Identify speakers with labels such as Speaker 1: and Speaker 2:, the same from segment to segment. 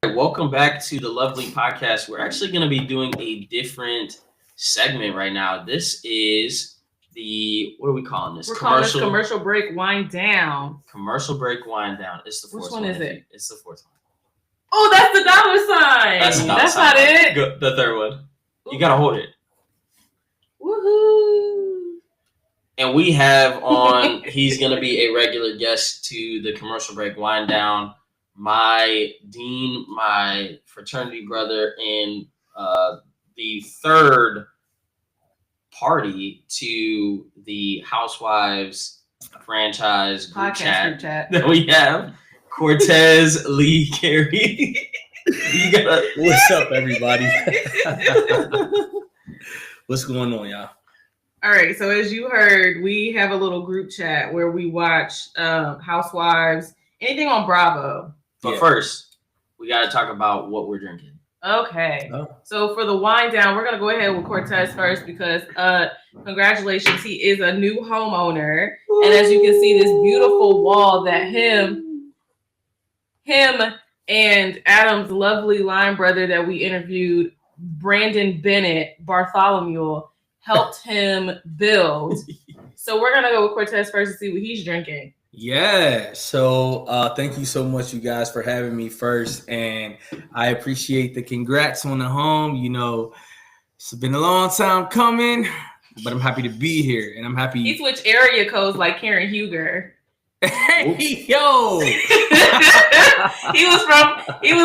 Speaker 1: Welcome back to the Lovely Podcast. We're actually going to be doing a different segment right now. This is what are we calling this?
Speaker 2: We're calling this commercial break wind down.
Speaker 1: Commercial break wind down. It's the fourth one.
Speaker 2: Which one is it?
Speaker 1: It's the fourth one.
Speaker 2: Oh, that's the dollar sign. That's not it.
Speaker 1: The third one. You got to hold it.
Speaker 2: Woohoo.
Speaker 1: And we have on, he's going to be a regular guest to the commercial break wind down. My dean, my fraternity brother, and the third party to the Housewives franchise group chat that we have, Cortez Lee Carey.
Speaker 3: What's up, everybody? What's going on, y'all?
Speaker 2: All right, so as you heard, we have a little group chat where we watch Housewives, anything on Bravo.
Speaker 1: But first, we got to talk about what we're drinking.
Speaker 2: Okay. So for the wind down, we're going to go ahead with Cortez first because congratulations, he is a new homeowner. Ooh. And as you can see, this beautiful wall that him and Adam's lovely line brother that we interviewed, Brandon Bennett Bartholomew, helped him build. So we're going to go with Cortez first to see what he's drinking.
Speaker 3: Yeah, so thank you so much, you guys, for having me first, and I appreciate the congrats on the home. You know, it's been a long time coming, but I'm happy to be here, and I'm happy.
Speaker 2: He switched area codes like Karen Huger.
Speaker 3: Hey, yo!
Speaker 2: He was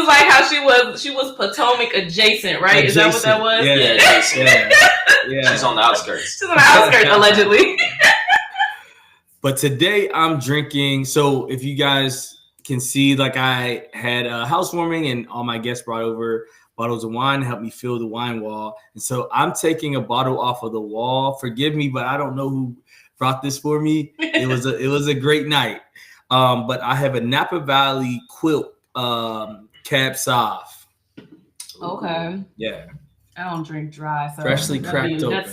Speaker 2: like how she was Potomac adjacent, right? Is that what that was?
Speaker 1: Yeah. She's on the outskirts.
Speaker 2: She's on the outskirts, allegedly.
Speaker 3: But today I'm drinking. So if you guys can see, like I had a housewarming and all my guests brought over bottles of wine to help me fill the wine wall. And so I'm taking a bottle off of the wall. Forgive me, but I don't know who brought this for me. It was a great night. But I have a Napa Valley Quilt Cab Sauv.
Speaker 2: Okay.
Speaker 3: Yeah.
Speaker 2: I don't drink dry. So
Speaker 3: freshly cracked open.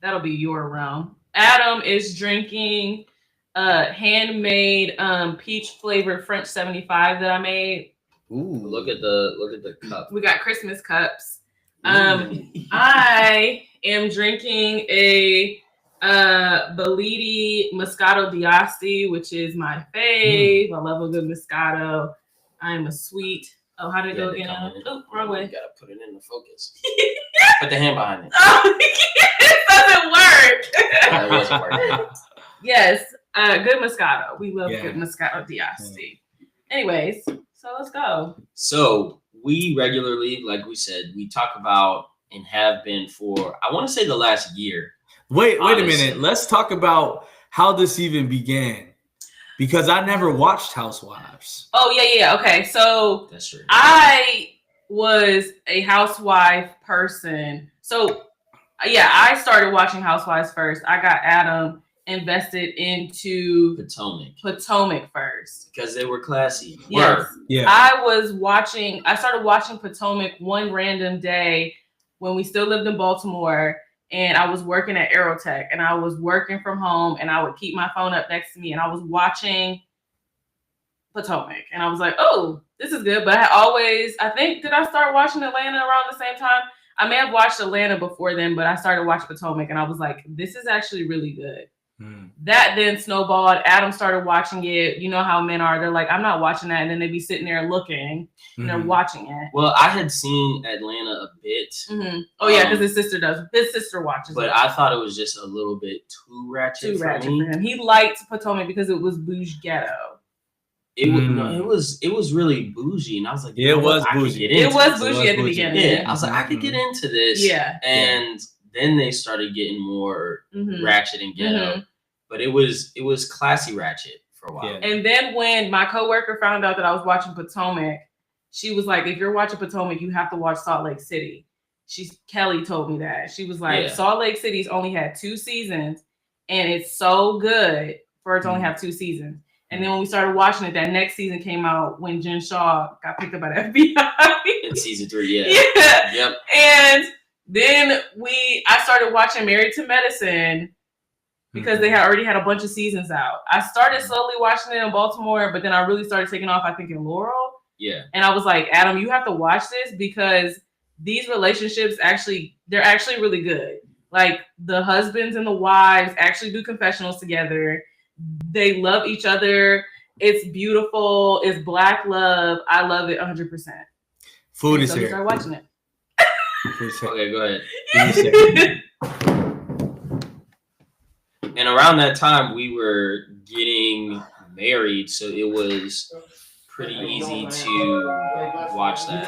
Speaker 2: That'll be your realm. Adam is drinking handmade peach flavored French 75 that I made.
Speaker 1: Ooh, look at the cup.
Speaker 2: We got Christmas cups. I am drinking a Belidi Moscato d'Asti, which is my fave. I love a good Moscato. I am a sweet. Oh, how did it go again? Oh, wrong way.
Speaker 1: You gotta put it in the focus. Put the hand behind it.
Speaker 2: Oh, it doesn't work.
Speaker 1: It wasn't working.
Speaker 2: Yes, good Moscato. We love good Moscato d'Asti. Anyways, so let's go.
Speaker 1: So we regularly, like we said, we talk about and have been for, I want to say the last year.
Speaker 3: Wait a minute. Let's talk about how this even began. Because I never watched Housewives.
Speaker 2: Oh, yeah. Okay, so
Speaker 1: that's true.
Speaker 2: I was a housewife person. So, yeah, I started watching Housewives first. I got Adam invested into Potomac first.
Speaker 1: Because they were classy.
Speaker 2: Yes.
Speaker 3: Yeah.
Speaker 2: I started watching Potomac one random day when we still lived in Baltimore. And I was working at Aerotech, and I was working from home, and I would keep my phone up next to me, and I was watching Potomac, and I was like, "Oh, this is good." But did I start watching Atlanta around the same time? I may have watched Atlanta before then, but I started watching Potomac, and I was like, "This is actually really good." That then snowballed. Adam started watching it. You know how men are. They're like, I'm not watching that. And then they be sitting there looking and they're watching it.
Speaker 1: Well, I had seen Atlanta a bit.
Speaker 2: Mm-hmm. Oh, yeah, because his sister does. His sister watches
Speaker 1: it. But I thought it was just a little bit too ratchet for him.
Speaker 2: He liked Potomac because it was bougie ghetto.
Speaker 1: It was really bougie. And I was like,
Speaker 3: it was bougie.
Speaker 2: It was bougie at the beginning.
Speaker 1: Yeah, I was like, I could get into this.
Speaker 2: Yeah.
Speaker 1: And then they started getting more ratchet and ghetto. But it was classy ratchet for a while.
Speaker 2: Yeah. And then when my coworker found out that I was watching Potomac, she was like, if you're watching Potomac, you have to watch Salt Lake City. Kelly told me that. She was like, Salt Lake City's only had 2 seasons, and it's so good for it to only have 2 seasons. And then when we started watching it, that next season came out when Jen Shaw got picked up by the FBI.
Speaker 1: In season 3,
Speaker 2: yeah.
Speaker 1: Yep.
Speaker 2: And then I started watching Married to Medicine because they had already had a bunch of seasons out. I started slowly watching it in Baltimore, but then I really started taking off, I think, in Laurel.
Speaker 1: Yeah.
Speaker 2: And I was like, Adam, you have to watch this because these relationships they're actually really good. Like the husbands and the wives actually do confessionals together. They love each other. It's beautiful. It's Black love. I love it 100%.
Speaker 3: Food is
Speaker 2: So we
Speaker 3: here.
Speaker 2: start watching it.
Speaker 1: Okay, go ahead.
Speaker 3: Give me
Speaker 1: And around that time, we were getting married, so it was pretty easy to watch that.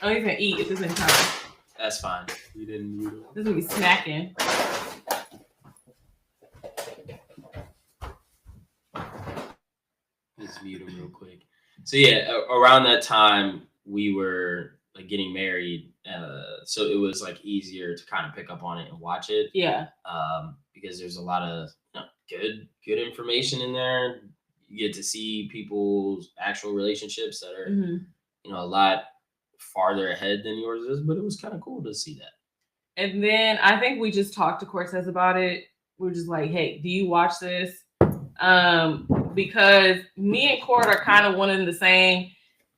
Speaker 2: I'm even gonna eat at the same time.
Speaker 1: That's fine. You didn't mute it.
Speaker 2: This is gonna be snacking.
Speaker 1: Just mute him real quick. So yeah, around that time we were like getting married, so it was like easier to kind of pick up on it and watch it.
Speaker 2: Yeah.
Speaker 1: Because there's a lot of good information in there. You get to see people's actual relationships that are a lot farther ahead than yours is, but it was kind of cool to see that.
Speaker 2: And then I think we just talked to Cortez about it. We're just like, hey, do you watch this? Because me and Cord are kind of one and the same.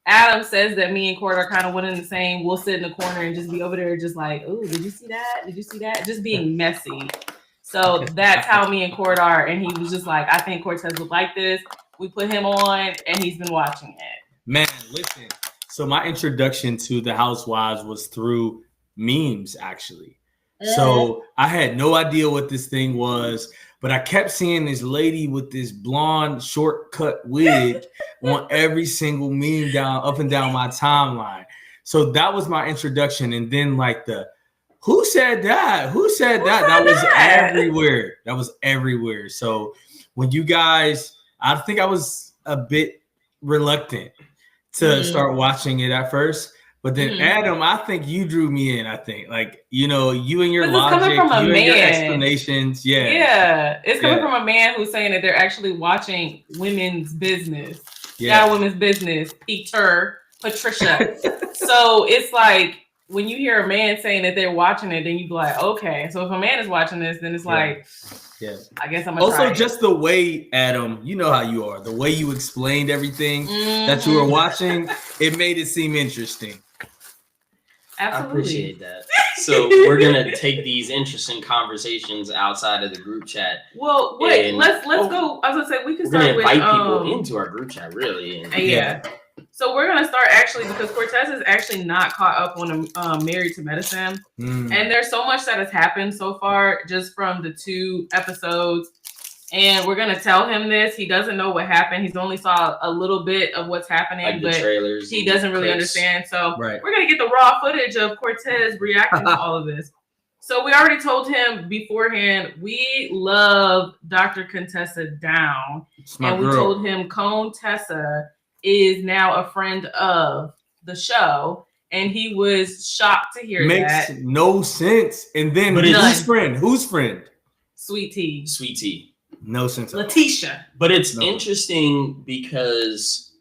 Speaker 2: Adam says that me and Cord are kind of one and the same. We'll sit in the corner and just be over there just like, oh, did you see that? Did you see that? Just being messy. So that's how me and Cord are. And he was just like, I think Cortez would like this. We put him on and he's been watching it.
Speaker 3: Man, listen. So my introduction to the Housewives was through memes, actually. So I had no idea what this thing was, but I kept seeing this lady with this blonde shortcut wig on every single meme up and down my timeline. So that was my introduction. And then like who said that? Who said that? That was everywhere. That was everywhere. So when you guys, I think I was a bit reluctant to start watching it at first. But then Adam, I think you drew me in. I think, like, you and your logic, you and your explanations. Yeah,
Speaker 2: yeah, it's coming from a man who's saying that they're actually watching women's business. Yeah, women's business. Patricia. So it's like when you hear a man saying that they're watching it, then you be like, okay. So if a man is watching this, then it's like,
Speaker 3: yeah,
Speaker 2: I guess I'm gonna
Speaker 3: also
Speaker 2: try
Speaker 3: just the way, Adam, you know how you are. The way you explained everything that you were watching, it made it seem interesting.
Speaker 2: Absolutely.
Speaker 1: I appreciate that. So we're gonna take these interesting conversations outside of the group chat.
Speaker 2: Well, wait, let's go. I was gonna say we can start with
Speaker 1: invite people into our group chat, really.
Speaker 2: Yeah. So we're gonna start actually because Cortez is actually not caught up on Married to Medicine, and there's so much that has happened so far just from the 2 episodes. And we're gonna tell him this. He doesn't know what happened. He's only saw a little bit of what's happening,
Speaker 1: like
Speaker 2: but
Speaker 1: trailers
Speaker 2: he doesn't really understand. So
Speaker 3: right.
Speaker 2: We're gonna get the raw footage of Cortez reacting to all of this. So we already told him beforehand we love Dr. Contessa Down, and we told him Contessa is now a friend of the show, and he was shocked to hear that.
Speaker 3: Makes no sense. And then whose friend? Whose friend?
Speaker 2: Sweet Tea.
Speaker 1: Sweet Tea.
Speaker 3: No sense.
Speaker 2: Letitia.
Speaker 1: But it's interesting because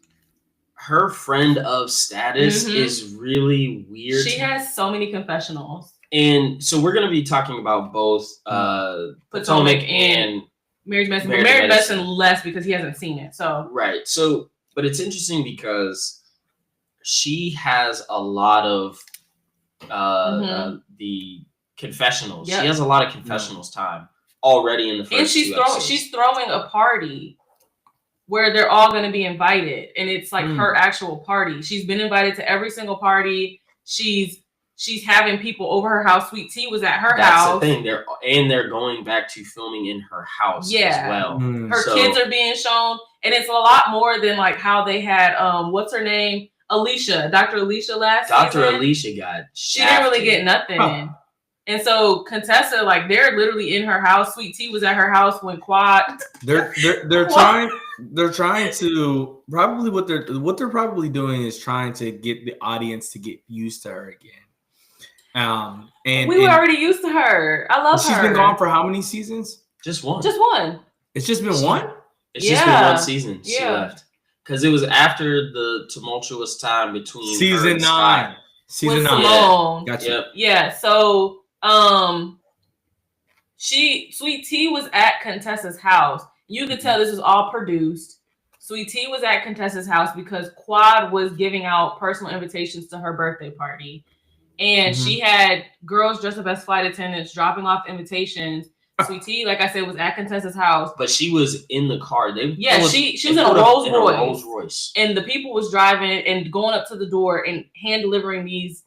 Speaker 1: her friend of status is really weird.
Speaker 2: She has so many confessionals.
Speaker 1: And so we're going to be talking about both Potomac and
Speaker 2: Married to Medicine. Married to Medicine less because he hasn't seen it. So
Speaker 1: right. So, but it's interesting because she has a lot of the confessionals. Yep. She has a lot of confessionals time already in the first.
Speaker 2: And she's throwing a party where they're all going to be invited, and it's like her actual party. She's been invited to every single party. She's having people over her house. Sweet Tea was at her house.
Speaker 1: That's the thing. They're going back to filming in her house as well.
Speaker 2: Her kids are being shown, and it's a lot more than like how they had what's her name? Alicia, Dr. Alicia last season.
Speaker 1: Dr. Alicia got
Speaker 2: she didn't really get nothing. And so Contessa, like they're literally in her house. Sweet Tea was at her house when Quad.
Speaker 3: They're trying to probably what they're probably doing is trying to get the audience to get used to her again. And
Speaker 2: we were already used to her. I love her.
Speaker 3: She's been gone for how many seasons?
Speaker 1: Just one.
Speaker 2: Just one.
Speaker 3: It's just been one?
Speaker 1: It's just been one season. She left. Because it was after the tumultuous time between
Speaker 3: season 9. Season 9.
Speaker 2: Simone.
Speaker 3: Gotcha.
Speaker 1: Yep.
Speaker 2: Yeah. So Sweet Tea was at Contessa's house. You could tell this was all produced. Sweet Tea was at Contessa's house because Quad was giving out personal invitations to her birthday party. And she had girls dressed up as flight attendants dropping off invitations. Sweet Tea, like I said, was at Contessa's house.
Speaker 1: But she was in the car.
Speaker 2: She was in a Rolls Royce. And the people was driving and going up to the door and hand delivering these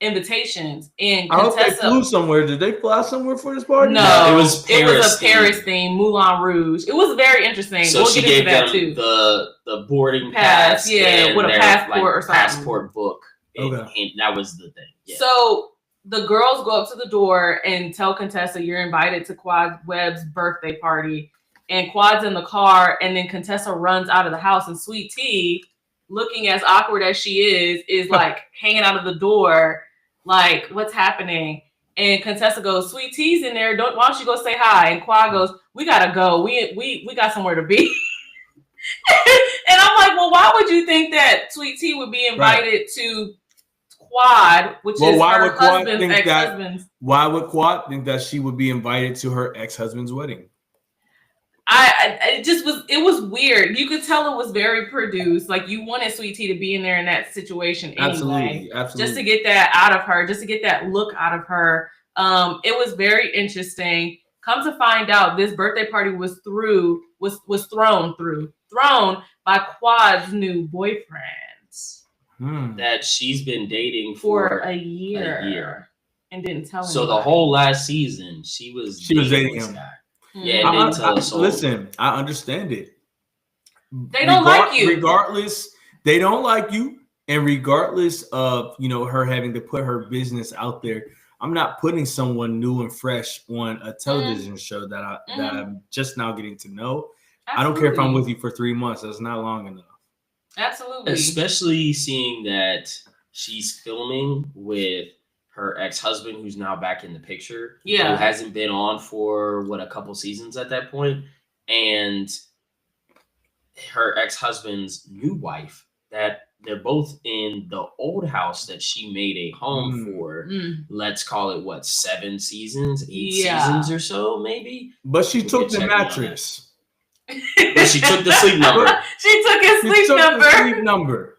Speaker 2: invitations. And
Speaker 3: I hope they flew somewhere. Did they fly somewhere for this party?
Speaker 2: No,
Speaker 1: it was
Speaker 2: a Paris theme, Moulin Rouge. It was very interesting.
Speaker 1: So she gave them the boarding pass,
Speaker 2: with a passport or something.
Speaker 1: Passport book. And that was the thing. Yeah.
Speaker 2: So the girls go up to the door and tell Contessa, you're invited to Quad Webb's birthday party. And Quad's in the car, and then Contessa runs out of the house, and Sweet Tea, looking as awkward as she is like hanging out of the door, like, what's happening? And Contessa goes, Sweet Tea's in there. Why don't you go say hi? And Quad goes, we gotta go. We got somewhere to be. And I'm like, well, why would you think that Sweet Tea would be invited to Quad, which is her husband's ex-husband's?
Speaker 3: Why would Quad think that she would be invited to her ex-husband's wedding?
Speaker 2: It was weird. You could tell it was very produced. Like, you wanted Sweet Tea to be in there in that situation anyway. Absolutely. Just to get that out of her, just to get that look out of her. It was very interesting. Come to find out, this birthday party was thrown by Quad's new boyfriend.
Speaker 1: That she's been dating
Speaker 2: for a year and didn't tell him.
Speaker 1: So the whole last season, she was dating him. Guy. Yeah, didn't tell us.
Speaker 3: Listen, I understand it.
Speaker 2: They don't like you.
Speaker 3: Regardless, they don't like you, and regardless of her having to put her business out there, I'm not putting someone new and fresh on a television show that I'm just now getting to know. Absolutely. I don't care if I'm with you for 3 months. That's not long enough.
Speaker 2: Absolutely.
Speaker 1: Especially seeing that she's filming with her ex-husband, who's now back in the picture.
Speaker 2: Yeah.
Speaker 1: Who hasn't been on for a couple seasons at that point. And her ex-husband's new wife, that they're both in the old house that she made a home for. Let's call it 7 seasons, 8 seasons or so, maybe.
Speaker 3: But she took the mattress.
Speaker 1: But she took the sleep number.
Speaker 2: She took his sleep number.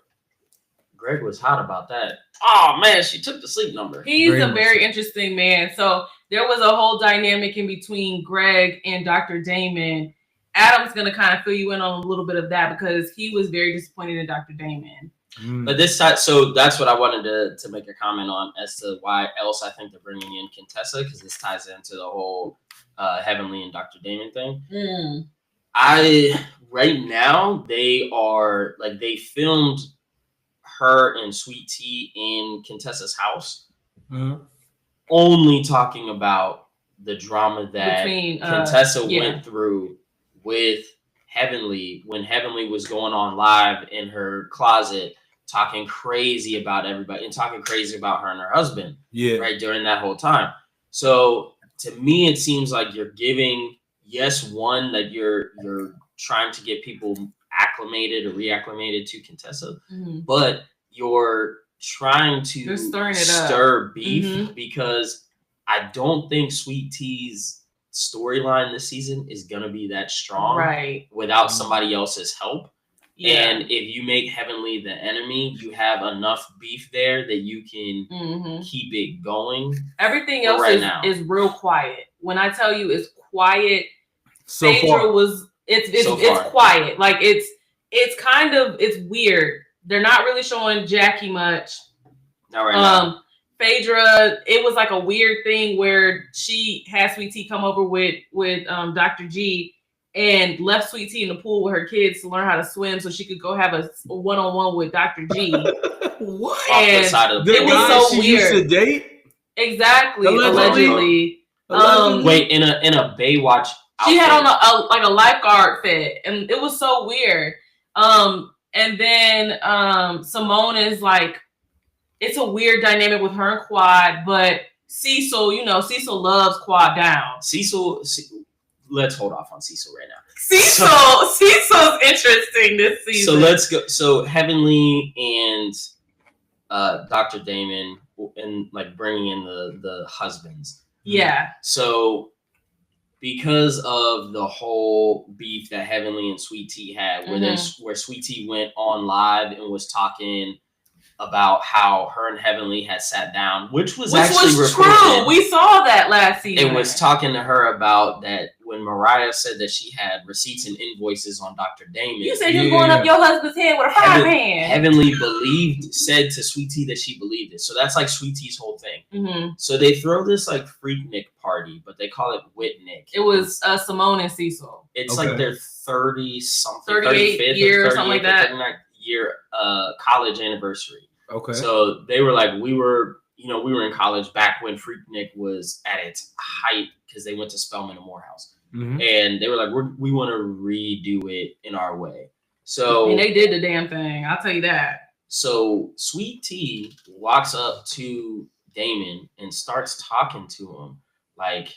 Speaker 1: Greg was hot about that. Oh man, she took the sleep number.
Speaker 2: He's very interesting man. So there was a whole dynamic in between Greg and Dr. Damon. Adam's gonna kind of fill you in on a little bit of that because he was very disappointed in Dr. Damon.
Speaker 1: But this time, so that's what I wanted to make a comment on as to why else I think they're bringing in Contessa, because this ties into the whole Heavenly and Dr. Damon thing. Right now they filmed her and Sweet Tea in Contessa's house, only talking about the drama that Contessa went through with Heavenly when Heavenly was going on live in her closet talking crazy about everybody and talking crazy about her and her husband. Yeah, right, during that whole time. So to me, it seems like you're giving that you're trying to get people acclimated or reacclimated to Contessa, but you're trying to stir beef because I don't think Sweet Tea's storyline this season is gonna be that strong, right? Without somebody else's help. Yeah. And if you make Heavenly the enemy, you have enough beef there that you can keep it going.
Speaker 2: Everything else is real quiet. When I tell you it's quiet, Phaedra it's quiet. Like it's weird. They're not really showing Jackie much.
Speaker 1: Not right now.
Speaker 2: Phaedra, it was like a weird thing where she had Sweet Tea come over with Dr. G and left Sweet Tea in the pool with her kids to learn how to swim so she could go have a one-on-one with Dr. G.
Speaker 3: What?
Speaker 2: And it was so weird.
Speaker 3: Used to date?
Speaker 2: Exactly. Allegedly.
Speaker 1: Wait, in a Baywatch outfit.
Speaker 2: She had on a lifeguard fit, and it was so weird. And then Simone is like, it's a weird dynamic with her and Quad, but Cecil, Cecil loves Quad down.
Speaker 1: Let's hold off on Cecil right now.
Speaker 2: Cecil's interesting this season.
Speaker 1: So let's go. So Heavenly and Dr. Damon and like bringing in the husbands.
Speaker 2: Yeah.
Speaker 1: So because of the whole beef that Heavenly and Sweet Tea had, where Sweet Tea went on live and was talking about how her and Heavenly had sat down, which was
Speaker 2: true. We saw that last season.
Speaker 1: And was talking to her about that when Mariah said that she had receipts and invoices on Dr. Damon.
Speaker 2: You said you was going up your husband's head with a frying pan.
Speaker 1: Heavenly said to Sweet Tea that she believed it. So that's like Sweet Tea's whole thing. Mm-hmm. So they throw this like Freaknik party, but they call it Whitnick.
Speaker 2: It was Simone and Cecil.
Speaker 1: It's like their 30-something,
Speaker 2: 38th year or something like that.
Speaker 1: Year college anniversary.
Speaker 3: Okay.
Speaker 1: So they were like, we were in college back when Freaknik was at its height because they went to Spelman and Morehouse. Mm-hmm. And they were like, we want to redo it in our way. So
Speaker 2: and they did the damn thing. I'll tell you that.
Speaker 1: So Sweet Tea walks up to Damon and starts talking to him like,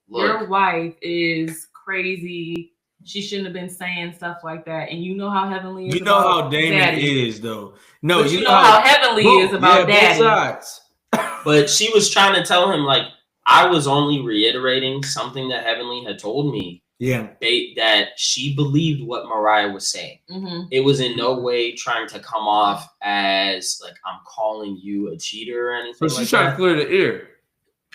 Speaker 1: look,
Speaker 2: your wife is crazy. She shouldn't have been saying stuff like that. And you know how Heavenly is.
Speaker 3: You know how Damon is, though. No,
Speaker 2: but you know how Heavenly is about Daddy.
Speaker 3: Both sides.
Speaker 1: But she was trying to tell him, like, I was only reiterating something that Heavenly had told me.
Speaker 3: Yeah.
Speaker 1: That she believed what Mariah was saying. Mm-hmm. It was in no way trying to come off as, like, I'm calling you a cheater or anything.
Speaker 3: So she's trying to clear the air.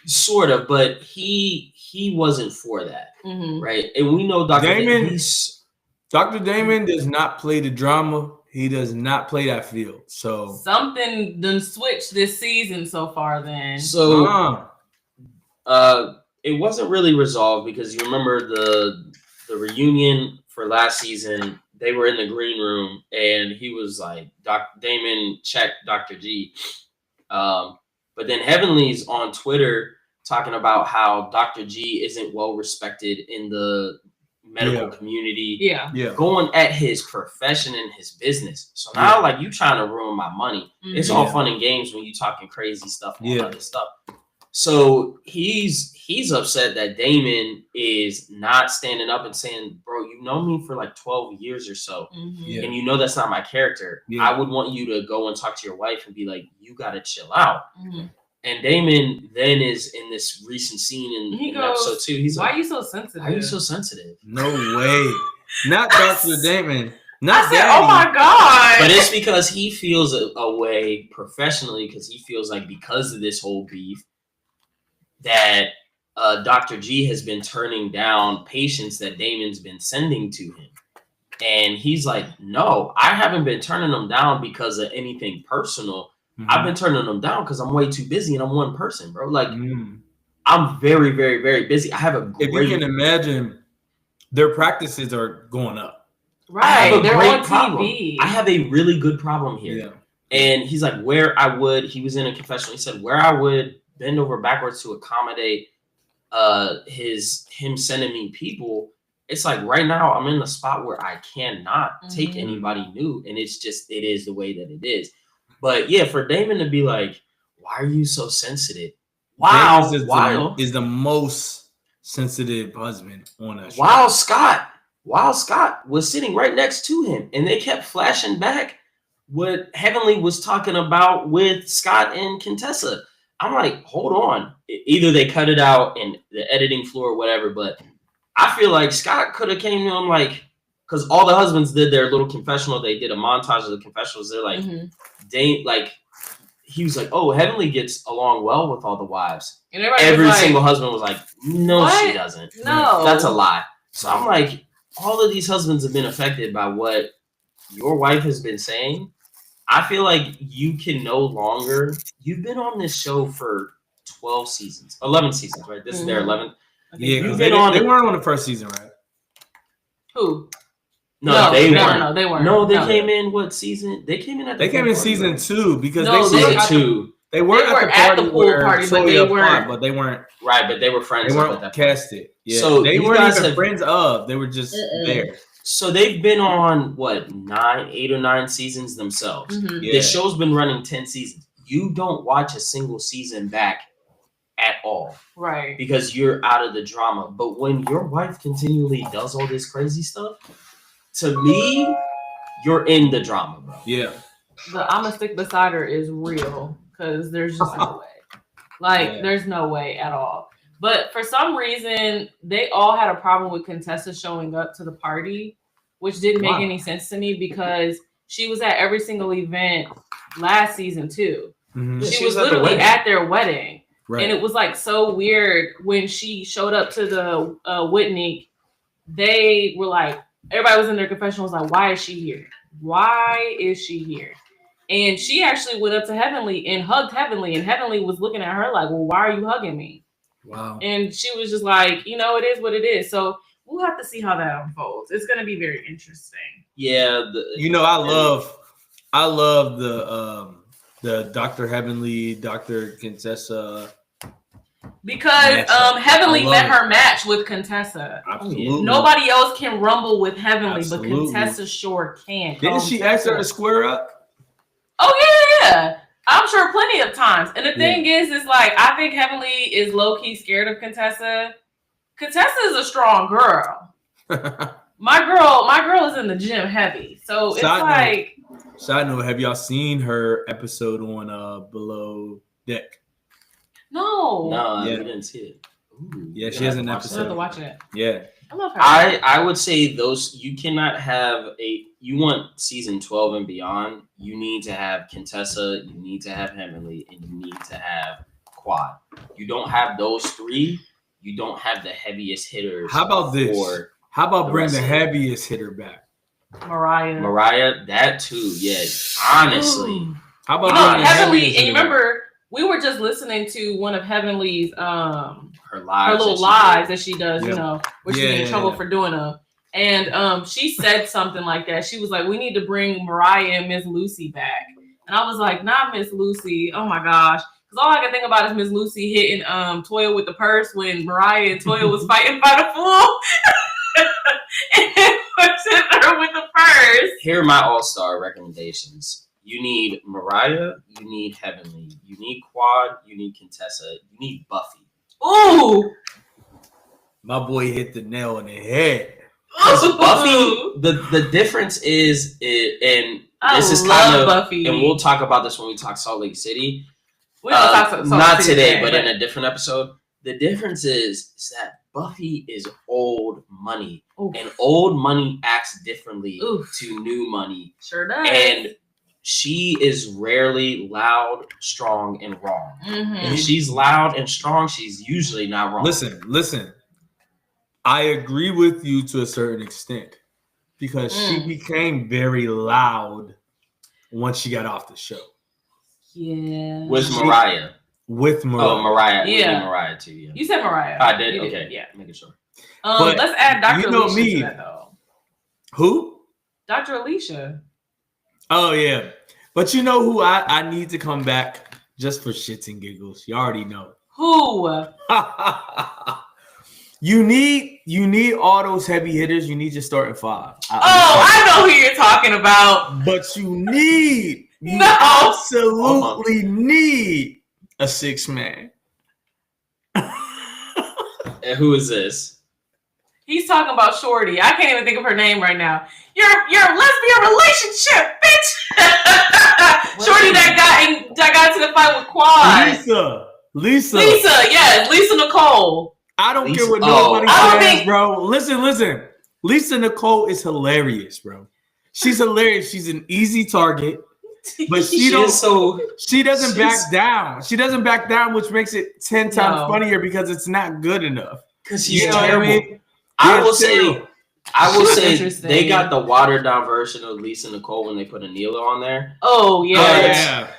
Speaker 1: Sort of, but he wasn't for that. Mm-hmm. Right? And we know Dr.
Speaker 3: Damon does not play the drama. He does not play that field. So
Speaker 2: something done switched this season so far then.
Speaker 1: So it wasn't really resolved because you remember the reunion for last season, they were in the green room and he was like, Damon checked Dr. G. But then Heavenly's on Twitter talking about how Dr. G isn't well respected in the medical community. Yeah. Going at his profession and his business. So now, like, you trying to ruin my money. Mm-hmm. It's all fun and games when you talking crazy stuff and all other stuff. So he's upset that Damon is not standing up and saying, bro, you know me for like 12 years or so. Mm-hmm. And you know that's not my character. Yeah. I would want you to go and talk to your wife and be like, you got to chill out. Mm-hmm. And Damon then is in this recent scene in episode 2. He's
Speaker 2: like,
Speaker 1: why
Speaker 2: are you so sensitive?
Speaker 1: Why are you so sensitive?
Speaker 3: No way. Not Dr. Damon. Not
Speaker 2: I said, oh my God.
Speaker 1: But it's because he feels a way professionally because he feels like because of this whole beef that Dr. G has been turning down patients that Damon's been sending to him. And he's like, no, I haven't been turning them down because of anything personal. Mm-hmm. I've been turning them down because I'm way too busy and I'm one person, bro. Like, I'm very, very, very busy. I have a great... If
Speaker 3: you can imagine, their practices are going up.
Speaker 1: Right. They're on TV. I have a really good problem here. Yeah. And he's like, he was in a confessional. He said, where I would bend over backwards to accommodate him sending me people. It's like right now I'm in the spot where I cannot take anybody new. And it is the way that it is. But yeah, for Damon to be like, why are you so sensitive? Wow.
Speaker 3: Is the most sensitive husband on that show.
Speaker 1: While Scott was sitting right next to him and they kept flashing back what Heavenly was talking about with Scott and Contessa. I'm like, hold on. Either they cut it out in the editing floor or whatever, but I feel like Scott could have came to him like, because all the husbands did their little confessional. They did a montage of the confessionals. They're like, he was like, oh, Heavenly gets along well with all the wives. And every single husband was like, no, what? She doesn't.
Speaker 2: No.
Speaker 1: That's a lie. So I'm like, all of these husbands have been affected by what your wife has been saying. I feel like you can no longer, you've been on this show for 11 seasons, right? This is their 11th.
Speaker 3: Yeah, because they weren't on the first season, right?
Speaker 2: Who?
Speaker 1: No, they weren't.
Speaker 2: No, they weren't.
Speaker 1: No, they came in what season? They came in at the
Speaker 3: They came in season 2 because
Speaker 1: they
Speaker 3: were at the pool party,
Speaker 2: but they weren't.
Speaker 3: But they weren't.
Speaker 1: Right, but they were friends.
Speaker 3: They weren't casted. Yeah. So they weren't even friends of. They were just there.
Speaker 1: So they've been on what 8 or 9 seasons themselves. Mm-hmm. Yeah. The show's been running 10 seasons. You don't watch a single season back at all,
Speaker 2: right?
Speaker 1: Because you're out of the drama. But when your wife continually does all this crazy stuff, to me, you're in the drama, bro.
Speaker 3: Yeah.
Speaker 2: The I'ma stick beside her is real because there's just no way. Like, there's no way at all. But for some reason, they all had a problem with Contessa showing up to the party, which didn't make any sense to me because she was at every single event last season too.
Speaker 3: Mhm.
Speaker 2: She was literally at their wedding.
Speaker 3: Right.
Speaker 2: And it was like so weird when she showed up to the Whitney. They were like, everybody was in their confessional was like, why is she here? Why is she here? And she actually went up to Heavenly and hugged Heavenly, and Heavenly was looking at her like, well, why are you hugging me?
Speaker 3: Wow.
Speaker 2: And she was just like, you know, it is what it is. So we'll have to see how that unfolds. It's going to be very interesting.
Speaker 1: Yeah.
Speaker 3: I love the Dr. Heavenly, Dr. Contessa.
Speaker 2: Because Heavenly met her match with Contessa.
Speaker 3: Absolutely.
Speaker 2: Nobody else can rumble with Heavenly,
Speaker 3: Absolutely.
Speaker 2: but Contessa sure can.
Speaker 3: Didn't she ask her to square up?
Speaker 2: Oh, yeah. I'm sure plenty of times. And the thing is like, I think Heavenly is low-key scared of Contessa. Contessa is a strong girl. My girl is in the gym heavy. So it's like...
Speaker 3: Side note, have y'all seen her episode on Below Deck?
Speaker 1: No, I didn't see it.
Speaker 3: Ooh, yeah, she has an episode.
Speaker 2: I have to watch it.
Speaker 3: Yeah.
Speaker 2: I love her.
Speaker 1: I would say you cannot have you want season 12 and beyond, you need to have Contessa, you need to have Heavenly, and you need to have Quad. You don't have those three, you don't have the heaviest hitters.
Speaker 3: How about this? How about bring the heaviest hitter back?
Speaker 2: Mariah,
Speaker 1: that too, yeah. Honestly.
Speaker 2: Ooh.
Speaker 3: How about
Speaker 2: Heavenly, and you remember we were just listening to one of Heavenly's
Speaker 1: her
Speaker 2: little lives that she does, you know, where she get in trouble for doing them. And she said something like that. She was like, we need to bring Mariah and Miss Lucy back. And I was like, not Miss Lucy. Oh my gosh. Because all I can think about is Miss Lucy hitting Toya with the purse when Mariah and Toya was fighting by the pool. And pushing her with the purse.
Speaker 1: Here are my all-star recommendations. You need Mariah, you need Heavenly, you need Quad, you need Contessa, you need Buffy.
Speaker 2: Ooh!
Speaker 3: My boy hit the nail on the head.
Speaker 1: Buffy, the difference is, and this is kind of, Buffy. And we'll talk about this when we talk Salt Lake City.
Speaker 2: We don't talk Salt
Speaker 1: not
Speaker 2: Lake City
Speaker 1: today,
Speaker 2: today,
Speaker 1: but in a different episode. The difference is that Buffy is old money, and old money acts differently to new money.
Speaker 2: Sure does.
Speaker 1: And she is rarely loud, strong, and wrong.
Speaker 2: Mm-hmm.
Speaker 1: If she's loud and strong, she's usually not wrong.
Speaker 3: Listen. I agree with you to a certain extent because she became very loud once she got off the show.
Speaker 2: Yeah.
Speaker 1: With Mariah.
Speaker 3: With Mariah.
Speaker 1: Oh, Mariah.
Speaker 2: Yeah.
Speaker 1: Mariah too. Yeah.
Speaker 2: You said Mariah.
Speaker 1: I did.
Speaker 2: You
Speaker 1: Okay.
Speaker 2: Did. Yeah.
Speaker 1: Making sure.
Speaker 2: Let's add Dr. Alicia to that though.
Speaker 3: Who?
Speaker 2: Dr. Alicia.
Speaker 3: Oh yeah. But you know who I need to come back just for shits and giggles. You already know.
Speaker 2: Who?
Speaker 3: You need all those heavy hitters. You need your starting five.
Speaker 2: I know who you're talking about.
Speaker 3: But you absolutely need a 6-man.
Speaker 1: And who is this?
Speaker 2: He's talking about Shorty. I can't even think of her name right now. You're a lesbian relationship, bitch. Shorty that got into the fight with Quad.
Speaker 3: Lisa,
Speaker 2: yes, Lisa Nicole.
Speaker 3: I don't care what nobody says, bro. Listen. Lisa Nicole is hilarious, bro. She's hilarious. She's an easy target, but she doesn't back down. She doesn't back down, which makes it 10 times funnier because it's not good enough.
Speaker 1: Because she's terrible. What I mean? I will say they got the watered down version of Lisa Nicole when they put Anila on there.
Speaker 2: Oh yeah.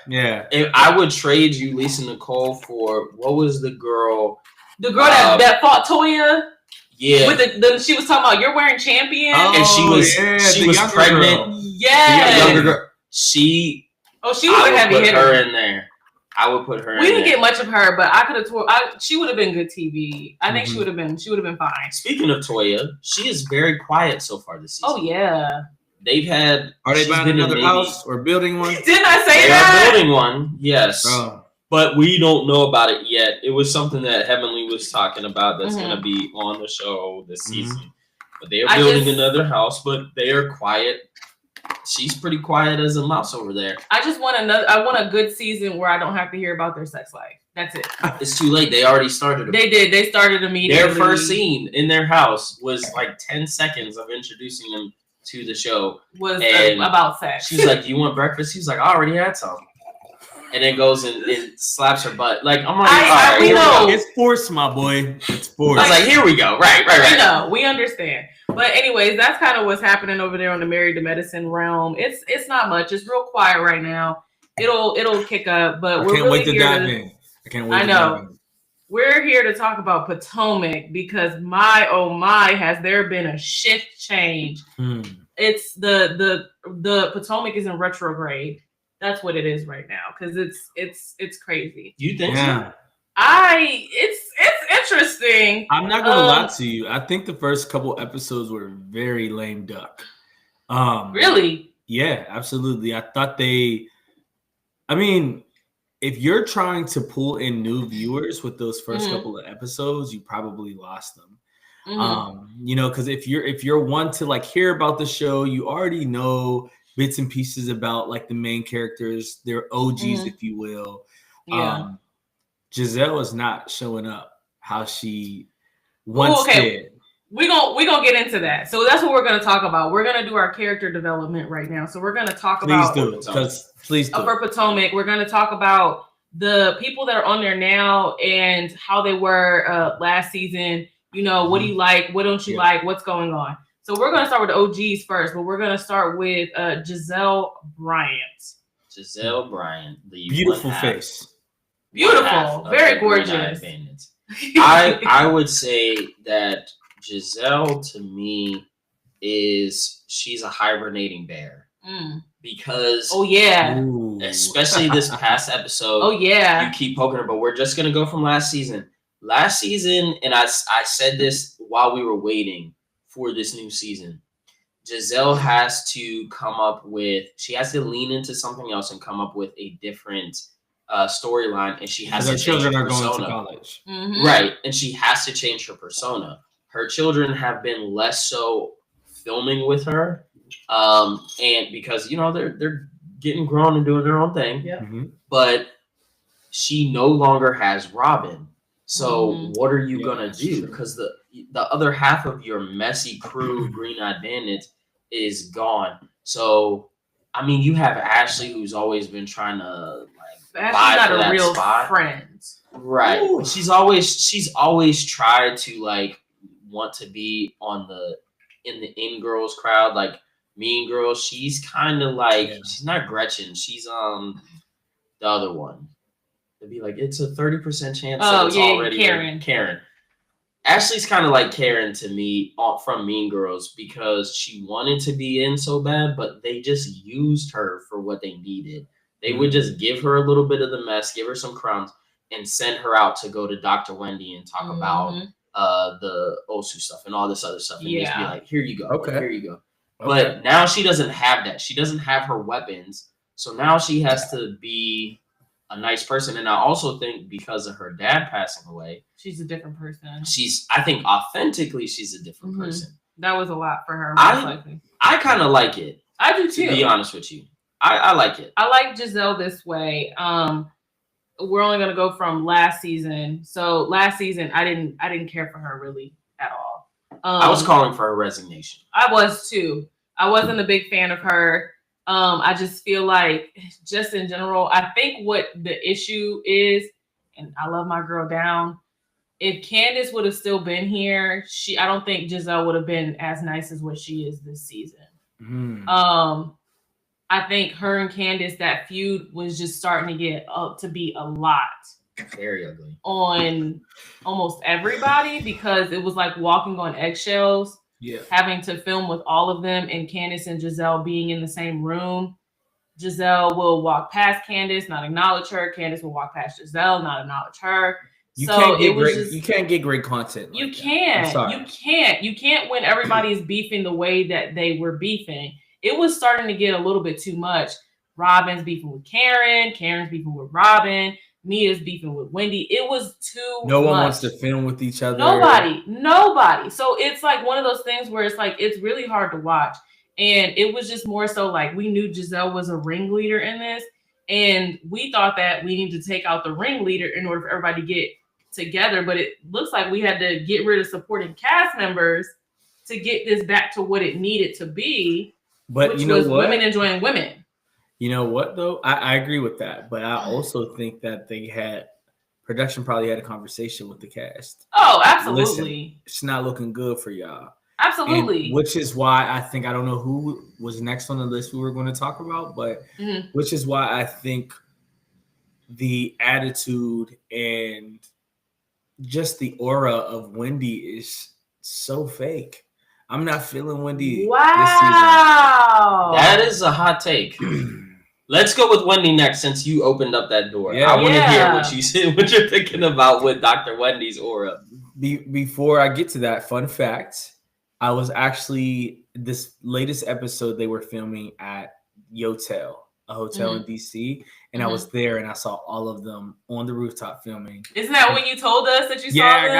Speaker 1: If I would trade you Lisa Nicole for what was the girl?
Speaker 2: The girl that fought Toya.
Speaker 1: Yeah.
Speaker 2: With she was talking about you're wearing Champion.
Speaker 1: And she was pregnant.
Speaker 2: Girl. Yeah.
Speaker 1: The younger girl. She was a heavy hitter. Her in there. I would put her in there.
Speaker 2: We didn't get much of her, but I could have she would have been good TV. I think she would have been fine.
Speaker 1: Speaking of Toya, she is very quiet so far this season.
Speaker 2: Oh yeah.
Speaker 1: They've had
Speaker 3: Are they buying another house or building one?
Speaker 2: Didn't I say
Speaker 1: that? They are building one, yes.
Speaker 3: Oh.
Speaker 1: But we don't know about it yet. It was something that Heavenly was talking about that's going to be on the show this season. But they are building another house, but they are quiet. she's pretty quiet as a mouse over there.
Speaker 2: I just want I want a good season where I don't have to hear about their sex life. That's it.
Speaker 1: It's too late. They already started.
Speaker 2: They did. They started immediately.
Speaker 1: Their first scene in their house was like 10 seconds of introducing them to the show.
Speaker 2: Was
Speaker 1: And
Speaker 2: about sex.
Speaker 1: She's like, "You want breakfast?" He's like, "I already had some." And then goes and slaps her butt. Like, I'm like, all right,
Speaker 2: we know.
Speaker 3: It's forced, my boy. It's forced.
Speaker 1: I was like, here we go. Right.
Speaker 2: We know. We understand. But anyways, that's kind of what's happening over there on the Married to Medicine realm. It's not much. It's real quiet right now. It'll kick up, but we're really here to.
Speaker 3: I can't wait.
Speaker 2: I know. We're here to talk about Potomac because my oh my, has there been a shift change? It's the Potomac is in retrograde. That's what it is right now because it's crazy.
Speaker 1: You think
Speaker 3: so?
Speaker 2: It's interesting.
Speaker 3: I'm not gonna lie to you. I think the first couple episodes were very lame duck.
Speaker 2: Really?
Speaker 3: Yeah, absolutely. I thought if you're trying to pull in new viewers with those first couple of episodes, you probably lost them. Because if you're one to like hear about the show, you already know bits and pieces about like the main characters, their OGs, if you will.
Speaker 2: Yeah.
Speaker 3: Giselle is not showing up how she once did.
Speaker 2: We're gonna get into that. So that's what we're gonna talk about. We're gonna do our character development right now. So we're gonna talk about
Speaker 3: please do.
Speaker 2: For Potomac, we're gonna talk about the people that are on there now and how they were last season. What do you like? What don't you like? What's going on? So we're gonna start with the OGs first, but we're gonna start with Giselle Bryant.
Speaker 1: Giselle Bryant, the
Speaker 3: beautiful face.
Speaker 2: Beautiful, very gorgeous.
Speaker 1: I would say that Giselle to me she's a hibernating bear because especially this past episode you keep poking her, but we're just gonna go from last season, and I said this while we were waiting for this new season. Giselle has to she has to lean into something else and come up with a different storyline, and she has to change her persona. Going to college. Right, and she has to change her persona. Her children have been less so filming with her, and because they're getting grown and doing their own thing.
Speaker 2: Yeah.
Speaker 1: But she no longer has Robin. So what are you gonna do? Because the other half of your messy crew, Green Eyed Bandit, is gone. So you have Ashley, who's always been trying to
Speaker 2: Ashley's not a real friend,
Speaker 1: right? Ooh. She's always tried to want to be in the in girls crowd, like Mean Girls. She's kind of she's not Gretchen. She's the other one. It'd be it's a 30% chance that it's already Karen. Ashley's kind of like Karen to me from Mean Girls because she wanted to be in so bad, but they just used her for what they needed. They would just give her a little bit of the mess, give her some crumbs, and send her out to go to Dr. Wendy and talk about the Osu stuff and all this other stuff. And just be like, here you go. Okay. Here you go. Okay. But now she doesn't have that. She doesn't have her weapons. So now she has to be a nice person. And I also think because of her dad passing away,
Speaker 2: she's a different person.
Speaker 1: I think authentically she's a different person.
Speaker 2: That was a lot for her.
Speaker 1: I kind of like it.
Speaker 2: I do too.
Speaker 1: To be honest with you. I like it.
Speaker 2: I like Giselle this way. We're only gonna go from last season. So last season, I didn't care for her really at all.
Speaker 1: I was calling for her resignation.
Speaker 2: I was too. I wasn't a big fan of her. I just feel like, just in general, I think what the issue is, and I love my girl down. If Candace would have still been here, I don't think Giselle would have been as nice as what she is this season. I think her and Candace, that feud was just starting to get up to be a lot.
Speaker 1: Very ugly.
Speaker 2: On almost everybody, because it was like walking on eggshells. Yeah. Having to film with all of them and Candace and Giselle being in the same room. Giselle will walk past Candace, not acknowledge her. Candace will walk past Giselle, not acknowledge her.
Speaker 3: You can't get great content.
Speaker 2: You can't when everybody is beefing the way that they were beefing. It was starting to get a little bit too much. Robin's beefing with Karen. Karen's beefing with Robin. Mia's beefing with Wendy. It was too
Speaker 3: No one wants to film with each other.
Speaker 2: Nobody. So it's like one of those things where it's like, it's really hard to watch. And it was just more so like we knew Giselle was a ringleader in this. And we thought that we needed to take out the ringleader in order for everybody to get together. But it looks like we had to get rid of supporting cast members to get this back to what it needed to be,
Speaker 3: But
Speaker 2: which
Speaker 3: you know
Speaker 2: was
Speaker 3: what?
Speaker 2: women enjoying women.
Speaker 3: You know what though? I agree with that, but I also think that production probably had a conversation with the cast.
Speaker 2: Oh, absolutely.
Speaker 3: Listen, it's not looking good for y'all.
Speaker 2: Absolutely.
Speaker 3: And which is why I think, I don't know who was next on the list we were going to talk about, but which is why I think the attitude and just the aura of Wendy is so fake. I'm not feeling Wendy
Speaker 2: wow.
Speaker 3: this season.
Speaker 1: That is a hot take. Let's go with Wendy next, since you opened up that door.
Speaker 3: Yeah.
Speaker 1: I want to hear what you said, what you're thinking about with Dr. Wendy's aura.
Speaker 3: Before I get to that, fun fact, I was actually, this latest episode they were filming at Yotel, a hotel in DC, and I was there and I saw all of them on the rooftop filming.
Speaker 2: Isn't that when you told us that you saw them?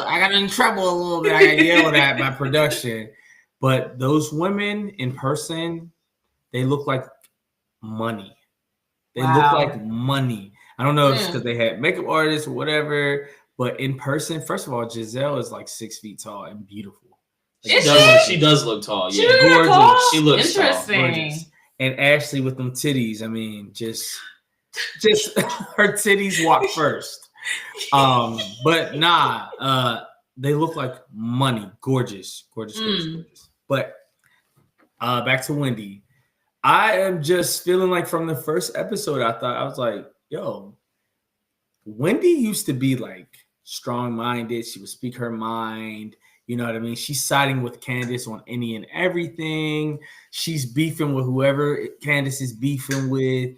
Speaker 3: I got in trouble a little bit. I got yelled at by production. But those women in person, they look like money. They look like money. I don't know if it's because they had makeup artists or whatever, but in person, first of all, Giselle is like 6 feet tall and beautiful.
Speaker 1: She does look tall.
Speaker 2: She
Speaker 1: Yeah,
Speaker 2: gorgeous. Tall?
Speaker 1: She looks
Speaker 2: interesting.
Speaker 1: tall. Gorgeous.
Speaker 3: And Ashley with them titties, I mean, just her titties walk first. But they look like money. Gorgeous. But back to Wendy. I am just feeling like from the first episode, I was like, yo, Wendy used to be like strong-minded. She would speak her mind. You know what I mean? She's siding with Candace on any and everything. She's beefing with whoever Candace is beefing with.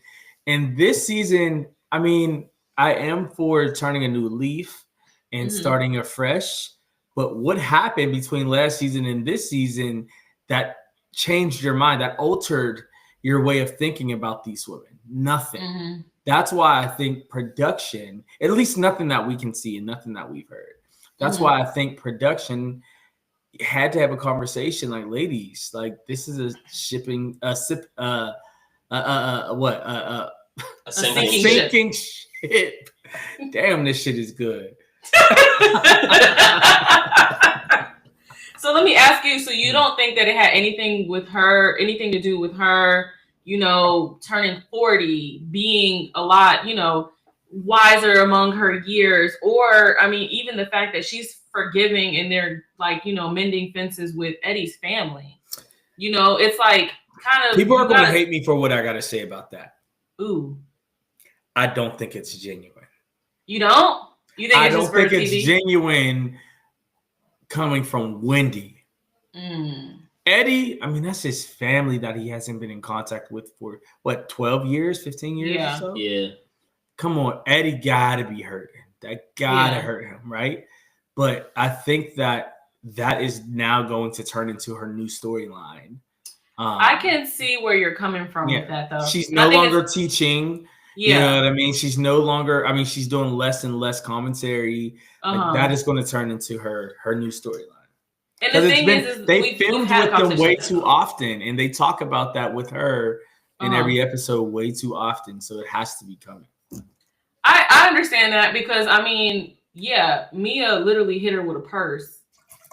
Speaker 3: And this season, I mean, I am for turning a new leaf and starting afresh. But what happened between last season and this season that changed your mind, that altered your way of thinking about these women? Nothing. That's why I think production, at least nothing that we can see and nothing that we've heard. That's why I think production had to have a conversation like, ladies, like this is a sinking ship. Damn, this shit is good.
Speaker 2: So let me ask you, so you don't think that it had anything to do with her, you know, turning 40, being a lot, you know, wiser among her years, or I mean, even the fact that she's forgiving and they're like, you know, mending fences with Eddie's family. You know, it's like kind of
Speaker 3: people are going to hate me for what I got to say about that.
Speaker 2: Ooh,
Speaker 3: I don't think it's genuine.
Speaker 2: You don't? You think it's just for TV?
Speaker 3: It's genuine coming from Wendy. Eddie, I mean, that's his family that he hasn't been in contact with for what, 12 years, 15 years or so?
Speaker 1: Yeah.
Speaker 3: Come on, Eddie gotta be hurting. That gotta hurt him, right? But I think that is now going to turn into her new storyline.
Speaker 2: I can see where you're coming from with that, though.
Speaker 3: She's no longer teaching.
Speaker 2: Yeah.
Speaker 3: You know what I mean? She's no longer, I mean, she's doing less and less commentary. Like, that is going to turn into her new storyline.
Speaker 2: And the thing is
Speaker 3: they filmed with them way too often, and they talk about that with her in every episode way too often. So it has to be coming.
Speaker 2: I understand that because, I mean, yeah, Mia literally hit her with a purse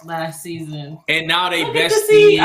Speaker 2: last season.
Speaker 3: And now they besties.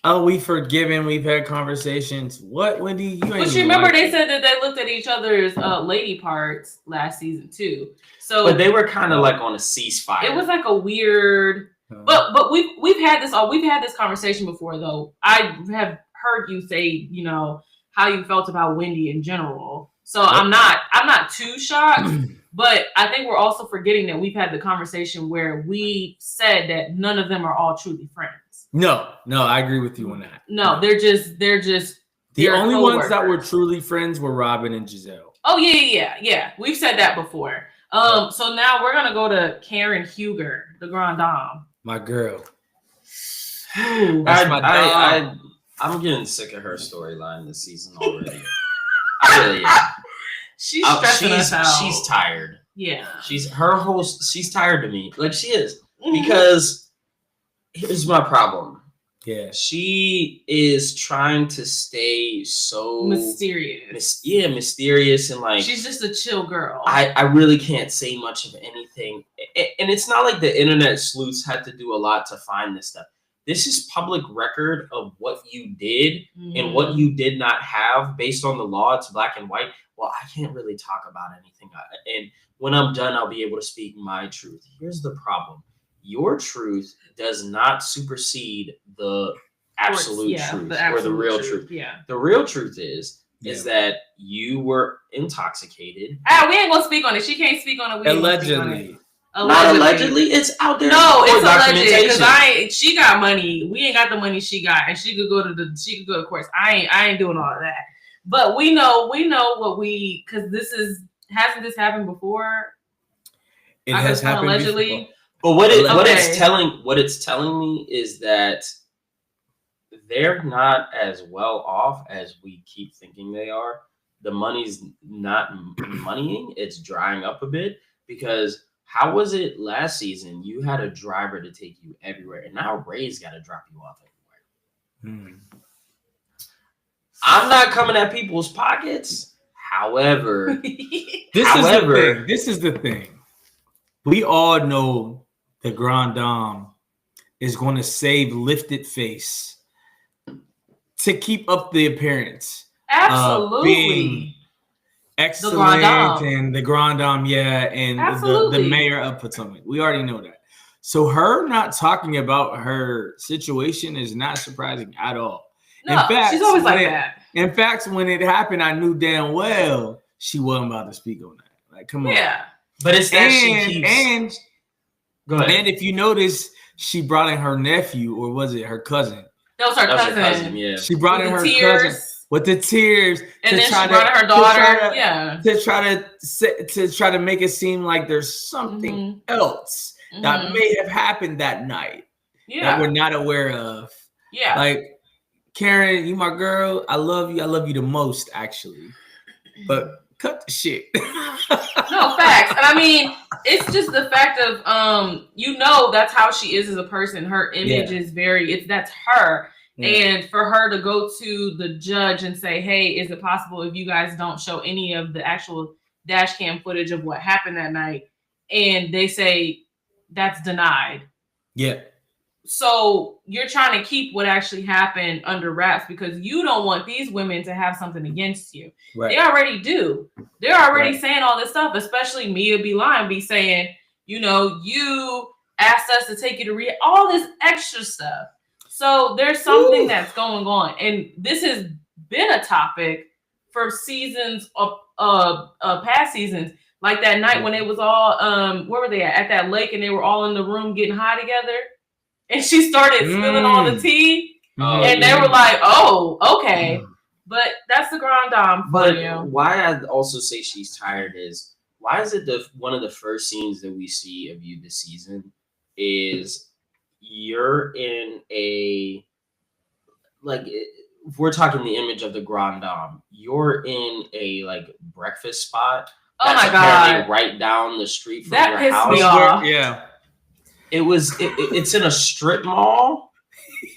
Speaker 3: Oh, we forgiven. We've had conversations. What, Wendy? You ain't.
Speaker 2: But you remember they said that they looked at each other's lady parts last season too. So,
Speaker 1: but they were kind of like on a ceasefire.
Speaker 2: It was like a weird. But we've had this conversation before though. I have heard you say, you know, how you felt about Wendy in general. So I'm not too shocked. But I think we're also forgetting that we've had the conversation where we said that none of them are all truly friends.
Speaker 3: No, I agree with you on that.
Speaker 2: No, they're just
Speaker 3: the only ones that were truly friends were Robin and Giselle.
Speaker 2: Oh yeah. We've said that before. So now we're gonna go to Karen Huger, the Grand Dame.
Speaker 3: My girl.
Speaker 1: I'm getting sick of her storyline this season already. I really am.
Speaker 2: She's stressing us out.
Speaker 1: She's tired.
Speaker 2: Yeah.
Speaker 1: She's tired to me. Like she is. Because here's my problem.
Speaker 3: Yeah.
Speaker 1: She is trying to stay so
Speaker 2: Mysterious.
Speaker 1: mysterious and like
Speaker 2: She's just a chill girl.
Speaker 1: I really can't say much of anything. And it's not like the internet sleuths had to do a lot to find this stuff. This is public record of what you did and what you did not have based on the law. It's black and white. Well, I can't really talk about anything. And when I'm done, I'll be able to speak my truth. Here's the problem. Your truth does not supersede the absolute truth or the real truth.
Speaker 2: Yeah.
Speaker 1: The real truth is that you were intoxicated.
Speaker 2: We ain't gonna speak on it. She can't speak on it.
Speaker 3: Allegedly.
Speaker 1: Not allegedly. It's out there.
Speaker 2: No, it's alleged because she got money. We ain't got the money she got, and she could go to courts. I ain't doing all of that. But we know what because hasn't this happened before?
Speaker 3: It has happened
Speaker 2: allegedly.
Speaker 3: Before.
Speaker 1: But what it's telling me is that they're not as well off as we keep thinking they are. The money's not moneying; it's drying up a bit. Because how was it last season? You had a driver to take you everywhere, and now Ray's got to drop you off everywhere. I'm not coming at people's pockets. However,
Speaker 3: this is the thing. We all know the Grand Dame is going to save lifted face to keep up the appearance.
Speaker 2: Absolutely.
Speaker 3: Being excellent and the Grand Dame, and the mayor of Potomac. We already know that. So her not talking about her situation is not surprising at all.
Speaker 2: No, in fact, she's always like that.
Speaker 3: In fact, when it happened, I knew damn well she wasn't about to speak on that. Like, come on.
Speaker 2: Yeah.
Speaker 1: But it's that she keeps... Go ahead.
Speaker 3: And if you notice, she brought in her nephew, or was it her cousin?
Speaker 2: That was her cousin.
Speaker 1: Yeah.
Speaker 3: She brought in her cousin with the tears,
Speaker 2: and then she brought in her daughter.
Speaker 3: To try to make it seem like there's something else that may have happened that night that we're not aware of.
Speaker 2: Yeah.
Speaker 3: Like, Karen, you my girl. I love you. I love you the most, actually. But cut the shit.
Speaker 2: No, facts. And I mean, it's just the fact of that's how she is as a person. Her image is that's her. Yeah. And for her to go to the judge and say, hey, is it possible if you guys don't show any of the actual dash cam footage of what happened that night? And they say that's denied.
Speaker 3: Yeah.
Speaker 2: So you're trying to keep what actually happened under wraps because you don't want these women to have something against you. Right. They already do. They're already saying all this stuff, especially Mia be saying, you asked us to take you to read all this extra stuff. So there's something that's going on. And this has been a topic for seasons of past seasons. Like that night when it was all, where were they at that lake and they were all in the room getting high together. And she started spilling all the tea. And they were like, oh, okay. But that's the Grand Dame for you.
Speaker 1: Why I also say she's tired is, why is it one of the first scenes that we see of you this season is you're in a, like, if we're talking the image of the Grand Dame, you're in a, like, breakfast spot.
Speaker 2: Oh my God.
Speaker 1: Right down the street from
Speaker 2: that
Speaker 1: your house.
Speaker 2: Me off.
Speaker 3: Yeah.
Speaker 1: It's in a strip mall.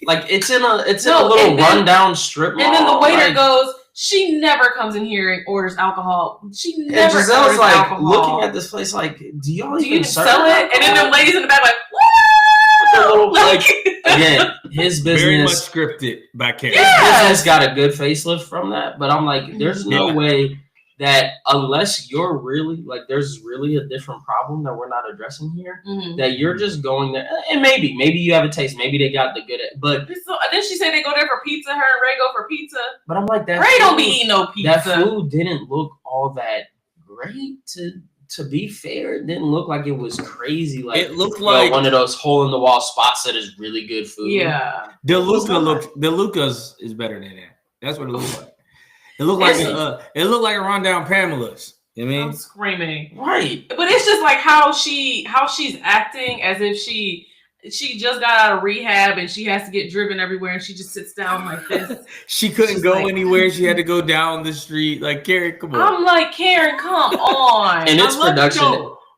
Speaker 1: Like it's in a little rundown strip mall.
Speaker 2: And then the waiter goes, she never comes in here and orders alcohol. She never
Speaker 1: orders alcohol. Like looking at this place like, do you even
Speaker 2: sell it? And then the ladies in the back like,
Speaker 1: what? Like, again, his business
Speaker 3: very much scripted by Karen.
Speaker 1: His business got a good facelift from that, but I'm like, there's no way that unless you're really like, there's really a different problem that we're not addressing here, that you're just going there. And maybe you have a taste. Maybe they got the good, but
Speaker 2: then she said they go there for pizza. Her and Ray go for pizza.
Speaker 1: But I'm like,
Speaker 2: Ray don't be eating no pizza.
Speaker 1: That food didn't look all that great. To be fair, it didn't look like it was crazy. Like
Speaker 3: it looked like
Speaker 1: one of those hole in the wall spots that is really good food.
Speaker 2: Yeah,
Speaker 3: DeLuca's is better than that. That's what it looked like. It looked like a rundown Pamela's. You know what I mean?
Speaker 2: I'm screaming.
Speaker 1: Right.
Speaker 2: But it's just like how she's acting as if she just got out of rehab and she has to get driven everywhere and she just sits down like this.
Speaker 3: She couldn't go anywhere. She had to go down the street. Like, Karen, come on.
Speaker 2: I'm like, Karen, come on.
Speaker 1: And it's production.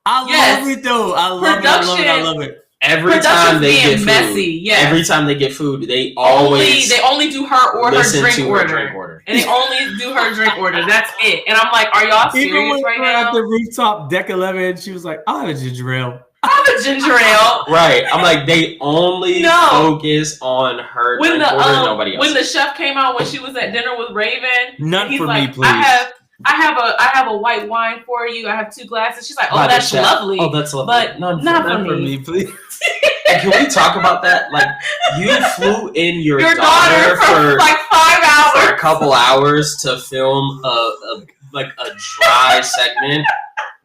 Speaker 3: I love it though. I love it.
Speaker 1: Every time they get food,
Speaker 2: messy. Yes.
Speaker 1: Every time they get food, they
Speaker 2: only do her or her drink order.
Speaker 1: order.
Speaker 2: And they only do her drink order. That's it. And I'm like, are y'all serious right now?
Speaker 3: At the rooftop, deck 11, she was like, I'll have a ginger ale.
Speaker 2: I have a ginger ale.
Speaker 1: Right. I'm like, they only focus on her drink order, nobody else.
Speaker 2: When the chef came out when she was at dinner with Raven,
Speaker 3: none for
Speaker 2: like,
Speaker 3: me, please.
Speaker 2: I have a white wine for you. I have 2 glasses. She's like, oh, that's lovely.
Speaker 1: Oh, that's lovely.
Speaker 2: But not for me,
Speaker 3: please.
Speaker 1: And can we talk about that? Like, you flew in your
Speaker 2: daughter for like 5 hours,
Speaker 1: for a couple hours to film a dry segment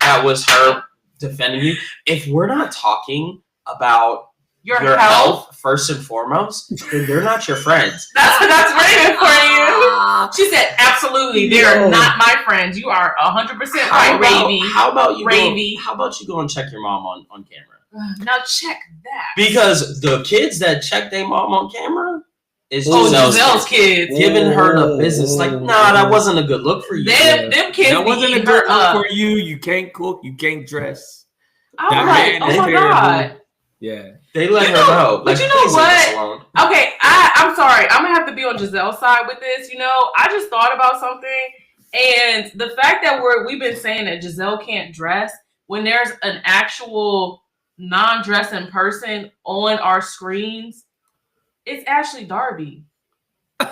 Speaker 1: that was her defending you. If we're not talking about your health first and foremost, then they're not your friends.
Speaker 2: That's Raven for you. She said, absolutely, they're not my friends. You are 100% right, Ravy.
Speaker 1: How about you go and check your mom on camera?
Speaker 2: Now check that.
Speaker 1: Because the kids that check their mom on camera is
Speaker 2: Giselle's kids.
Speaker 1: Giving her the business. Like, nah, that wasn't a good look for you.
Speaker 2: Them kids.
Speaker 3: That wasn't a good look for you. You can't cook. You can't dress.
Speaker 2: I'm like, oh my God.
Speaker 3: Yeah.
Speaker 1: They let her know.
Speaker 2: But you know what? Okay, I'm sorry. I'm going to have to be on Giselle's side with this. You know, I just thought about something. And the fact that we've been saying that Giselle can't dress when there's an actual non-dressing person on our screens, it's Ashley Darby.
Speaker 3: Wait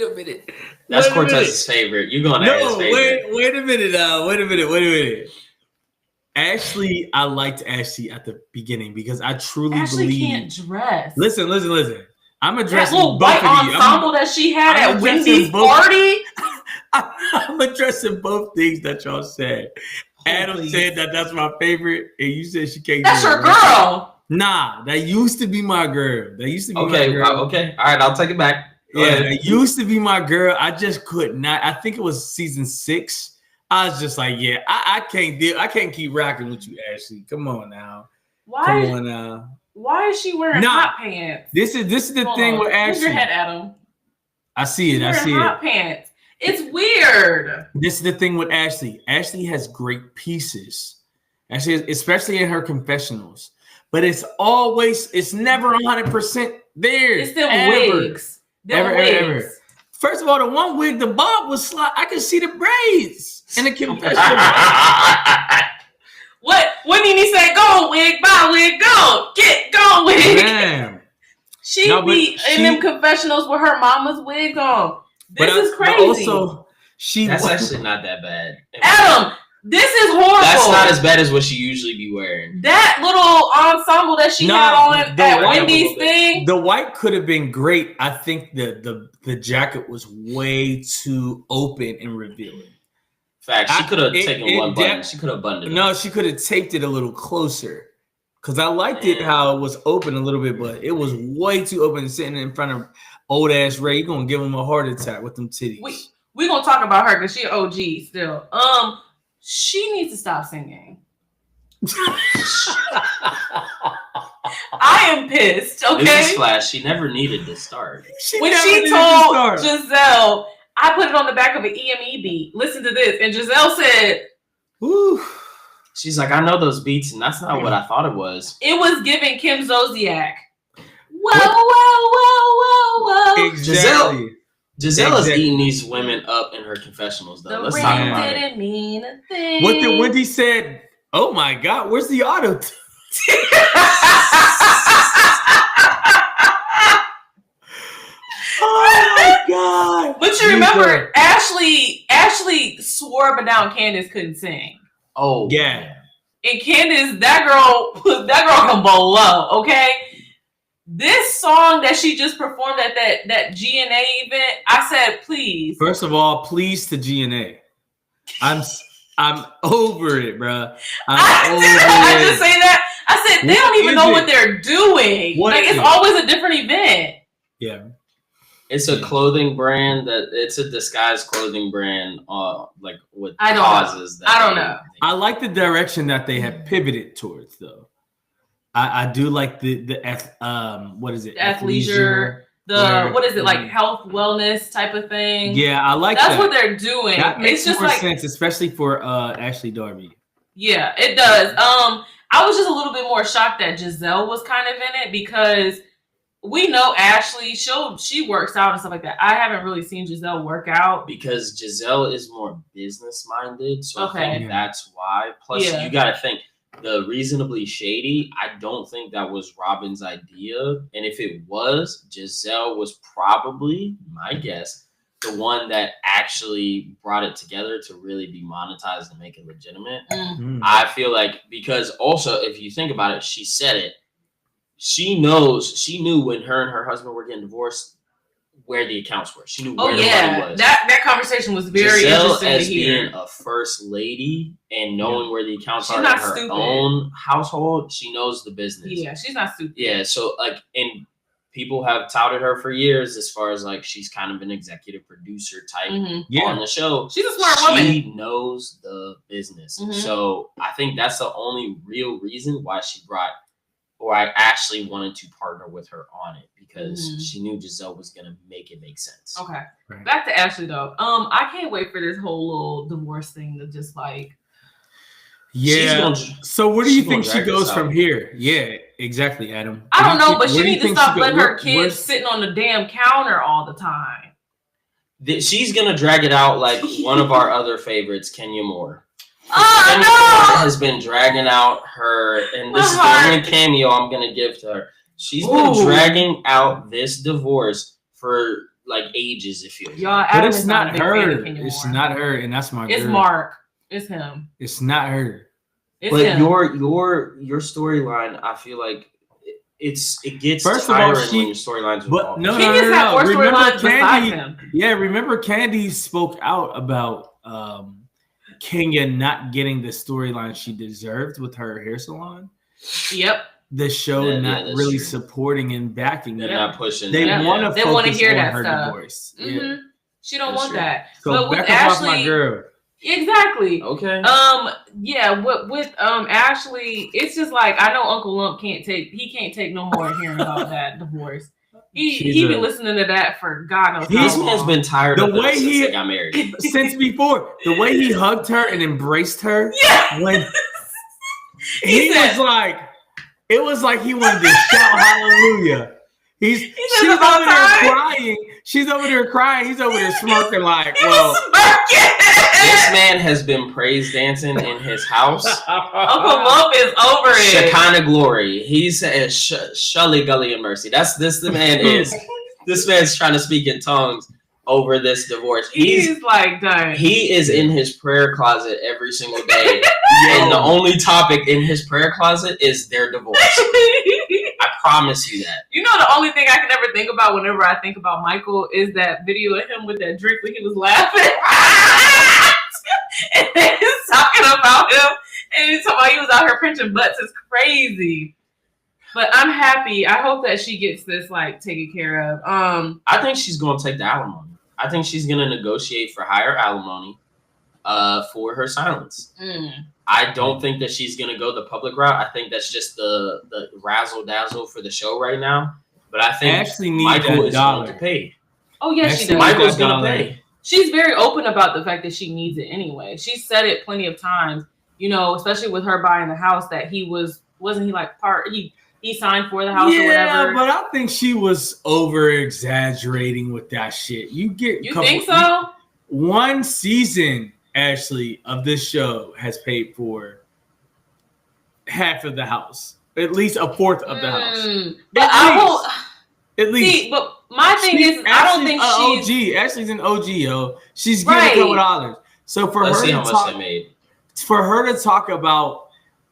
Speaker 3: a minute.
Speaker 1: That's Cortez's favorite. You're going to his favorite.
Speaker 3: Wait a minute. Ashley, I liked Ashley at the beginning because I truly
Speaker 2: Ashley
Speaker 3: believe.
Speaker 2: can't dress.
Speaker 3: Listen. I'm addressing
Speaker 2: that little
Speaker 3: both
Speaker 2: white
Speaker 3: of you.
Speaker 2: ensemble that she had at Wendy's party.
Speaker 3: I'm addressing both things that y'all said. Adam said that's my favorite, and you said she can't.
Speaker 2: That's your girl.
Speaker 3: Nah, that used to be my girl.
Speaker 1: My girl. Okay. All right, I'll take it back.
Speaker 3: That used to be my girl. I just could not. I think it was season 6. I was just like, yeah, I can't deal. I can't keep rocking with you, Ashley. Come on now.
Speaker 2: Why is she wearing hot pants?
Speaker 3: This is the thing with Ashley.
Speaker 2: Move your head, Adam.
Speaker 3: I see it.
Speaker 2: Hot pants. It's weird.
Speaker 3: This is the thing with Ashley. Ashley has great pieces. Especially in her confessionals. But it's never 100% there.
Speaker 2: It's them wigs.
Speaker 3: Ever. First of all, the one wig, the bob was I could see the braids in the confessional.
Speaker 2: What did he say? Go wig, buy wig, go. Go wig.
Speaker 3: Damn.
Speaker 2: She be in them confessionals with her mama's wig on. This is crazy.
Speaker 3: But also,
Speaker 1: that's actually not that bad.
Speaker 2: Adam, this is horrible.
Speaker 1: That's not as bad as what she usually be wearing.
Speaker 2: That little ensemble that she had on at Wendy's thing.
Speaker 3: The white could have been great. I think the jacket was way too open and revealing.
Speaker 1: Fact, she could have taken one button. She could have buttoned it.
Speaker 3: No, she could have taped it a little closer. Because I liked it how it was open a little bit, but it was way too open sitting in front of old ass Ray. You're going to give him a heart attack with them titties.
Speaker 2: We're going to talk about her because she OG still. She needs to stop singing. I am pissed, okay?
Speaker 1: Newsflash, she never needed to start.
Speaker 2: When she told Giselle, I put it on the back of an EME beat. Listen to this. And Giselle said,
Speaker 3: "Woo."
Speaker 1: She's like, I know those beats, and that's not what I thought it was.
Speaker 2: It was giving Kim Zolciak. Whoa.
Speaker 3: Exactly.
Speaker 1: Giselle is eating these women up in her confessionals, though. Let's talk about it.
Speaker 2: Didn't mean a thing.
Speaker 3: What did Wendy said? Oh my God, where's the auto? Oh my God!
Speaker 2: But you remember, Ashley swore up and down Candace couldn't sing.
Speaker 1: Oh
Speaker 3: yeah.
Speaker 2: And Candace, that girl can blow. Okay. This song that she just performed at that GNA event, I said, please.
Speaker 3: First of all, please to GNA. I'm over it, bro.
Speaker 2: I just say that. I said they don't even know what they're doing. It's always a different event.
Speaker 3: Yeah.
Speaker 1: It's a clothing brand it's a disguised clothing brand, with causes.
Speaker 2: I don't know.
Speaker 3: I like the direction that they have pivoted towards, though. I do like the what is it?
Speaker 2: Athleisure. What is it, like health wellness type of thing?
Speaker 3: Yeah, I like
Speaker 2: that's what they're doing.
Speaker 3: That makes
Speaker 2: just
Speaker 3: more sense, especially for Ashley Darby.
Speaker 2: Yeah, it does. I was just a little bit more shocked that Giselle was kind of in it because we know Ashley, she works out and stuff like that. I haven't really seen Giselle work out.
Speaker 1: Because Giselle is more business minded. So
Speaker 2: Okay.
Speaker 1: I think that's why. Plus,
Speaker 2: Yeah.
Speaker 1: you got to think the Reasonably Shady, I don't think that was Robin's idea. And if it was, Giselle was probably, my guess, the one that actually brought it together to really be monetized and make it legitimate. I feel like, because also, if you think about it, she said it. She knew when her and her husband were getting divorced where the accounts were. She knew where the money was.
Speaker 2: That conversation was very
Speaker 1: Giselle,
Speaker 2: interesting
Speaker 1: as
Speaker 2: to hear.
Speaker 1: being a first lady and knowing where the accounts
Speaker 2: She's
Speaker 1: are in
Speaker 2: not
Speaker 1: her
Speaker 2: stupid.
Speaker 1: own household, she knows the business.
Speaker 2: Yeah, she's not stupid.
Speaker 1: Yeah, so like, and people have touted her for years as far as like she's kind of an executive producer type on the show.
Speaker 2: She's a smart woman.
Speaker 1: She knows the business.
Speaker 2: Mhm.
Speaker 1: So I think that's the only real reason why I actually wanted to partner with her on it, because she knew Giselle was gonna make it make sense.
Speaker 2: Okay.
Speaker 3: Right.
Speaker 2: Back to Ashley though. I can't wait for this whole little divorce thing to just like.
Speaker 3: Yeah. So where do you think she
Speaker 1: drag
Speaker 3: goes
Speaker 1: this
Speaker 3: from
Speaker 1: out.
Speaker 3: here? Yeah, exactly, Adam.
Speaker 2: I don't know, but she
Speaker 3: Where do you
Speaker 2: needs to
Speaker 3: think
Speaker 2: stop
Speaker 3: she
Speaker 2: letting
Speaker 3: go-
Speaker 2: her
Speaker 3: where-
Speaker 2: kids
Speaker 3: where's-
Speaker 2: sitting on the damn counter all the time.
Speaker 1: She's gonna drag it out like one of our other favorites, Kenya Moore.
Speaker 2: Oh
Speaker 1: Kenya
Speaker 2: no!
Speaker 1: Moore has been dragging out her, and this is the
Speaker 2: My
Speaker 1: only
Speaker 2: heart.
Speaker 1: cameo I'm gonna give to her. She's been
Speaker 3: Ooh.
Speaker 1: dragging out this divorce for like ages, it feels.
Speaker 2: Y'all,
Speaker 1: like.
Speaker 3: But
Speaker 2: Adam
Speaker 3: it's
Speaker 2: is
Speaker 3: not
Speaker 2: a big fan of
Speaker 3: her.
Speaker 2: Kenya
Speaker 3: It's
Speaker 2: Moore.
Speaker 3: not her, and that's my
Speaker 2: It's
Speaker 3: girl.
Speaker 2: Mark. It's him.
Speaker 3: It's not her.
Speaker 2: It's
Speaker 1: But
Speaker 2: him.
Speaker 1: your storyline, I feel like it gets
Speaker 3: First of all,
Speaker 1: tiring when
Speaker 3: she-
Speaker 1: your storylines are
Speaker 3: but
Speaker 1: involved.
Speaker 3: no,
Speaker 2: Kenya's
Speaker 3: no,
Speaker 2: had
Speaker 3: no.
Speaker 2: more
Speaker 3: Remember
Speaker 2: storylines besides
Speaker 3: Candy?
Speaker 2: him.
Speaker 3: Yeah, remember Candy spoke out about Kenya not getting the storyline she deserved with her hair salon.
Speaker 2: Yep.
Speaker 3: The show
Speaker 1: Yeah,
Speaker 3: not
Speaker 1: that's
Speaker 3: really
Speaker 1: true.
Speaker 3: supporting and backing
Speaker 1: They're
Speaker 3: it.
Speaker 1: not pushing.
Speaker 3: They
Speaker 2: Yeah.
Speaker 3: want to
Speaker 2: They wanna
Speaker 3: focus
Speaker 2: hear
Speaker 3: on
Speaker 2: that
Speaker 3: her
Speaker 2: stuff.
Speaker 3: divorce.
Speaker 2: hmm
Speaker 3: Yeah.
Speaker 2: She don't
Speaker 1: That's
Speaker 2: want
Speaker 1: true.
Speaker 2: that.
Speaker 3: So
Speaker 2: But with
Speaker 3: back off my
Speaker 2: Ashley,
Speaker 3: girl.
Speaker 2: exactly.
Speaker 1: Okay.
Speaker 2: Yeah, with Ashley, it's just like I know Uncle Lump can't take no more hearing about that divorce. He
Speaker 3: She's
Speaker 2: been listening to that for God knows how
Speaker 1: This man's
Speaker 2: long.
Speaker 1: been tired
Speaker 3: The
Speaker 1: of them
Speaker 3: way
Speaker 1: since
Speaker 3: he-
Speaker 1: they got married.
Speaker 3: Since before, the way he hugged her and embraced her
Speaker 2: Yeah.
Speaker 3: when
Speaker 2: He
Speaker 3: he
Speaker 2: said-
Speaker 3: was like, it was like he wanted to shout hallelujah. She's
Speaker 2: said about
Speaker 3: over there
Speaker 2: time.
Speaker 3: crying. She's over there crying. He's over there smirking like, well,
Speaker 1: This man has been praise dancing in his house.
Speaker 2: Uncle Lump is over it.
Speaker 1: Shekinah glory. He said, "Shully Gully and Mercy." The man is. This man's trying to speak in tongues over this divorce.
Speaker 2: He's like done.
Speaker 1: He is in his prayer closet every single day, and the only topic in his prayer closet is their divorce. I promise you that.
Speaker 2: You know, the only thing I can ever think about whenever I think about Michael is that video of him with that drink when he was laughing. And he's talking about him. And he's talking about he was out here pinching butts. It's crazy. But I'm happy. I hope that she gets this like taken care of.
Speaker 1: I think she's going to take the alimony. I think she's going to negotiate for higher alimony for her silence. I don't think that she's going to go the public route. I think that's just the razzle dazzle for the show right now. But I think
Speaker 3: Ashley needs
Speaker 1: Michael
Speaker 3: that
Speaker 1: is
Speaker 3: dollar.
Speaker 1: going to pay.
Speaker 2: Oh yeah, she
Speaker 3: Actually,
Speaker 2: does.
Speaker 1: Michael's
Speaker 3: that
Speaker 1: going
Speaker 3: dollar.
Speaker 1: to pay.
Speaker 2: She's very open about the fact that she needs it anyway. She said it plenty of times, you know, especially with her buying the house that wasn't he like he signed for the house or whatever.
Speaker 3: but I think she was over exaggerating with that shit. You
Speaker 2: think so?
Speaker 3: One season, Ashley, of this show has paid for half of the house, at least a fourth of the house.
Speaker 2: But
Speaker 3: At
Speaker 2: I
Speaker 3: least.
Speaker 2: won't
Speaker 3: At least.
Speaker 2: see. But my thing is, I don't think she's.
Speaker 3: OG. Ashley's an OG, yo. She's getting
Speaker 2: Right.
Speaker 3: a couple dollars. So for
Speaker 1: Let's
Speaker 3: her
Speaker 1: see
Speaker 3: to
Speaker 1: how much
Speaker 3: talk,
Speaker 1: they made.
Speaker 3: for her to talk about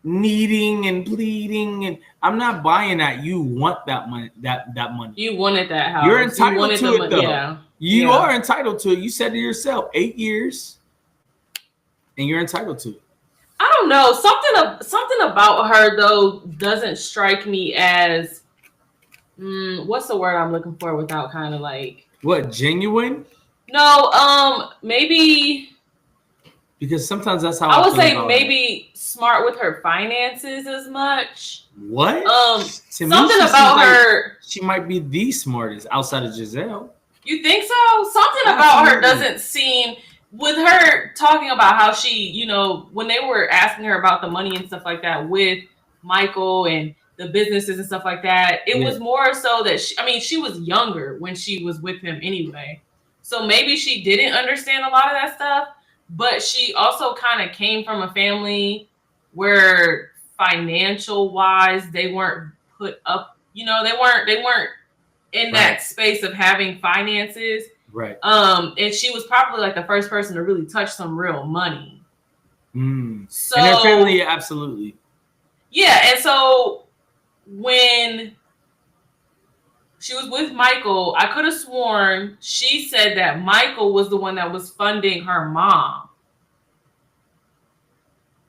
Speaker 3: needing and pleading, and I'm not buying that. You want that money. That money.
Speaker 2: You wanted that house.
Speaker 3: You're
Speaker 2: You
Speaker 3: entitled
Speaker 2: wanted
Speaker 3: to
Speaker 2: the
Speaker 3: it,
Speaker 2: money.
Speaker 3: though.
Speaker 2: Yeah.
Speaker 3: You
Speaker 2: Yeah.
Speaker 3: are entitled to it. You said to yourself, 8 years, and you're entitled to it.
Speaker 2: I don't know. Something about her though doesn't strike me as what's the word I'm looking for without kind of like
Speaker 3: What, genuine?
Speaker 2: no, maybe
Speaker 3: Because sometimes that's how
Speaker 2: I would
Speaker 3: feel
Speaker 2: say
Speaker 3: about
Speaker 2: maybe smart with her finances as much.
Speaker 3: her. What? To me,
Speaker 2: Something
Speaker 3: she
Speaker 2: about
Speaker 3: seems like
Speaker 2: her.
Speaker 3: She might be the smartest outside of Giselle.
Speaker 2: You think so? Something about her
Speaker 3: Absolutely.
Speaker 2: doesn't seem. With her talking about how she, you know, when they were asking her about the money and stuff like that with Michael and the businesses and stuff like that. It was more so that she was younger when she was with him anyway. So maybe she didn't understand a lot of that stuff, but she also kind of came from a family where financial wise they weren't put up, they weren't in that space of having finances.
Speaker 3: Right.
Speaker 2: And she was probably like the first person to really touch some real money. So
Speaker 3: and her family, absolutely.
Speaker 2: Yeah, and so when she was with Michael, I could have sworn she said that Michael was the one that was funding her mom.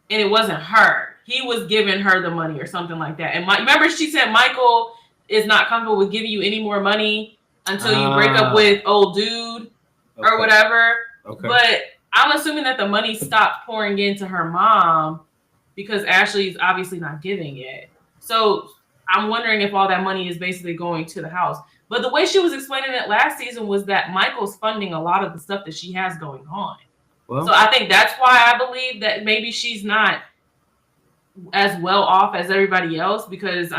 Speaker 2: And it wasn't her. He was giving her the money or something like that. And remember she said Michael is not comfortable with giving you any more money until you break up with old dude or whatever.
Speaker 3: Okay.
Speaker 2: But I'm assuming that the money stopped pouring into her mom because Ashley's obviously not giving it. So I'm wondering if all that money is basically going to the house. But the way she was explaining it last season was that Michael's funding a lot of the stuff that she has going on. Well, so I think that's why I believe that maybe she's not as well off as everybody else because,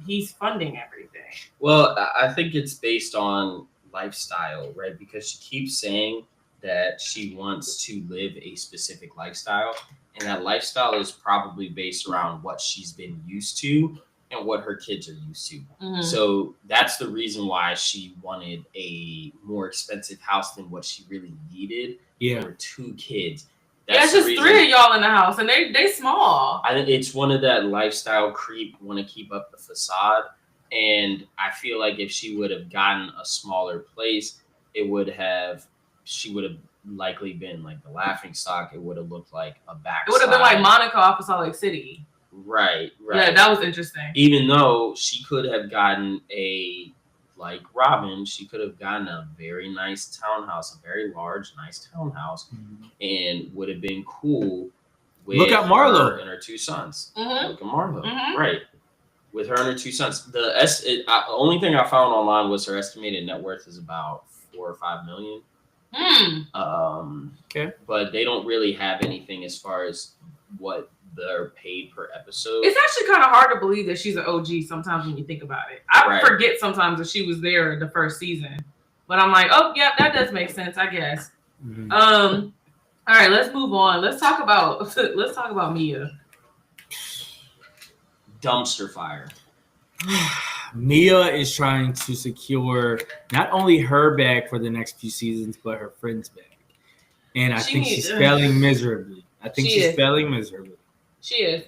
Speaker 2: he's funding everything.
Speaker 1: Well, I think it's based on lifestyle, right? Because she keeps saying that she wants to live a specific lifestyle, and that lifestyle is probably based around what she's been used to and what her kids are used to. Mm-hmm. So that's the reason why she wanted a more expensive house than what she really needed for 2 kids.
Speaker 2: That's just 3 of y'all in the house, and they small.
Speaker 1: I think it's one of that lifestyle creep, want to keep up the facade. And I feel like if she would have gotten a smaller place, she would have likely been like the laughing stock. It would have looked like a backslide.
Speaker 2: It would have been like Monica off of Salt Lake City.
Speaker 1: Right.
Speaker 2: Yeah, that was interesting.
Speaker 1: Even though she could have gotten like Robin, she could have gotten a very nice townhouse, a very large, nice townhouse, and would have been cool with
Speaker 3: Look at Marlo
Speaker 1: and her 2 sons.
Speaker 2: Mm-hmm.
Speaker 1: Look at Marlo. Mm-hmm. Right. With her and her 2 sons. The only thing I found online was her estimated net worth is about $4 or $5 million.
Speaker 3: Okay.
Speaker 1: But they don't really have anything as far as what they're paid per episode.
Speaker 2: It's actually kind of hard to believe that she's an OG sometimes when you think about it. I forget sometimes that she was there the first season. But I'm like, oh, yeah, that does make sense, I guess. Mm-hmm. All right, let's move on. Let's talk about Mia.
Speaker 1: Dumpster fire.
Speaker 3: Mia is trying to secure not only her bag for the next few seasons, but her friend's bag. And I think she's failing miserably. She's failing miserably.
Speaker 2: She is.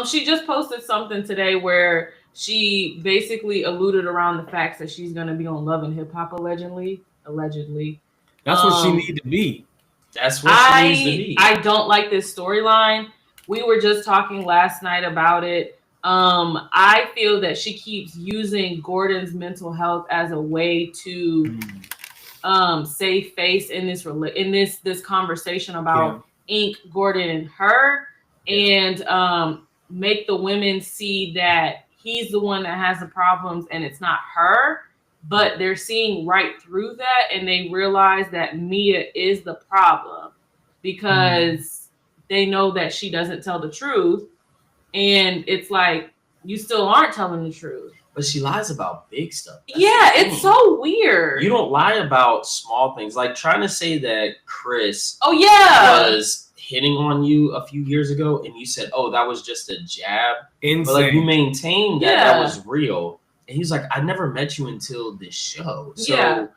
Speaker 2: She just posted something today where she basically alluded around the facts that she's going to be on Love and Hip Hop allegedly.
Speaker 3: That's what she needs to be.
Speaker 1: That's what she needs to be.
Speaker 2: I don't like this storyline. We were just talking last night about it. I feel that she keeps using Gordon's mental health as a way to save face in this conversation about Ink, Gordon, and her, and make the women see that he's the one that has the problems and it's not her. But they're seeing right through that, and they realize that Mia is the problem because they know that she doesn't tell the truth. And it's like, you still aren't telling the truth.
Speaker 1: But she lies about big stuff.
Speaker 2: That's it's so weird.
Speaker 1: You don't lie about small things. Like trying to say that Chris was hitting on you a few years ago, and you said, oh, that was just a jab.
Speaker 3: Insane.
Speaker 1: But like you maintained that was real. And he's like, I never met you until this show. So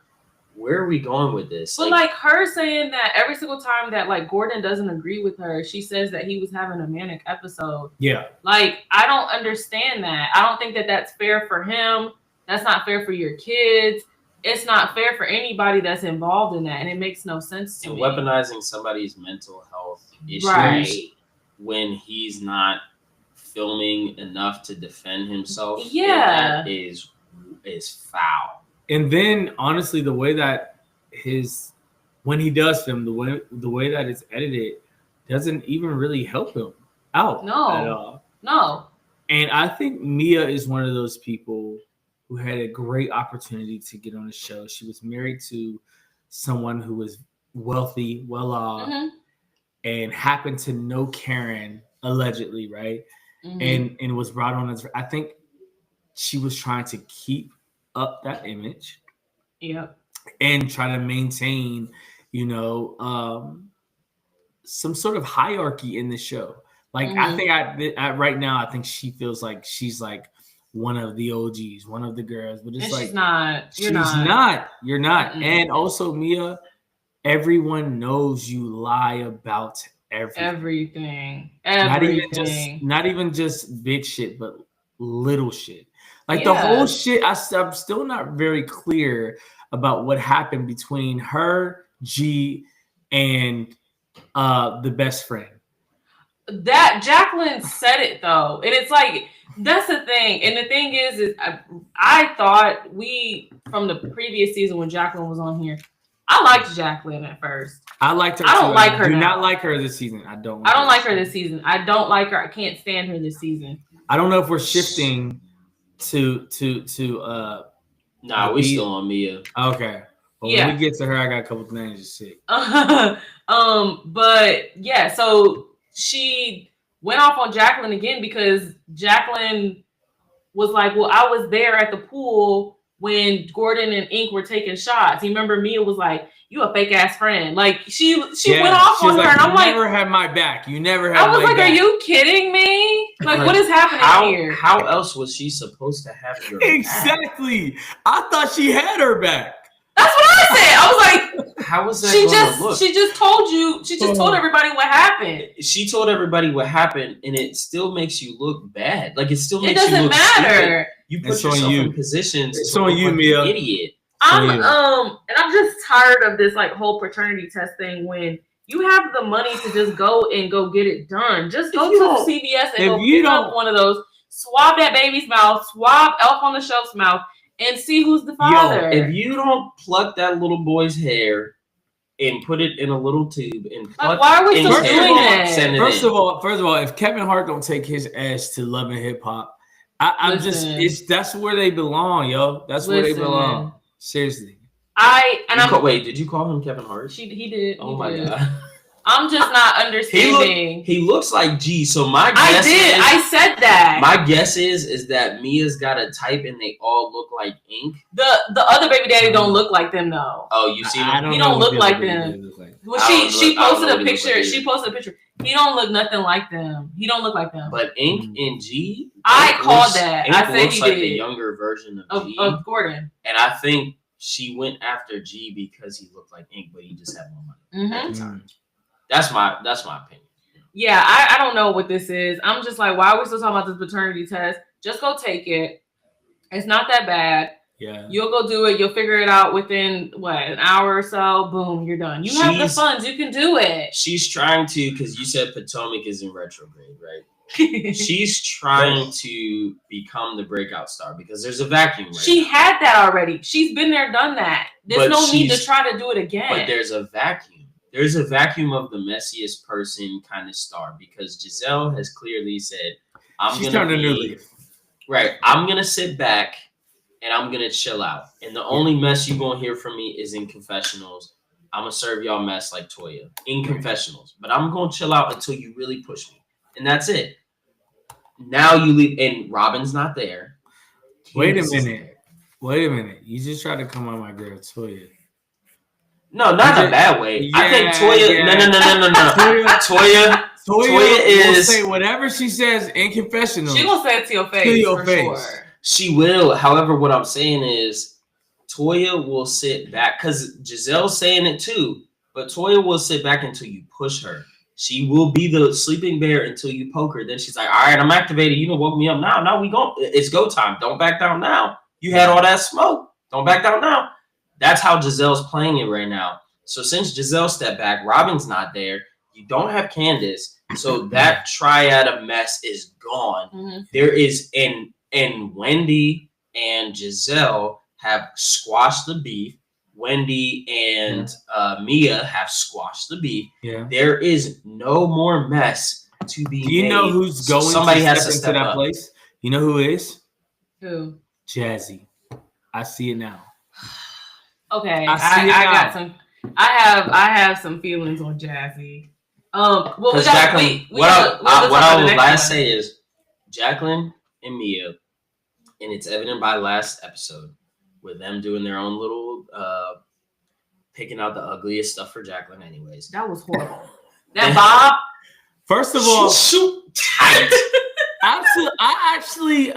Speaker 1: where are we going with this?
Speaker 2: But like her saying that every single time that like Gordon doesn't agree with her, she says that he was having a manic episode.
Speaker 3: Yeah.
Speaker 2: Like, I don't understand that. I don't think that that's fair for him. That's not fair for your kids. It's not fair for anybody that's involved in that. And it makes no sense to me.
Speaker 1: Weaponizing somebody's mental health issues when he's not filming enough to defend himself.
Speaker 2: Yeah.
Speaker 1: That is foul.
Speaker 3: And then, honestly, the way that when he does film, the way that it's edited doesn't even really help him out at all.
Speaker 2: No.
Speaker 3: And I think Mia is one of those people who had a great opportunity to get on the show. She was married to someone who was wealthy, well off, and happened to know Karen, allegedly, right? and was brought on as. I think she was trying to keep up that image.
Speaker 2: Yep.
Speaker 3: And try to maintain, some sort of hierarchy in the show. Like I think I right now I think she feels like she's like one of the OGs, one of the girls, but it's
Speaker 2: and
Speaker 3: like
Speaker 2: she's not.
Speaker 3: You're not.
Speaker 2: Mm-mm.
Speaker 3: And also, Mia, everyone knows you lie about everything. Not even just big shit, but little shit. Like the whole shit. I'm still not very clear about what happened between her, G, and the best friend.
Speaker 2: That Jacqueline said it though, and it's like that's the thing. And the thing is I thought from the previous season when Jacqueline was on here, I liked Jacqueline at first.
Speaker 3: I liked her.
Speaker 2: I don't like her.
Speaker 3: Do
Speaker 2: now.
Speaker 3: not like her this season. I don't
Speaker 2: like her this season. I don't like her. I can't stand her this season.
Speaker 3: I don't know if we're shifting to
Speaker 1: Nah, we still on Mia.
Speaker 3: Okay. Well, when we get to her, I got a couple things to say.
Speaker 2: But yeah, so she went off on Jacqueline again because Jacqueline was like, well, I was there at the pool when Gordon and Ink were taking shots. You remember Mia was like, you a fake ass friend. Like she went off on her, and I'm like,
Speaker 3: you never had my back. You never had my back.
Speaker 2: I was like, are you kidding me? Like, what is happening here?
Speaker 1: How else was she supposed to have your
Speaker 3: Exactly. Back? I thought she had her back.
Speaker 2: That's what I said. I was like,
Speaker 1: how was that?
Speaker 2: She just told you. She just told everybody what happened.
Speaker 1: She told everybody what happened, and it still makes you look bad. Like it still makes
Speaker 2: you look
Speaker 1: matter.
Speaker 2: Stupid.
Speaker 1: You put yourself in positions.
Speaker 3: It's on you, Mia.
Speaker 1: Idiot.
Speaker 2: And I'm just tired of this like whole paternity test thing. When you have the money to just go get it done, just go to CVS and go pick up one of those, swab that baby's mouth, swab Elf on the Shelf's mouth, and see who's the father.
Speaker 1: If you don't pluck that little boy's hair and put it in a little tube and pluck,
Speaker 2: why are we still doing that?
Speaker 3: First of all, if Kevin Hart don't take his ass to Love and Hip Hop, that's where they belong, yo. That's where they belong. Seriously.
Speaker 1: Wait, did you call him Kevin Hart?
Speaker 2: He did.
Speaker 1: Oh my god.
Speaker 2: I'm just not understanding.
Speaker 1: He looks like G. So my guess
Speaker 2: I said that.
Speaker 1: My guess is that Mia's got a type and they all look like Ink.
Speaker 2: The other baby daddy don't look like them though.
Speaker 1: Oh, you see him?
Speaker 2: He don't look like them. Well, she posted a picture. She posted a picture. He don't look nothing like them. He don't look like them.
Speaker 1: But Ink and G,
Speaker 2: I called that.
Speaker 1: Ink
Speaker 2: I said
Speaker 1: looks
Speaker 2: he
Speaker 1: like
Speaker 2: did.
Speaker 1: the younger version of G.
Speaker 2: Of Gordon.
Speaker 1: And I think she went after G because he looked like Ink, but he just had more money at the time. That's my opinion.
Speaker 2: Yeah, I don't know what this is. I'm just like, why are we still talking about this paternity test? Just go take it. It's not that bad.
Speaker 3: Yeah.
Speaker 2: You'll go do it. You'll figure it out within an hour or so. Boom, you're done. You have the funds. You can do it.
Speaker 1: She's trying to, because you said Potomac is in retrograde, right? She's trying to become the breakout star because there's a vacuum.
Speaker 2: She had that already. She's been there, done that. There's no need to try to do it again.
Speaker 1: But there's a vacuum. There's a vacuum of the messiest person kind of star because Giselle has clearly said, I'm going to sit back and I'm going to chill out. And the only mess you're going to hear from me is in confessionals. I'm going to serve y'all mess like Toya in confessionals. But I'm going to chill out until you really push me. And that's it. Now you leave. And Robin's not there.
Speaker 3: Wait a minute. You just tried to come on my girl Toya.
Speaker 1: No, not in a bad way. Yeah, I think Toya. No. Toya is
Speaker 3: say whatever she says in confessional.
Speaker 2: She will say it to your face. Sure.
Speaker 1: She will. However, what I'm saying is, Toya will sit back because Giselle's saying it too. But Toya will sit back until you push her. She will be the sleeping bear until you poke her. Then she's like, "All right, I'm activated. You don't woke me up now. Now we go. It's go time. Don't back down now. You had all that smoke. Don't back down now." That's how Giselle's playing it right now. So since Giselle stepped back, Robin's not there. You don't have Candace. So that triad of mess is gone. Mm-hmm. There is, and Wendy and Giselle have squashed the beef. Wendy and Mia have squashed the beef.
Speaker 3: Yeah.
Speaker 1: There is no more mess to be made.
Speaker 3: Do you know who's going
Speaker 1: somebody
Speaker 3: to
Speaker 1: has to
Speaker 3: step into that place? You know who is?
Speaker 2: Who?
Speaker 3: Jazzy. I see it now.
Speaker 2: Okay, I got some. I have some feelings on Jazzy. Well,
Speaker 1: Jacqueline, what I would last say is Jacqueline and Mia, and it's evident by last episode with them doing their own little picking out the ugliest stuff for Jacqueline anyways.
Speaker 2: That was horrible. That Bob.
Speaker 3: First of all,
Speaker 1: shoot tight.
Speaker 3: I actually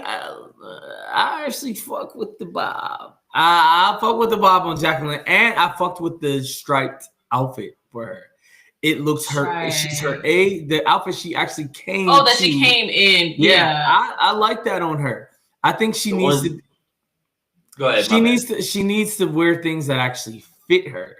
Speaker 3: fuck with the Bob. I fuck with the Bob on Jacqueline, and I fucked with the striped outfit for her. It looks her.
Speaker 2: Right.
Speaker 3: She's her the outfit she actually came.
Speaker 2: Oh, that
Speaker 3: to.
Speaker 2: she came in.
Speaker 3: Yeah,
Speaker 2: Yeah.
Speaker 3: I like that on her. I think she needs to.
Speaker 1: Go ahead.
Speaker 3: She needs to wear things that actually fit her.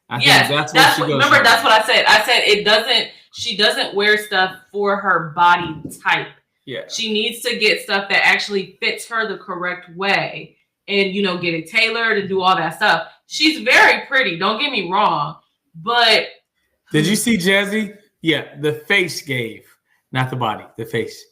Speaker 3: I
Speaker 2: Yes,
Speaker 3: think that's what she goes.
Speaker 2: Remember,
Speaker 3: for.
Speaker 2: that's what I said. I said it doesn't. She doesn't wear stuff for her body type.
Speaker 3: Yeah.
Speaker 2: She needs to get stuff that actually fits her the correct way, and get it tailored and do all that stuff. She's very pretty. Don't get me wrong, but
Speaker 3: Did you see Jazzy? Yeah, the face gave, not the body, the face.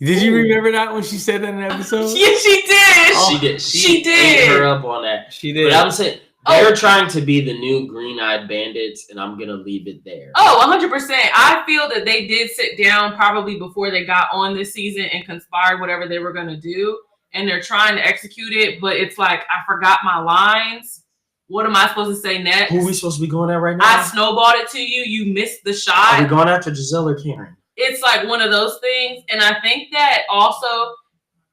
Speaker 3: Did you remember that when she said that in an episode?
Speaker 2: Yeah, she did.
Speaker 1: She did.
Speaker 2: She
Speaker 1: ate
Speaker 2: did.
Speaker 1: her up on that.
Speaker 3: She did.
Speaker 1: But I'm saying they're trying to be the new green-eyed bandits, and I'm gonna leave it there.
Speaker 2: Oh, 100%. I feel that they did sit down probably before they got on this season and conspired whatever they were going to do. And they're trying to execute it, but it's like, I forgot my lines. What am I supposed to say next?
Speaker 1: Who are we supposed to be going at right now?
Speaker 2: I snowballed it to you. You missed the shot.
Speaker 1: Are we going after Giselle or Karen?
Speaker 2: It's like one of those things. And I think that also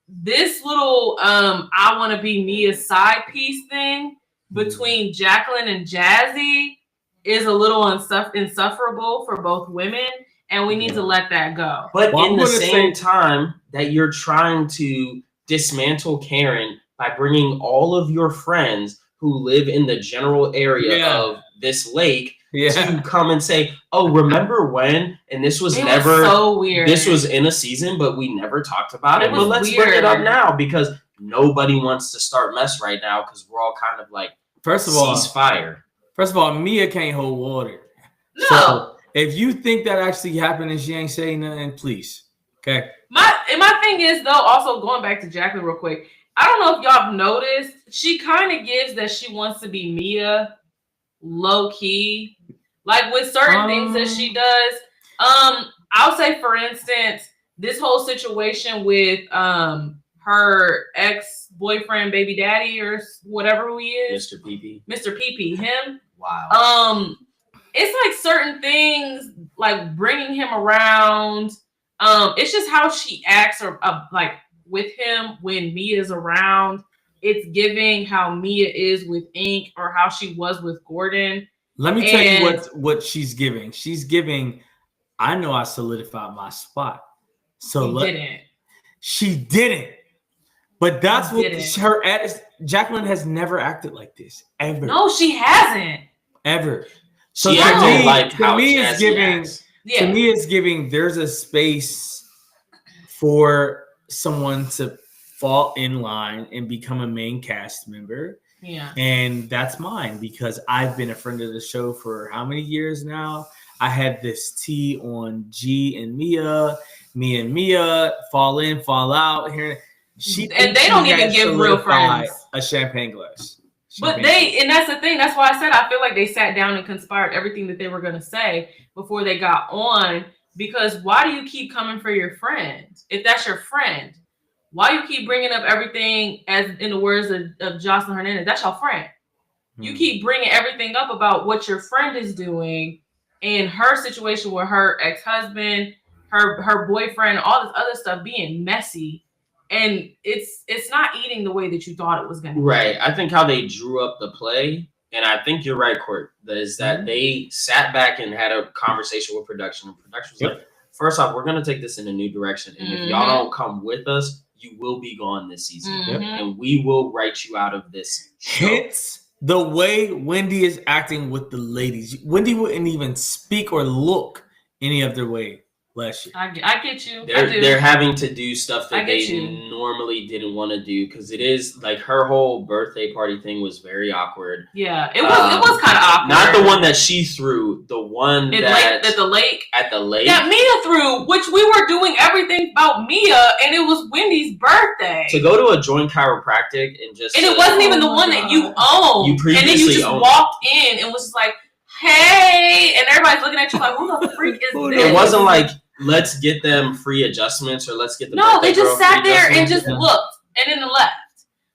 Speaker 2: this little I want to be Mia's side piece thing between Jacqueline and Jazzy is a little insufferable for both women, and we need to let that go.
Speaker 1: But in the same time that you're trying to dismantle Karen by bringing all of your friends who live in the general area of this lake to come and say, oh, remember when? And this was never
Speaker 2: so weird.
Speaker 1: This was in a season, but we never talked about it. But let's
Speaker 2: weird.
Speaker 1: bring it up now because nobody wants to start mess right now because we're all kind of like ceasefire.
Speaker 3: First of all, Mia can't hold water.
Speaker 2: No.
Speaker 3: So if you think that actually happened and she ain't saying nothing, please. Okay.
Speaker 2: My thing is though, also going back to Jacqueline real quick. I don't know if y'all have noticed, she kind of gives that she wants to be Mia low key, like with certain things that she does. I'll say, for instance, this whole situation with her ex-boyfriend, baby daddy, or whatever who he is, Mr. PP, him.
Speaker 1: Wow.
Speaker 2: It's like certain things, like bringing him around. It's just how she acts, or like with him when Mia's around. It's giving how Mia is with Ink or how she was with Gordon.
Speaker 3: Let me tell you what she's giving. She's giving, I know I solidified my spot. So she didn't. But that's what her Jacqueline has never acted like this ever.
Speaker 2: No, she hasn't
Speaker 3: ever. So
Speaker 1: she
Speaker 3: to me, it's giving. There's a space for someone to fall in line and become a main cast member.
Speaker 2: Yeah.
Speaker 3: And that's mine because I've been a friend of the show for how many years now? I had this tea on G and Mia. Me and Mia fall in, fall out here.
Speaker 2: And they don't even give real friends
Speaker 3: a champagne glass.
Speaker 2: And that's the thing. That's why I said I feel like they sat down and conspired everything that they were going to say before they got on. Because why do you keep coming for your friend? If that's your friend, why you keep bringing up everything, as in the words of Jocelyn Hernandez, that's your friend. You keep bringing everything up about what your friend is doing and her situation with her ex-husband, her boyfriend, all this other stuff being messy. And it's not eating the way that you thought it was going to.
Speaker 1: Right. I think how they drew up the play, and I think you're right, Court, is that they sat back and had a conversation with production. And production was like, first off, we're going to take this in a new direction. And if y'all don't come with us, you will be gone this season. And we will write you out of this show.
Speaker 3: Hence the way Wendy is acting with the ladies. Wendy wouldn't even speak or look any other way last year.
Speaker 2: I get you.
Speaker 1: They're having to do stuff that they normally didn't want to do because it is like her whole birthday party thing was very awkward.
Speaker 2: Yeah, it was kind of awkward.
Speaker 1: Not the one that she threw, the one
Speaker 2: at the lake.
Speaker 1: At the lake.
Speaker 2: That Mia threw, which we were doing everything about Mia, and it was Wendy's birthday.
Speaker 1: To go to a joint chiropractic and
Speaker 2: it wasn't even the one that you owned.
Speaker 1: You previously
Speaker 2: and then you just walked in and was like, hey, and everybody's looking at you like, who the freak is this?
Speaker 1: It wasn't like, let's get them free adjustments, or let's get the
Speaker 2: No,
Speaker 1: birthday
Speaker 2: they just
Speaker 1: girl
Speaker 2: sat
Speaker 1: free
Speaker 2: there and
Speaker 1: adjustments.
Speaker 2: just looked and then left.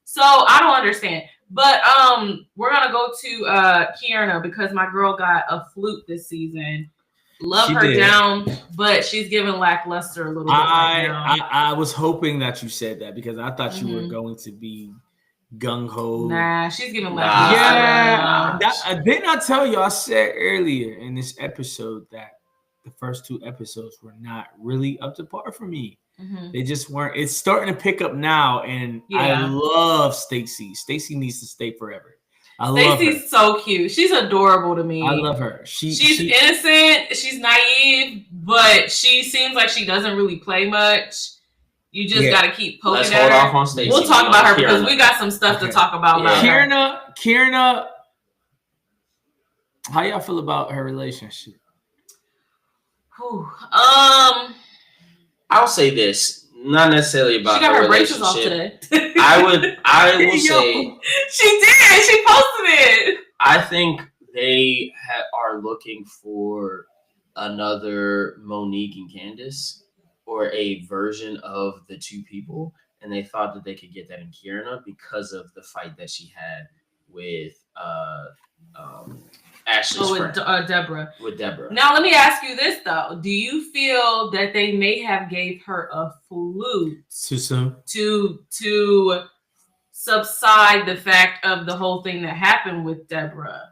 Speaker 2: So I don't understand. But we're gonna go to Kierna because my girl got a flute this season. Love
Speaker 3: She
Speaker 2: her
Speaker 3: did.
Speaker 2: down, but she's giving lackluster a little bit right now.
Speaker 3: I was hoping that you said that because I thought you were
Speaker 2: Mhm.
Speaker 3: going to be gung ho.
Speaker 2: Nah, she's giving
Speaker 1: Nah.
Speaker 2: lackluster.
Speaker 3: Yeah,
Speaker 2: right now.
Speaker 3: didn't I tell you? I said earlier in this episode that the first 2 episodes were not really up to par for me.
Speaker 2: Mhm.
Speaker 3: They just weren't. It's starting to pick up now, and I
Speaker 2: Yeah.
Speaker 3: love Stacey. Stacey needs to stay forever. I love her.
Speaker 2: Stacey's so cute. She's adorable to me.
Speaker 3: I love her.
Speaker 2: She's innocent. She's naive, but she seems like she doesn't really play much. You just got to keep poking
Speaker 1: Let's
Speaker 2: at
Speaker 1: hold
Speaker 2: her.
Speaker 1: off on Stacey.
Speaker 2: We'll talk about her because
Speaker 1: Kierna.
Speaker 2: we got some stuff to
Speaker 3: Okay.
Speaker 2: talk about.
Speaker 1: Yeah.
Speaker 2: Her.
Speaker 3: Kierna, how y'all feel about her relationship?
Speaker 2: Whew.
Speaker 1: I'll say this, not necessarily
Speaker 2: She
Speaker 1: about
Speaker 2: got
Speaker 1: her
Speaker 2: her braces off
Speaker 1: relationship.
Speaker 2: today.
Speaker 1: I will
Speaker 3: Yo.
Speaker 1: say,
Speaker 2: She did. She posted it.
Speaker 1: I think they are looking for another Monique and Candace, or a version of the two people, and they thought that they could get that in Kierna because of the fight that she had with Ashley's
Speaker 2: with
Speaker 1: friend,
Speaker 2: Deborah.
Speaker 1: with Deborah.
Speaker 2: Now let me ask you this though: do you feel that they may have gave her a flute
Speaker 3: Too soon.
Speaker 2: to subside the fact of the whole thing that happened with Deborah?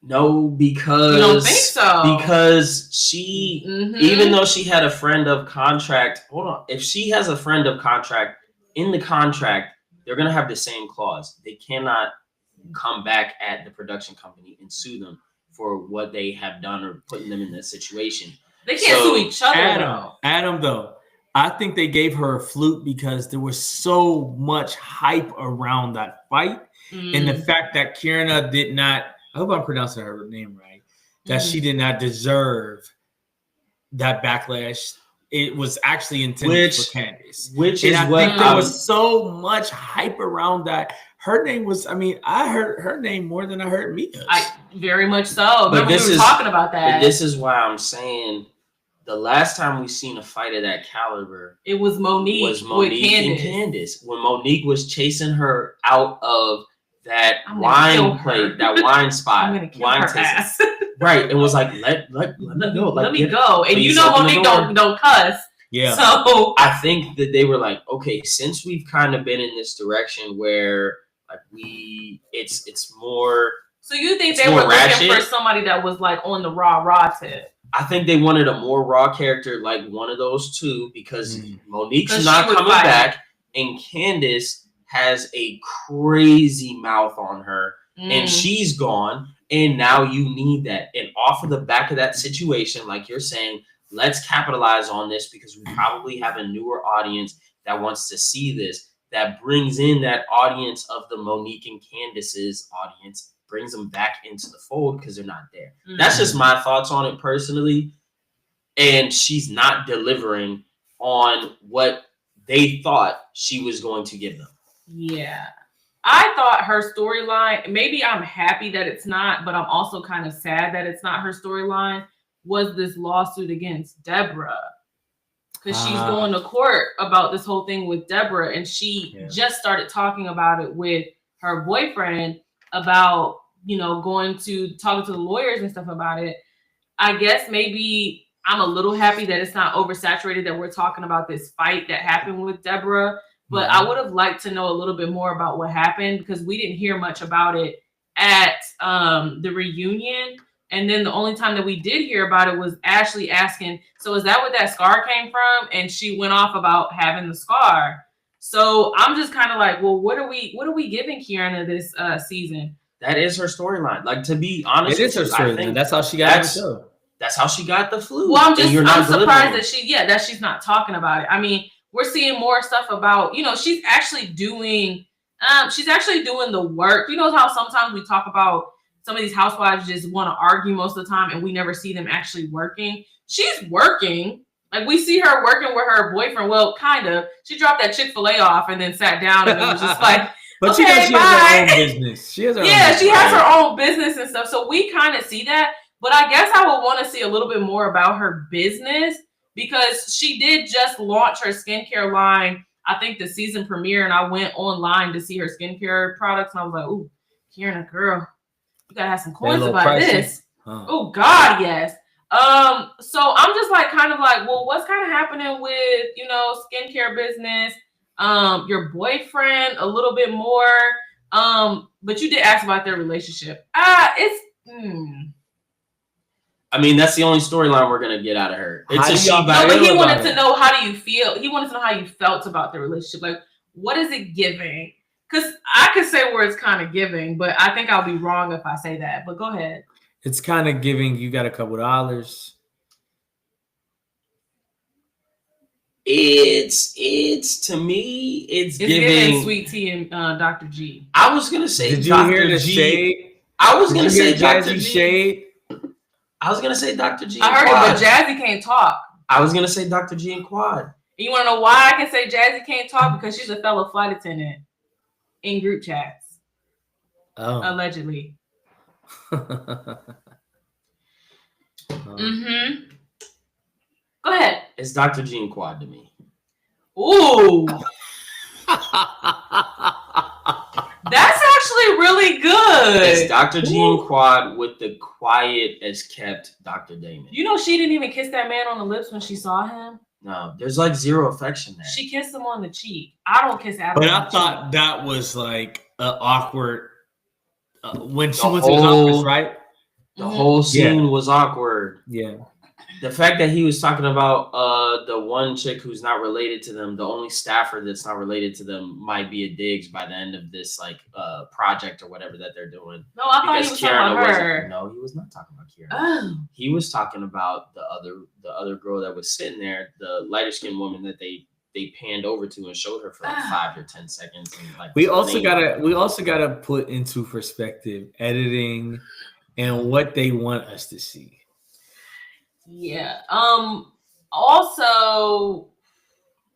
Speaker 1: No, because
Speaker 2: You don't think so?
Speaker 1: Because she,
Speaker 2: Mhm.
Speaker 1: even though she had a friend of contract, hold on. If she has a friend of contract in the contract, they're gonna have the same clause. They cannot come back at the production company and sue them for what they have done or putting them in this situation.
Speaker 2: They can't
Speaker 1: So,
Speaker 2: sue each other.
Speaker 3: Adam, though, I think they gave her a flute because there was so much hype around that fight,
Speaker 2: though.
Speaker 3: and the fact that Kierna did not. I hope I'm pronouncing her name right. That
Speaker 2: Mhm.
Speaker 3: she did not deserve that backlash. It was actually intended for Candace.
Speaker 1: Which
Speaker 3: And
Speaker 1: is
Speaker 3: I
Speaker 1: what
Speaker 3: think there was so much hype around that. Her name was, I mean, I heard her name more than I heard Mia's.
Speaker 2: Very much so.
Speaker 1: But
Speaker 2: Remember
Speaker 1: this
Speaker 2: we were
Speaker 1: is-
Speaker 2: talking about
Speaker 1: But
Speaker 2: that.
Speaker 1: this is why I'm saying the last time we seen a fight of that caliber
Speaker 2: It was Monique,
Speaker 1: was Monique
Speaker 2: with
Speaker 1: and
Speaker 2: Candace.
Speaker 1: Candace. When Monique was chasing her out of that
Speaker 2: I'm gonna kill
Speaker 1: wine
Speaker 2: her.
Speaker 1: plate, that wine spot,
Speaker 2: I'm gonna kill
Speaker 1: wine
Speaker 2: her
Speaker 1: tasting.
Speaker 2: ass.
Speaker 1: Right, and was like, let me go, like,
Speaker 2: Let me
Speaker 1: get-
Speaker 2: go. And you
Speaker 1: please
Speaker 2: know
Speaker 1: open the
Speaker 2: Monique
Speaker 1: door.
Speaker 2: don't cuss.
Speaker 3: yeah.
Speaker 2: So
Speaker 1: I think that they were like, okay, since we've kind of been in this direction where like it's more.
Speaker 2: So you think
Speaker 1: It's
Speaker 2: they were
Speaker 1: more
Speaker 2: looking
Speaker 1: ratchet.
Speaker 2: for somebody that was like on the raw tip?
Speaker 1: I think they wanted a more raw character like one of those two because Monique's
Speaker 2: 'Cause
Speaker 1: not
Speaker 2: she would
Speaker 1: coming
Speaker 2: fight.
Speaker 1: back, and Candace has a crazy mouth on her, and she's gone. And now you need that. And off of the back of that situation, like you're saying, let's capitalize on this because we probably have a newer audience that wants to see this. That brings in that audience of the Monique and Candace's audience, brings them back into the fold because they're not there. That's just my thoughts on it personally. And she's not delivering on what they thought she was going to give them.
Speaker 2: Yeah. I thought her storyline, maybe I'm happy that it's not, but I'm also kind of sad that it's not her storyline, was this lawsuit against Deborah. Because she's going to court about this whole thing with Deborah, and she just started talking about it with her boyfriend about, you know, talking to the lawyers and stuff about it. I guess maybe I'm a little happy that it's not oversaturated, that we're talking about this fight that happened with Deborah. But I would have liked to know a little bit more about what happened because we didn't hear much about it at the reunion. And then the only time that we did hear about it was Ashley asking, so is that what that scar came from? And she went off about having the scar. So I'm just kind of like, well, what are we giving Kierna this season?
Speaker 1: That is her storyline. Like, to be honest,
Speaker 3: It is her
Speaker 1: with you, I
Speaker 3: storyline.
Speaker 1: think
Speaker 3: That's how she got on the show.
Speaker 1: That's how she got the flu.
Speaker 2: Well, I'm
Speaker 1: And you're not
Speaker 2: surprised
Speaker 1: delivering.
Speaker 2: that she's not talking about it. I mean, we're seeing more stuff about, you know, she's actually doing the work. You know how sometimes we talk about some of these housewives just want to argue most of the time and we never see them actually working. She's working. Like, we see her working with her boyfriend. Well, kind of. She dropped that Chick-fil-A off and then sat down and it was just like,
Speaker 3: But
Speaker 2: okay,
Speaker 3: she has
Speaker 2: bye.
Speaker 3: her own business. She has her own
Speaker 2: yeah,
Speaker 3: business.
Speaker 2: she has her own business and stuff. So we kind of see that. But I guess I would want to see a little bit more about her business because she did just launch her skincare line. I think the season premiere, and I went online to see her skincare products, and I was like, "Ooh, Kierna, girl, you gotta have some coins about
Speaker 3: pricey.
Speaker 2: this."
Speaker 3: Huh.
Speaker 2: Oh God, yes. So I'm just like kind of like, well, what's kind of happening with skincare business? Your boyfriend a little bit more. But you did ask about their relationship.
Speaker 1: I mean, that's the only storyline we're gonna get out of her.
Speaker 3: How do y'all
Speaker 2: No, but he
Speaker 3: feel
Speaker 2: wanted
Speaker 3: about
Speaker 2: to
Speaker 3: it?
Speaker 2: know how do you feel. He wanted to know how you felt about the relationship. Like, what is it giving? Because I could say where it's kind of giving, but I think I'll be wrong if I say that. But go ahead.
Speaker 3: It's kind of giving. You got a couple dollars.
Speaker 1: It's to me, it's giving
Speaker 2: Sweet Tea and Dr. G.
Speaker 1: I was gonna say
Speaker 3: Did you
Speaker 1: Dr.
Speaker 3: hear the
Speaker 1: G.
Speaker 3: shade?
Speaker 1: I was
Speaker 3: Did
Speaker 1: gonna
Speaker 3: you
Speaker 1: say
Speaker 3: hear
Speaker 1: Dr.
Speaker 3: Jazzy
Speaker 1: G.
Speaker 3: shade?
Speaker 1: I was gonna say Dr. G.
Speaker 2: I heard it, but Jazzy can't talk.
Speaker 1: I was gonna say Dr. G and Quad.
Speaker 2: And you want to know why I can say Jazzy can't talk? Because she's a fellow flight attendant in group chats, allegedly. Mm-hmm. Go ahead.
Speaker 1: It's Dr. G and Quad to me.
Speaker 2: Ooh. That's actually really good.
Speaker 1: It's Dr. G and Quad with the quiet as kept Dr. Damon.
Speaker 2: You know she didn't even kiss that man on the lips when she saw him?
Speaker 1: No, there's like zero affection there.
Speaker 2: She kissed him on the cheek. I don't kiss Adam.
Speaker 3: But
Speaker 2: on
Speaker 3: I
Speaker 2: the
Speaker 3: thought
Speaker 2: cheek.
Speaker 3: that was like an awkward when she
Speaker 1: The
Speaker 3: went to his
Speaker 1: whole-
Speaker 3: office, right?
Speaker 1: The whole scene was awkward.
Speaker 3: Yeah.
Speaker 1: The fact that he was talking about the one chick who's not related to them, the only staffer that's not related to them might be a Diggs by the end of this project or whatever that they're doing.
Speaker 2: No, I thought he was talking about her.
Speaker 1: No, he was not talking about Kierna.
Speaker 2: Oh.
Speaker 1: He was talking about the other girl that was sitting there, the lighter skinned woman that they panned over to and showed her for like 5 or 10 seconds. And like
Speaker 3: We also gotta put into perspective editing and what they want us to see.
Speaker 2: Yeah. Also,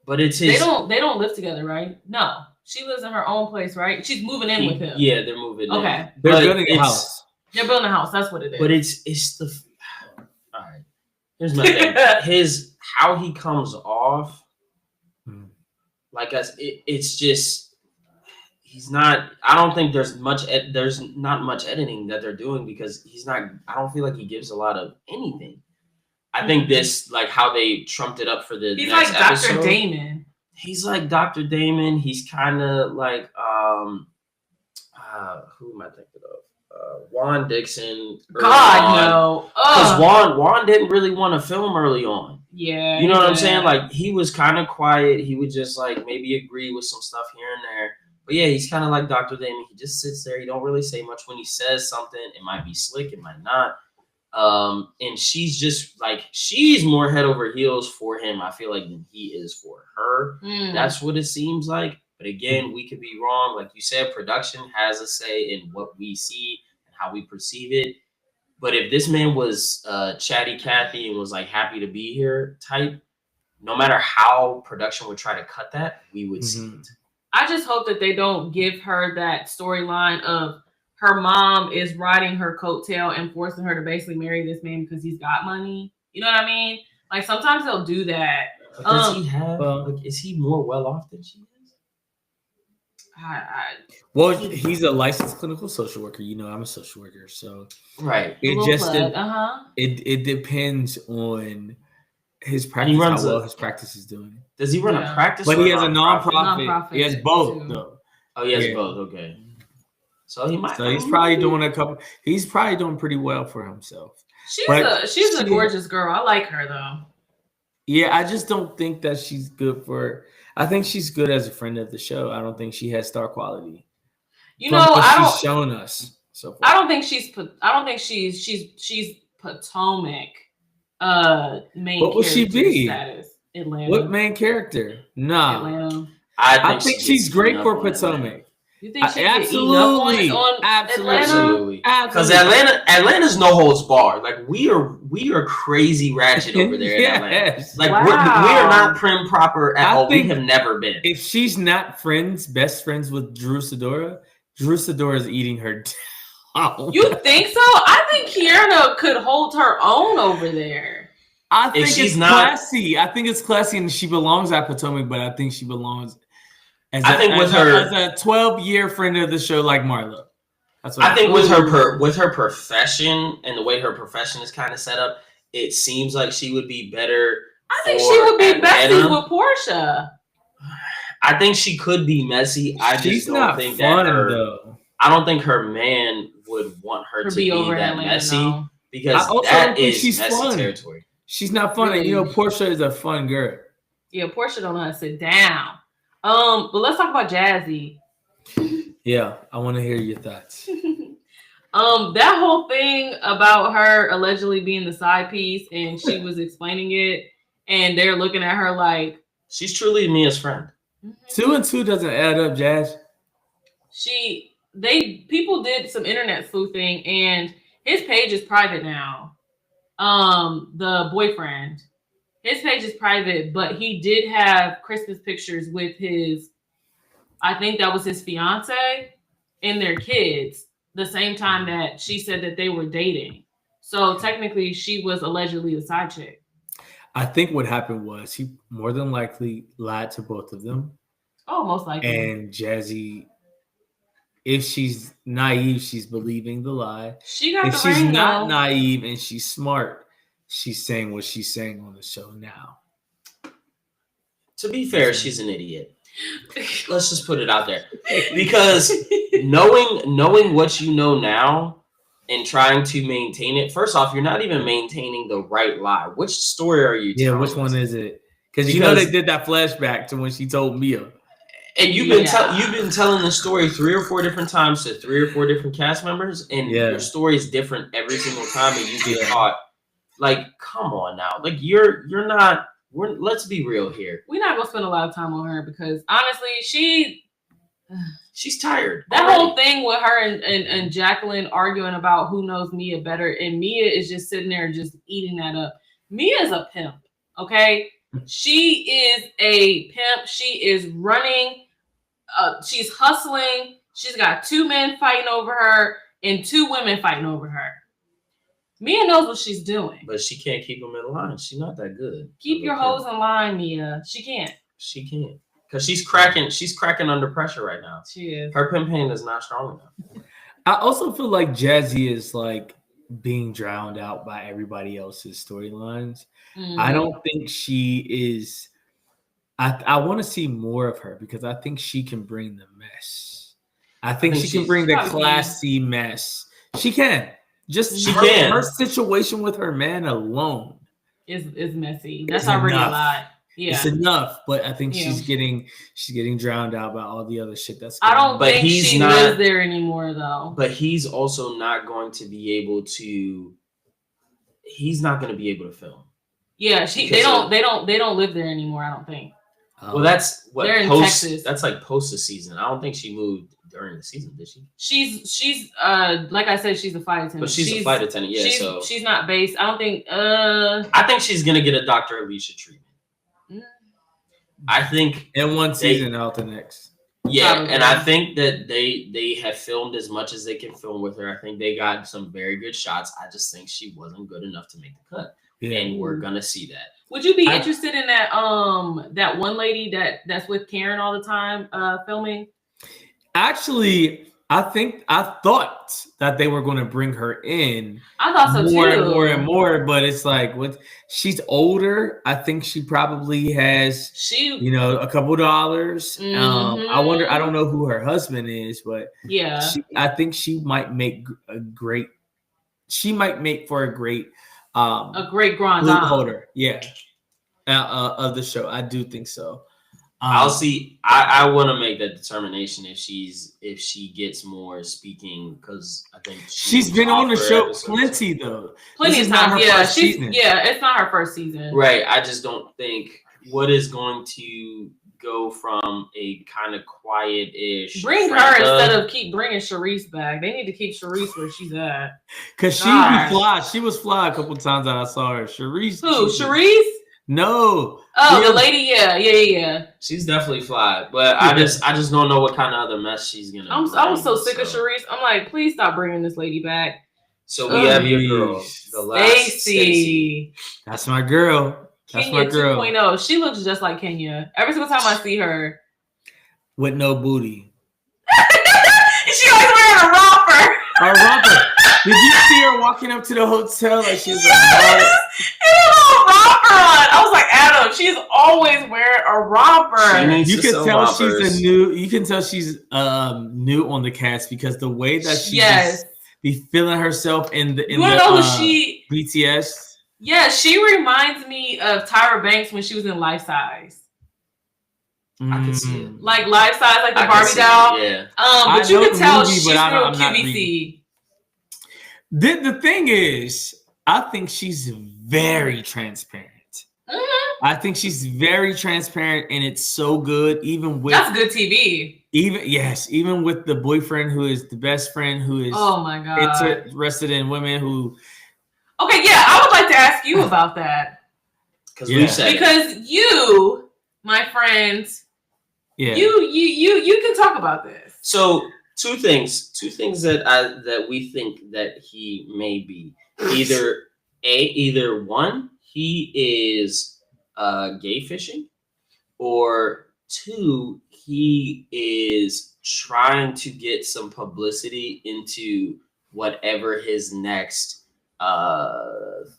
Speaker 1: but it's his.
Speaker 2: They don't live together, right? No. She lives in her own place, right? She's moving in with him.
Speaker 1: Yeah, they're moving in.
Speaker 2: Okay.
Speaker 3: They're building a house.
Speaker 2: They're building a house. That's what it is.
Speaker 1: But it's the. All right. Here's my thing. How he comes off. Like us, it's just he's not. I don't think there's not much editing that they're doing because he's not. I don't feel like he gives a lot of anything. I think this, like how they trumped it up for the
Speaker 2: he's
Speaker 1: next
Speaker 2: like
Speaker 1: episode.
Speaker 2: Dr. Damon.
Speaker 1: He's like Dr. Damon. He's kind of like who am I thinking of? Juan Dixon.
Speaker 2: God no,
Speaker 1: because Juan didn't really want to film early on.
Speaker 2: Yeah,
Speaker 1: you know what I'm saying? Like he was kind of quiet. He would just like maybe agree with some stuff here and there. But yeah, he's kind of like Dr. Damon. He just sits there. He don't really say much. When he says something, it might be slick, it might not. And she's just like she's more head over heels for him, I feel like, than he is for her. That's what it seems like. But again, we could be wrong. Like you said, production has a say in what we see and how we perceive it. But if this man was chatty Cathy and was like happy to be here type, no matter how production would try to cut that, we would see it.
Speaker 2: I just hope that they don't give her that storyline of her mom is riding her coattail and forcing her to basically marry this man because he's got money. You know what I mean? Like sometimes they'll do that.
Speaker 1: But does he have? Is he more well off than she is?
Speaker 3: Well, he's a licensed clinical social worker. You know, I'm a social worker, so
Speaker 1: right.
Speaker 3: It just it depends on his practice, how well his practice is doing.
Speaker 1: Does he run a practice?
Speaker 3: But he has a nonprofit. He has both, though.
Speaker 1: Oh, he has both. Okay. So he might.
Speaker 3: So he's probably doing a couple. He's probably doing pretty well for himself.
Speaker 2: She's a gorgeous girl. I like her though.
Speaker 3: Yeah, I just don't think that she's good for. I think she's good as a friend of the show. I don't think she has star quality.
Speaker 2: You know,
Speaker 3: she's shown us so far.
Speaker 2: I don't think she's Potomac. Main.
Speaker 3: What would she be?
Speaker 2: Status. Atlanta.
Speaker 3: What main character? No.
Speaker 2: Atlanta.
Speaker 3: I think she's great for Potomac.
Speaker 2: You think she
Speaker 3: absolutely,
Speaker 1: absolutely, because Atlanta's no holds barred. Like we are crazy ratchet over there in Atlanta. Like we are not prim proper at all. We have never been.
Speaker 3: If she's not best friends with Drew Sidora is eating her down.
Speaker 2: You think so? I think Kiana could hold her own over there.
Speaker 3: I think it's classy. I think it's classy, and she belongs at Potomac. But I think she belongs as a 12-year friend of the show, like Marlo. That's what
Speaker 1: I think with her profession and the way her profession is kind of set up, it seems like she would be better.
Speaker 2: I think she would be besties with Portia.
Speaker 1: I think she could be messy. I just don't think that though. I don't think her man would want her to be that messy because that is messy territory.
Speaker 3: She's not fun. Really? You know, Portia is a fun girl.
Speaker 2: Yeah, Portia don't know how to sit down. But let's talk about Jazzy.
Speaker 3: Yeah, I want to hear your thoughts.
Speaker 2: That whole thing about her allegedly being the side piece, and she was explaining it, and they're looking at her like
Speaker 1: she's truly Mia's friend.
Speaker 3: 2 and 2 doesn't add up, Jazz.
Speaker 2: People did some internet sleuthing, and his page is private now. The boyfriend, his page is private, but he did have Christmas pictures with I think that was his fiance and their kids the same time that she said that they were dating. So technically she was allegedly the side chick.
Speaker 3: I think what happened was he more than likely lied to both of them.
Speaker 2: Oh, most likely.
Speaker 3: And Jazzy, if she's naive, she's believing the lie.
Speaker 2: If
Speaker 3: she's not naive and she's smart, she's saying what she's saying on the show now.
Speaker 1: To be fair, she's an idiot. Let's just put it out there. Because knowing what you know now and trying to maintain it, first off, you're not even maintaining the right lie. Which story are you telling?
Speaker 3: Yeah, which one is it? Because you know they did that flashback to when she told Mia.
Speaker 1: And you've been telling the story 3 or 4 different times to 3 or 4 different cast members, and your story is different every single time, and you get caught. Like, come on now. Like, you're not. Let's be real here.
Speaker 2: We're not gonna spend a lot of time on her because honestly,
Speaker 1: she's tired.
Speaker 2: That whole thing with her and Jacqueline arguing about who knows Mia better, and Mia is just sitting there just eating that up. Mia is a pimp, okay? She is a pimp. She is running. She's hustling. She's got 2 men fighting over her and 2 women fighting over her. Mia knows what she's doing.
Speaker 1: But she can't keep them in line. She's not that good.
Speaker 2: Keep your hoes in line, Mia. She can't.
Speaker 1: She can't. Because she's cracking under pressure right now.
Speaker 2: She is.
Speaker 1: Her campaign is not strong enough.
Speaker 3: I also feel like Jazzy is like being drowned out by everybody else's storylines. Mm-hmm. I don't think she is. I want to see more of her because I think she can bring the mess. I think she can bring the classy mess. She can. Her situation with her man alone
Speaker 2: is messy. That's already a lot. Yeah,
Speaker 3: it's enough, but I think she's getting drowned out by all the other shit that's.
Speaker 2: I don't think she lives there anymore, though.
Speaker 1: But he's also not going to be able to. He's not going to be able to film.
Speaker 2: Yeah, they don't live there anymore. I don't think.
Speaker 1: Well, that's what
Speaker 2: they're in Texas.
Speaker 1: That's like post the season. I don't think she moved during the season, did she?
Speaker 2: She's like I said, she's a flight attendant.
Speaker 1: But she's a flight attendant, yeah. So
Speaker 2: she's not based. I don't think.
Speaker 1: I think she's gonna get a Dr. Alicia treatment. I think
Speaker 3: in one season out the next.
Speaker 1: Yeah, probably. And I think that they have filmed as much as they can film with her. I think they got some very good shots. I just think she wasn't good enough to make the cut, and we're gonna see that.
Speaker 2: Would you be interested in that that one lady that's with Karen all the time filming?
Speaker 3: Actually, I thought that they were going to bring her in.
Speaker 2: I thought so
Speaker 3: more
Speaker 2: too.
Speaker 3: And more and more, but it's like she's older. I think she probably has a couple dollars.
Speaker 2: Mm-hmm.
Speaker 3: I don't know who her husband is, but
Speaker 2: yeah,
Speaker 3: I think she might make for a great
Speaker 2: grand dame
Speaker 3: holder. Yeah. Of the show. I do think so.
Speaker 1: I'll see. I want to make that determination if she gets more speaking because I think
Speaker 3: she's been on the show plenty though.
Speaker 2: Plenty of times. Yeah, it's not her first season.
Speaker 1: Right. I just don't think what is going to go from a kind of quiet-ish.
Speaker 2: Bring her instead of keep bringing Charisse back. They need to keep Charisse where she's at.
Speaker 3: Because she be fly. She was fly a couple times that I saw her. Charisse.
Speaker 2: Who? Charisse?
Speaker 3: No.
Speaker 2: Oh,
Speaker 3: Yeah.
Speaker 2: the lady, yeah.
Speaker 1: She's definitely fly, but I just don't know what kind of other mess she's gonna.
Speaker 2: I was so sick of Charisse. I'm like, please stop bringing this lady back.
Speaker 1: So we have your girl, the last Stacey.
Speaker 3: That's my girl. That's
Speaker 2: Kenya
Speaker 3: my girl.
Speaker 2: 2.0. She looks just like Kenya. Every single time I see her.
Speaker 3: With no booty.
Speaker 2: She always wearing a romper.
Speaker 3: A romper. Did you see her walking up to the hotel like she was like,
Speaker 2: a little romper on. I was like, Adam, she's always wearing a romper.
Speaker 3: You can tell she's you can tell she's new on the cast because the way that she be feeling herself in the BTS.
Speaker 2: Yeah, she reminds me of Tyra Banks when she was in Life Size.
Speaker 1: I can see it.
Speaker 2: Like Life Size, like the Barbie doll.
Speaker 1: Yeah.
Speaker 2: But you can tell she's real QVC.
Speaker 3: The thing is, I think she's very transparent.
Speaker 2: Mm-hmm.
Speaker 3: I think she's very transparent, and it's so good. Even with
Speaker 2: that's good TV.
Speaker 3: Even with the boyfriend who is the best friend who is
Speaker 2: oh my god
Speaker 3: interested in women who.
Speaker 2: Okay, yeah, I would like to ask you about that because you, my friends, you can talk about this.
Speaker 1: So two things that we think that he may be either one, he is gay fishing, or two, he is trying to get some publicity into whatever his next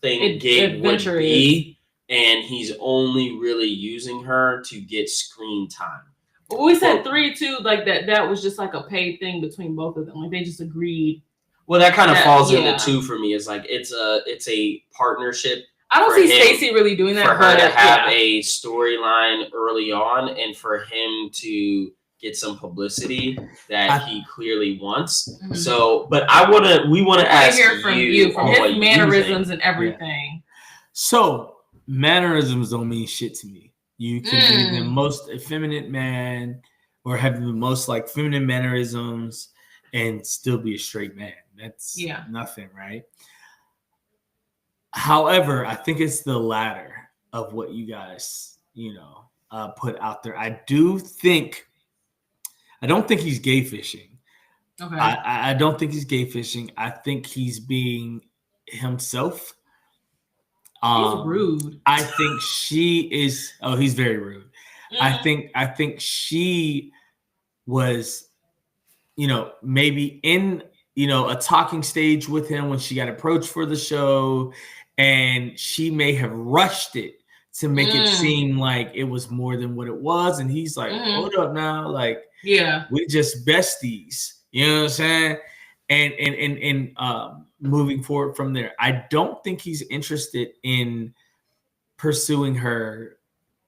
Speaker 1: gig would be, and he's only really using her to get screen time.
Speaker 2: Well, we said 3-2, like that was just like a paid thing between both of them. Like they just agreed.
Speaker 1: Well, that kind of falls into two for me. It's like it's a partnership.
Speaker 2: I don't see Stacey really doing that.
Speaker 1: For her to have a storyline early on, and for him to get some publicity that he clearly wants. Mm-hmm. So, but we want to ask
Speaker 2: hear from you from his mannerisms and everything.
Speaker 3: Yeah. So mannerisms don't mean shit to me. You can be the most effeminate man or have the most like feminine mannerisms and still be a straight man. That's nothing, right? However, I think it's the latter of what you guys, put out there. I don't think he's gay fishing.
Speaker 2: Okay.
Speaker 3: I don't think he's gay fishing. I think he's being himself.
Speaker 2: He's rude.
Speaker 3: I think she is. Oh, he's very rude. Mm-hmm. I think she was, maybe in, a talking stage with him when she got approached for the show, and she may have rushed it to make it seem like it was more than what it was. And he's like, hold up now. Like, we just besties. You know what I'm saying? And moving forward from there, I don't think he's interested in pursuing her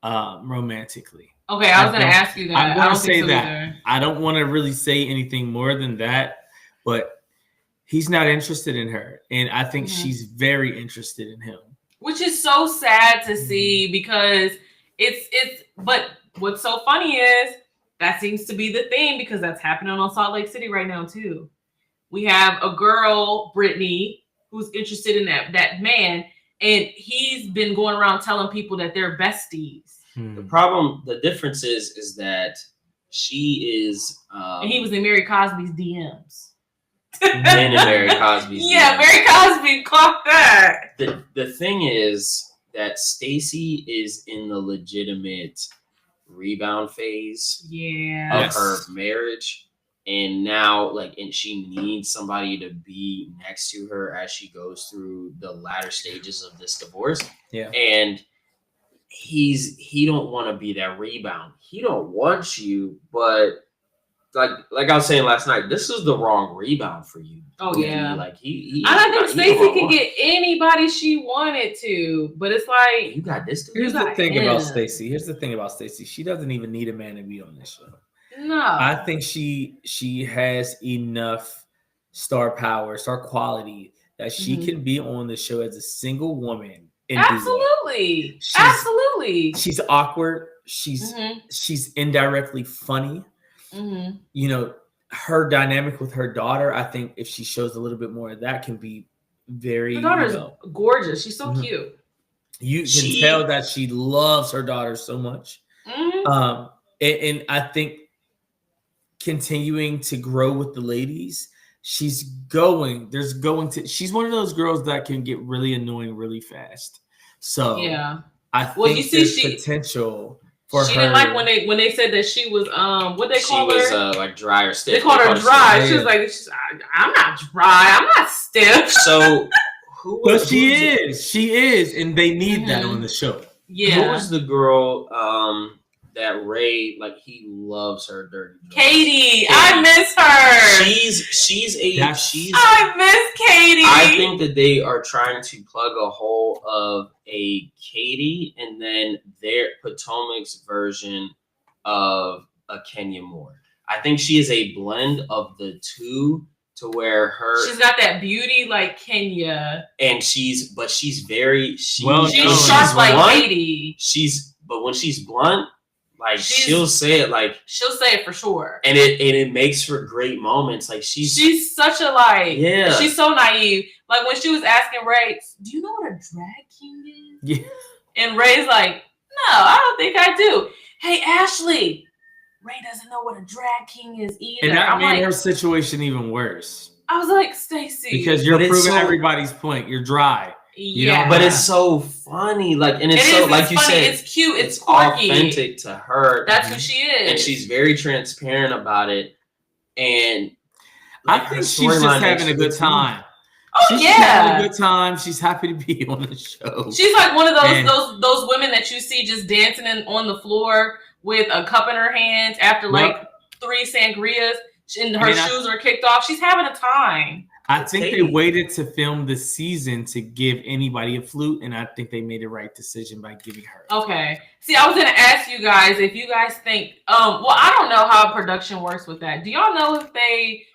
Speaker 3: romantically.
Speaker 2: Okay, I was going to ask you that.
Speaker 3: I'm going to say that. Either. I don't want to really say anything more than that, but he's not interested in her, and I think she's very interested in him.
Speaker 2: Which is so sad to see because it's. But what's so funny is that seems to be the thing because that's happening on Salt Lake City right now too. We have a girl, Brittany, who's interested in that man, and he's been going around telling people that they're besties.
Speaker 1: The difference is that she is.
Speaker 2: And he was in Mary Cosby's DMs.
Speaker 1: Mary Cosby's DMs.
Speaker 2: Yeah, Mary Cosby clocked that.
Speaker 1: The thing is that Stacey is in the legitimate rebound phase of her marriage. And now, and she needs somebody to be next to her as she goes through the latter stages of this divorce.
Speaker 3: Yeah.
Speaker 1: And he don't want to be that rebound. He don't want you, but like I was saying last night, this is the wrong rebound for you.
Speaker 2: Oh yeah.
Speaker 1: Like he
Speaker 2: I don't think Stacey can get anybody she wanted to, but it's like
Speaker 1: you got this.
Speaker 3: Here's the thing about Stacey. She doesn't even need a man to be on this show.
Speaker 2: No.
Speaker 3: I think she has enough star power, star quality that she can be on the show as a single woman.
Speaker 2: Absolutely.
Speaker 3: She's awkward. She's indirectly funny.
Speaker 2: Mm-hmm.
Speaker 3: Her dynamic with her daughter, I think if she shows a little bit more of that can be very.
Speaker 2: Her daughter's gorgeous. She's so cute.
Speaker 3: You can tell that she loves her daughter so much.
Speaker 2: Mhm.
Speaker 3: And I think continuing to grow with the ladies, she's one of those girls that can get really annoying really fast. So
Speaker 2: Yeah.
Speaker 3: I think there's potential for her.
Speaker 2: She didn't like when they said that she was what they call her?
Speaker 1: She was like dry or stiff.
Speaker 2: They called her dry. She was like, I'm not dry. I'm not stiff.
Speaker 1: So
Speaker 3: she is, and they need that on the show.
Speaker 2: Yeah.
Speaker 1: Who was the girl that Ray, like, he loves her dirty jokes?
Speaker 2: Katie. I miss her. I miss Katie.
Speaker 1: I think that they are trying to plug a hole of a Katie and then their Potomac's version of a Kenya Moore. I think she is a blend of the two, to where she's
Speaker 2: got that beauty like Kenya,
Speaker 1: and she's very she's
Speaker 2: sharp like Katie.
Speaker 1: But when she's blunt, like she'll say it for sure, and it makes for great moments. Like she's such a she's so naive. Like when she was asking Ray, "Do you know what a drag king is?" Yeah, and Ray's like, "No, I don't think I do." Hey, Ashley. Ray doesn't know what a drag king is either.
Speaker 3: And that made her situation even worse.
Speaker 2: I was like, Stacey.
Speaker 3: Because you're proving everybody's point. You're dry.
Speaker 1: Yeah. But it's so funny. Like, and it's so, like you said,
Speaker 2: it's cute. It's quirky.
Speaker 1: Authentic to her.
Speaker 2: That's who she is.
Speaker 1: And she's very transparent about it. And
Speaker 3: I think she's just having a good time.
Speaker 2: Oh,
Speaker 3: she's having a good time. She's happy to be on the show.
Speaker 2: She's like one of those women that you see just dancing on the floor with a cup in her hands after like 3 sangrias, and her shoes are kicked off. She's having a time.
Speaker 3: I think they waited to film the season to give anybody a flute, and I think they made the right decision by giving her.
Speaker 2: Okay. See, I was going to ask you guys if you guys think, well, I don't know how production works with that. Do y'all know if they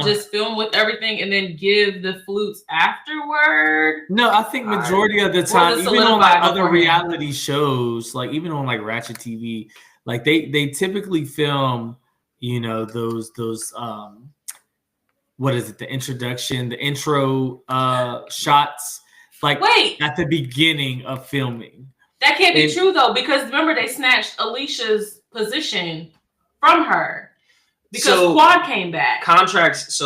Speaker 2: just film with everything and then give the flutes afterward?
Speaker 3: No, I think majority of the time, even on like other reality shows, like even on like Ratchet TV, like they typically film, you know, those what is it? The introduction, the intro shots, like at the beginning of filming.
Speaker 2: That can't be true though, because remember they snatched Alicia's position from her. Because Quad came back.
Speaker 1: Contracts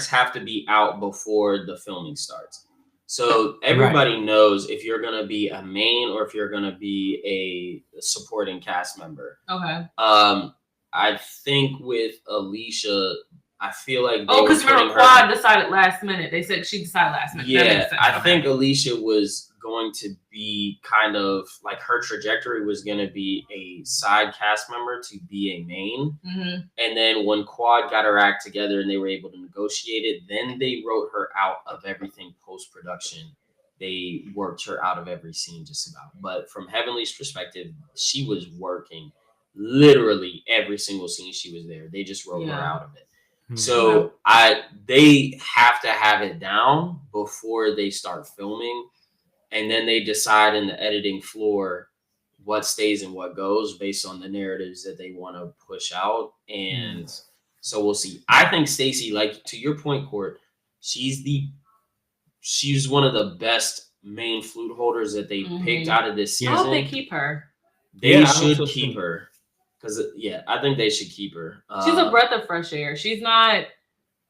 Speaker 1: have to be out before the filming starts. So everybody knows if you're going to be a main or if you're going to be a supporting cast member.
Speaker 2: Okay.
Speaker 1: I think with Alicia, I feel like
Speaker 2: because remember Quad decided last minute. They said she decided last minute.
Speaker 1: Yeah, I think Alicia was going to be kind of like her trajectory was going to be a side cast member to be a main. Mm-hmm. And then when Quad got her act together and they were able to negotiate it, then they wrote her out of everything post-production. They worked her out of every scene just about. But from Heavenly's perspective, she was working literally every single scene she was there. They just wrote her out of it. Mm-hmm. So they have to have it down before they start filming. And then they decide in the editing floor what stays and what goes based on the narratives that they want to push out. And so we'll see. I think Stacey, like to your point, Court, she's one of the best main flute holders that they picked out of this season.
Speaker 2: I hope they keep her.
Speaker 1: They should keep her. Because, I think they should keep her.
Speaker 2: She's a breath of fresh air. She's not,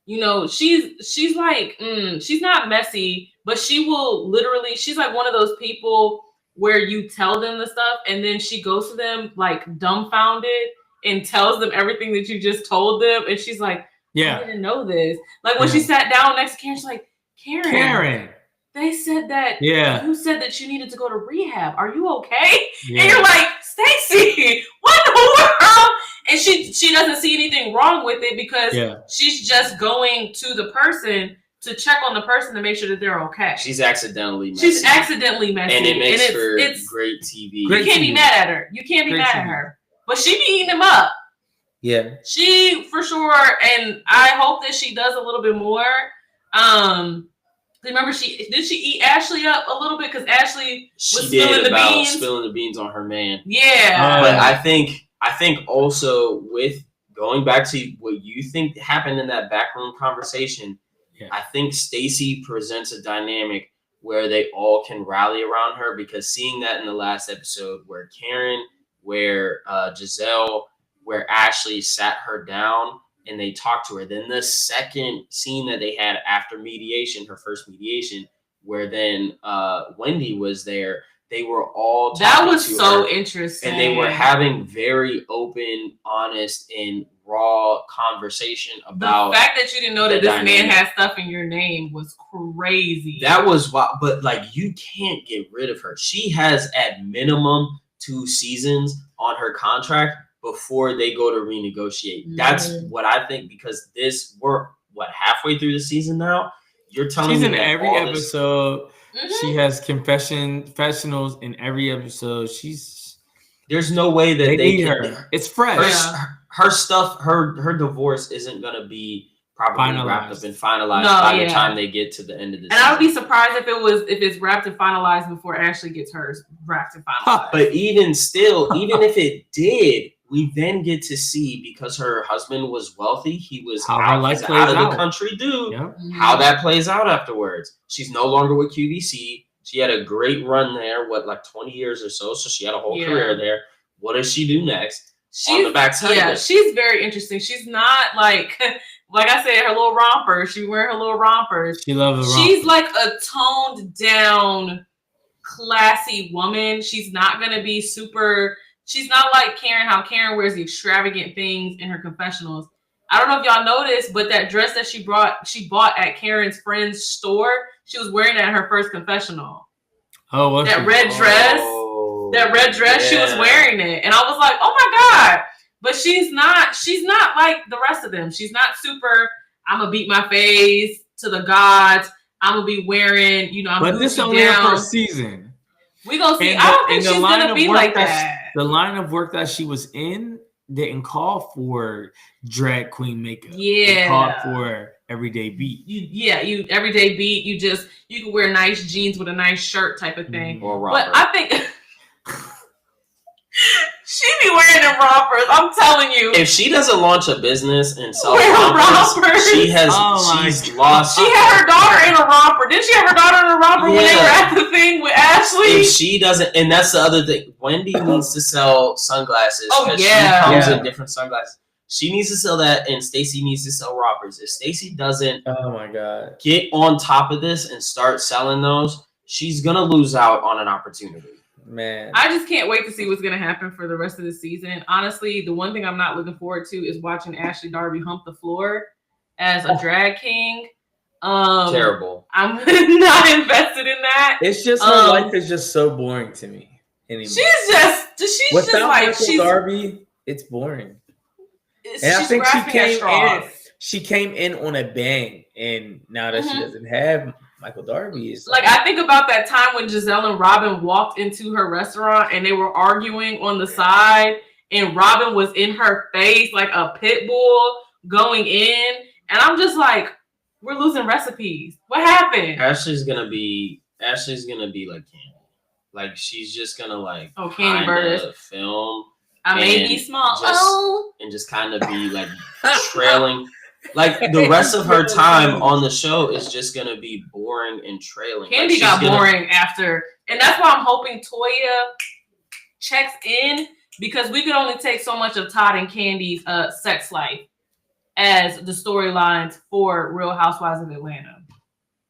Speaker 2: she's like, she's not messy, but she will literally, she's like one of those people where you tell them the stuff and then she goes to them like dumbfounded and tells them everything that you just told them. And she's like, I didn't know this. Like when she sat down next to Karen, she's like, Karen. They said that you said that you needed to go to rehab. Are you okay? Yeah. And you're like, Stacey, what in the world? And she doesn't see anything wrong with it because she's just going to the person to check on the person to make sure that they're okay.
Speaker 1: She's accidentally messy. And it makes for great TV.
Speaker 2: You can't be mad at her. You can't be mad at her. But she be eating them up.
Speaker 3: Yeah.
Speaker 2: She, for sure, and I hope that she does a little bit more. Remember, she eat Ashley up a little bit because Ashley was spilling
Speaker 1: the beans on her man.
Speaker 2: Yeah,
Speaker 1: but I think also with going back to what you think happened in that backroom conversation, I think Stacey presents a dynamic where they all can rally around her, because seeing that in the last episode where Karen, where Giselle, where Ashley sat her down and they talked to her. Then the second scene that they had after mediation, her first mediation, where then Wendy was there, they were all talking
Speaker 2: that was
Speaker 1: to
Speaker 2: so
Speaker 1: her,
Speaker 2: interesting,
Speaker 1: and they were having very open, honest, and raw conversation about
Speaker 2: the fact that you didn't know that
Speaker 1: the
Speaker 2: this man
Speaker 1: dynamic.
Speaker 2: had stuff in your name was crazy.
Speaker 1: That was why, but like you can't get rid of her. She has at minimum 2 seasons on her contract before they go to renegotiate. That's what I think, because we're halfway through the season now. You're telling
Speaker 3: She's
Speaker 1: me
Speaker 3: in
Speaker 1: that
Speaker 3: every
Speaker 1: all this-
Speaker 3: episode. She has confessionals in every episode.
Speaker 1: There's no way that
Speaker 3: they
Speaker 1: they
Speaker 3: need
Speaker 1: can.
Speaker 3: her. It's fresh.
Speaker 1: Her stuff, her divorce isn't gonna be probably wrapped up and finalized by the time they get to the end of the season.
Speaker 2: And I would be surprised if it's wrapped and finalized before Ashley gets hers wrapped and finalized.
Speaker 1: But even still, even if it did, we then get to see, because her husband was wealthy, he was out of the country dude, how that plays out afterwards. She's no longer with QVC. She had a great run there, like 20 years or so. So she had a whole career there. What does she do next? On the backside of it.
Speaker 2: She's very interesting. She's not like I said, her little rompers. She wear her little rompers.
Speaker 3: She loves the
Speaker 2: She's like a toned down, classy woman. She's not gonna be super. She's not like Karen. How Karen wears the extravagant things in her confessionals. I don't know if y'all noticed, but that dress that she bought at Karen's friend's store, she was wearing that at her first confessional.
Speaker 3: Oh, what's
Speaker 2: that red dress? That red dress, she was wearing it. And I was like, oh my God. But she's not like the rest of them. She's not super, I'm gonna beat my face to the gods. I'm gonna be wearing, I'm
Speaker 3: but this is only her first season.
Speaker 2: We gonna see. I don't think she's gonna be like that.
Speaker 3: The line of work that she was in didn't call for drag queen makeup.
Speaker 2: Yeah.
Speaker 3: It called for everyday beat.
Speaker 2: You everyday beat. You can wear nice jeans with a nice shirt type of thing.
Speaker 1: Or
Speaker 2: but I think she be wearing them rompers. I'm telling you.
Speaker 1: If she doesn't launch a business and sell rompers, she's lost.
Speaker 2: She had her daughter in a romper. Didn't she have her daughter in a romper when they were at the thing with Ashley?
Speaker 1: If she doesn't, and that's the other thing. Wendy needs to sell sunglasses.
Speaker 2: Oh
Speaker 1: She comes in different sunglasses. She needs to sell that, and Stacey needs to sell rompers. If Stacey doesn't,
Speaker 3: oh my God,
Speaker 1: get on top of this and start selling those, she's gonna lose out on an opportunity.
Speaker 3: Man,
Speaker 2: I just can't wait to see what's gonna happen for the rest of the season. Honestly, the one thing I'm not looking forward to is watching Ashley Darby hump the floor as a drag king.
Speaker 1: Terrible.
Speaker 2: I'm not invested in that.
Speaker 3: It's just her life is just so boring to me. Anymore.
Speaker 2: She's just like
Speaker 3: Michael Darby. It's boring. And I think she came in on a bang, and now that she doesn't have Michael Darby, is
Speaker 2: like I think about that time when Giselle and Robin walked into her restaurant and they were arguing on the side, and Robin was in her face like a pit bull going in, and I'm just like, we're losing recipes. What happened?
Speaker 1: Ashley's gonna be like Candy. Like she's just gonna
Speaker 2: Candy Burris
Speaker 1: film.
Speaker 2: I may be small.
Speaker 1: And just kind of be like trailing. Like the rest of her time on the show is just gonna be boring and trailing.
Speaker 2: Candy got boring after, and that's why I'm hoping Toya checks in, because we could only take so much of Todd and Candy's sex life as the storylines for Real Housewives of Atlanta.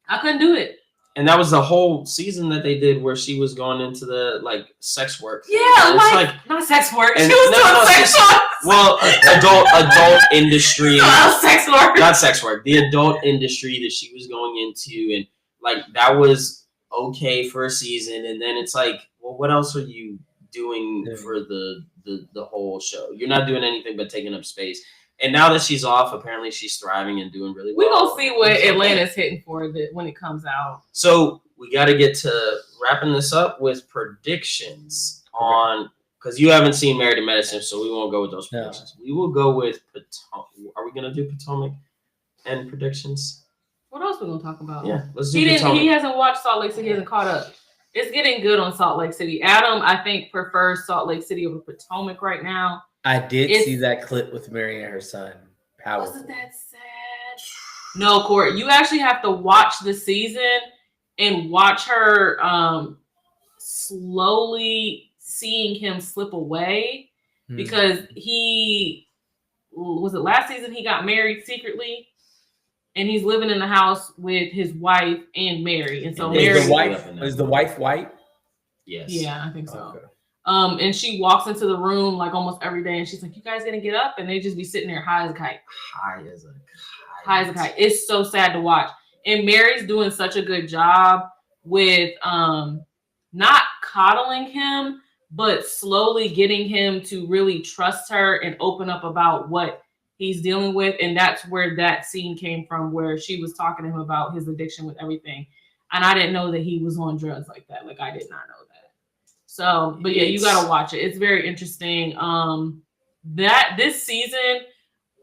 Speaker 2: I couldn't do it.
Speaker 1: And that was the whole season that they did where she was going into the sex work.
Speaker 2: Yeah, not sex work. She was doing sex work.
Speaker 1: Well, adult industry.
Speaker 2: Sex work.
Speaker 1: Not sex work. The adult industry that she was going into, and that was okay for a season, and then it's like, well, what else are you doing for the whole show? You're not doing anything but taking up space. And now that she's off, apparently she's thriving and doing really well.
Speaker 2: We're going to see what Atlanta's hitting for when it comes out.
Speaker 1: So we got to get to wrapping this up with predictions on, because you haven't seen Married to Medicine, so we won't go with those predictions. We will go with Potomac. Are we going to do Potomac and predictions?
Speaker 2: What else are we going to talk about?
Speaker 1: Yeah, let's do Potomac.
Speaker 2: He hasn't watched Salt Lake City. He hasn't caught up. It's getting good on Salt Lake City. Adam, I think, prefers Salt Lake City over Potomac right now.
Speaker 3: I did see that clip with Mary and her son. Powerful.
Speaker 2: Wasn't that sad? No, Court, you actually have to watch the season and watch her slowly seeing him slip away because was it last season he got married secretly and he's living in the house with his wife and Mary. And so Mary
Speaker 3: is the wife white?
Speaker 1: Yes.
Speaker 2: Yeah, I think so.
Speaker 3: Okay.
Speaker 2: And she walks into the room like almost every day and she's like, you guys gonna get up? And they just be sitting there high as a kite.
Speaker 1: High as a kite.
Speaker 2: It's so sad to watch. And Mary's doing such a good job with not coddling him, but slowly getting him to really trust her and open up about what he's dealing with. And that's where that scene came from, where she was talking to him about his addiction with everything. And I didn't know that he was on drugs like that. Like, I did not know that. So, but yeah, you got to watch it. It's very interesting. This season,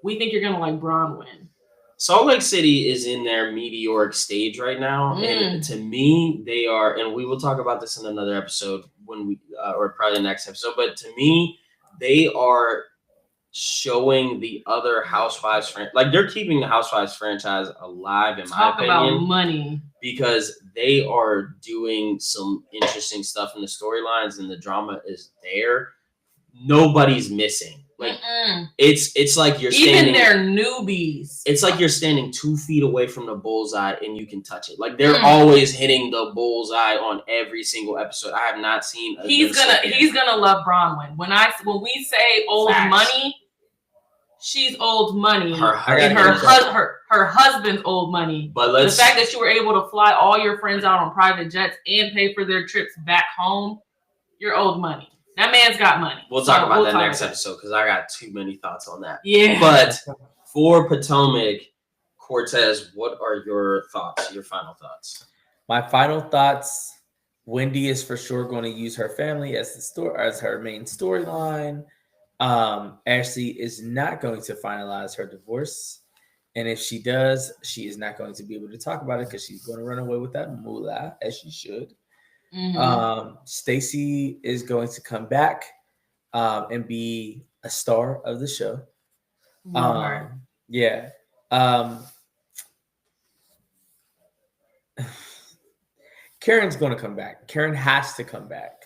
Speaker 2: we think you're going to like Bronwyn.
Speaker 1: Salt Lake City is in their meteoric stage right now. And to me, they are, and we will talk about this in another episode when we, or probably the next episode, but to me, they are showing the other Housewives like they're keeping the Housewives franchise alive, in my opinion.
Speaker 2: Talk about money.
Speaker 1: Because they are doing some interesting stuff in the storylines and the drama is there. Nobody's missing. Like it's like you're standing,
Speaker 2: even their newbies.
Speaker 1: It's like you're standing 2 feet away from the bullseye and you can touch it. Like they're always hitting the bullseye on every single episode. I have not seen.
Speaker 2: He's gonna love Bronwyn. When we say old money, she's old money. Her husband's old money.
Speaker 1: But
Speaker 2: the fact that you were able to fly all your friends out on private jets and pay for their trips back home, you're old money. That man's got money.
Speaker 1: We'll talk about that next episode because I got too many thoughts on that.
Speaker 2: Yeah.
Speaker 1: But for Potomac, Cortez, what are your thoughts? Your final thoughts?
Speaker 3: My final thoughts: Wendy is for sure going to use her family as her main storyline. Ashley is not going to finalize her divorce, and if she does, she is not going to be able to talk about it because she's going to run away with that moolah, as she should. Stacey is going to come back and be a star of the show. Yeah. Karen's going to come back. Karen has to come back.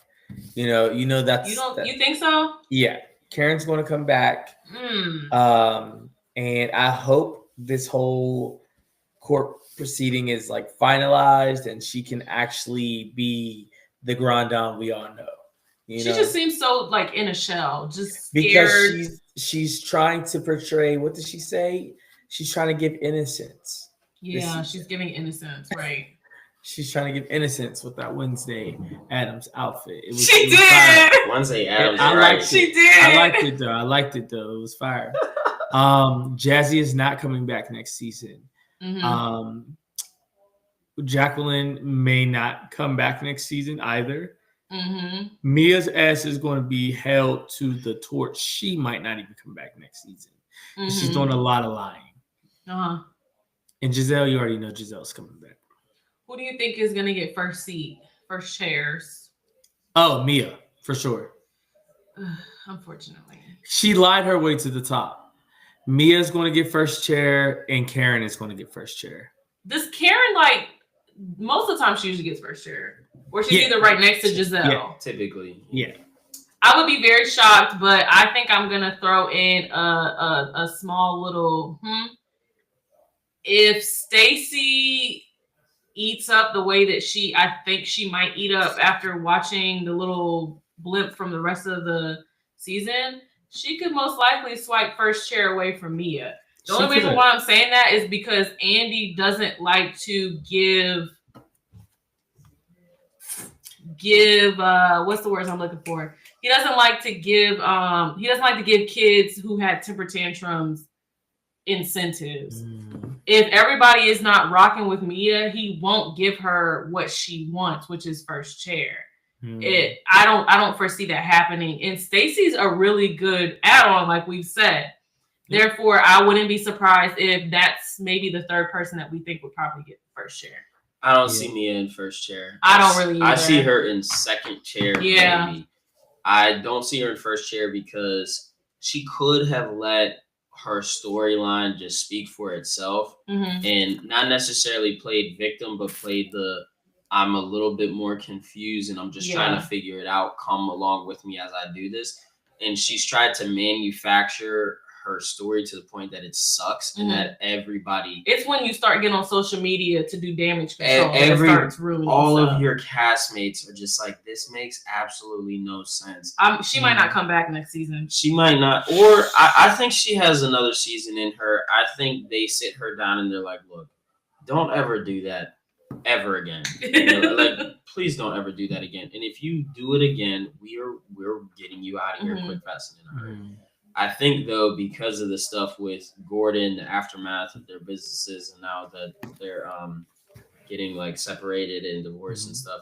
Speaker 3: You know that's
Speaker 2: you think so?
Speaker 3: Yeah. Karen's going to come back. And I hope this whole court proceeding is like finalized and she can actually be the grand dame we all know. She
Speaker 2: just seems so like in a shell, just scared.
Speaker 3: Because she's trying to portray, what did she say? She's trying to give innocence.
Speaker 2: Yeah, she's giving innocence, right?
Speaker 3: She's trying to give innocence with that Wednesday Addams outfit.
Speaker 2: She did.
Speaker 1: Wednesday Addams,
Speaker 2: She did.
Speaker 3: I liked it though. It was fire. Jazzy is not coming back next season. Jacqueline may not come back next season either. Mia's ass is going to be held to the torch. She might not even come back next season. She's doing a lot of lying. And Giselle, you already know Giselle's coming back.
Speaker 2: Who do you think is going to get first chairs?
Speaker 3: Oh, Mia, for sure.
Speaker 2: Unfortunately.
Speaker 3: She lied her way to the top. Mia's going to get first chair, and Karen is going to get first chair.
Speaker 2: Does Karen, most of the time she usually gets first chair? Or she's either right next to Giselle?
Speaker 1: Yeah, typically.
Speaker 3: Yeah.
Speaker 2: I would be very shocked, but I think I'm going to throw in a small little If Stacey eats up the way that I think she might eat up after watching the little blimp from the rest of the season, she could most likely swipe first chair away from Mia. The only reason why I'm saying that is because Andy doesn't like to give what's the words I'm looking for? He doesn't like to give kids who had temper tantrums incentives. If everybody is not rocking with Mia, he won't give her what she wants, which is first chair. I don't foresee that happening. And Stacey's a really good add-on, like we've said. Therefore, I wouldn't be surprised if that's maybe the third person that we think would probably get first chair.
Speaker 1: I don't see Mia in first chair.
Speaker 2: I don't really either.
Speaker 1: I see her in second chair.
Speaker 2: Yeah.
Speaker 1: Maybe. I don't see her in first chair because she could have let her storyline just speak for itself and not necessarily played victim, but played the I'm a little bit more confused and I'm just trying
Speaker 2: Yeah.
Speaker 1: to figure it out. Come along with me as I do this. And she's tried to manufacture her story to the point that it sucks and that everybody,
Speaker 2: It's when you start getting on social media to do damage control
Speaker 1: And
Speaker 2: that starts ruining
Speaker 1: all
Speaker 2: stuff.
Speaker 1: of your castmates are just like, this makes absolutely no sense.
Speaker 2: She might not come back next season.
Speaker 1: She might not, or I think she has another season in her. I think they sit her down and they're like, look, don't ever do that ever again. You know, like, please don't ever do that again. And if you do it again, we're getting you out of here quick, fast, and in a hurry. I think though, because of the stuff with Gordon, the aftermath of their businesses, and now that they're getting like separated and divorced and stuff,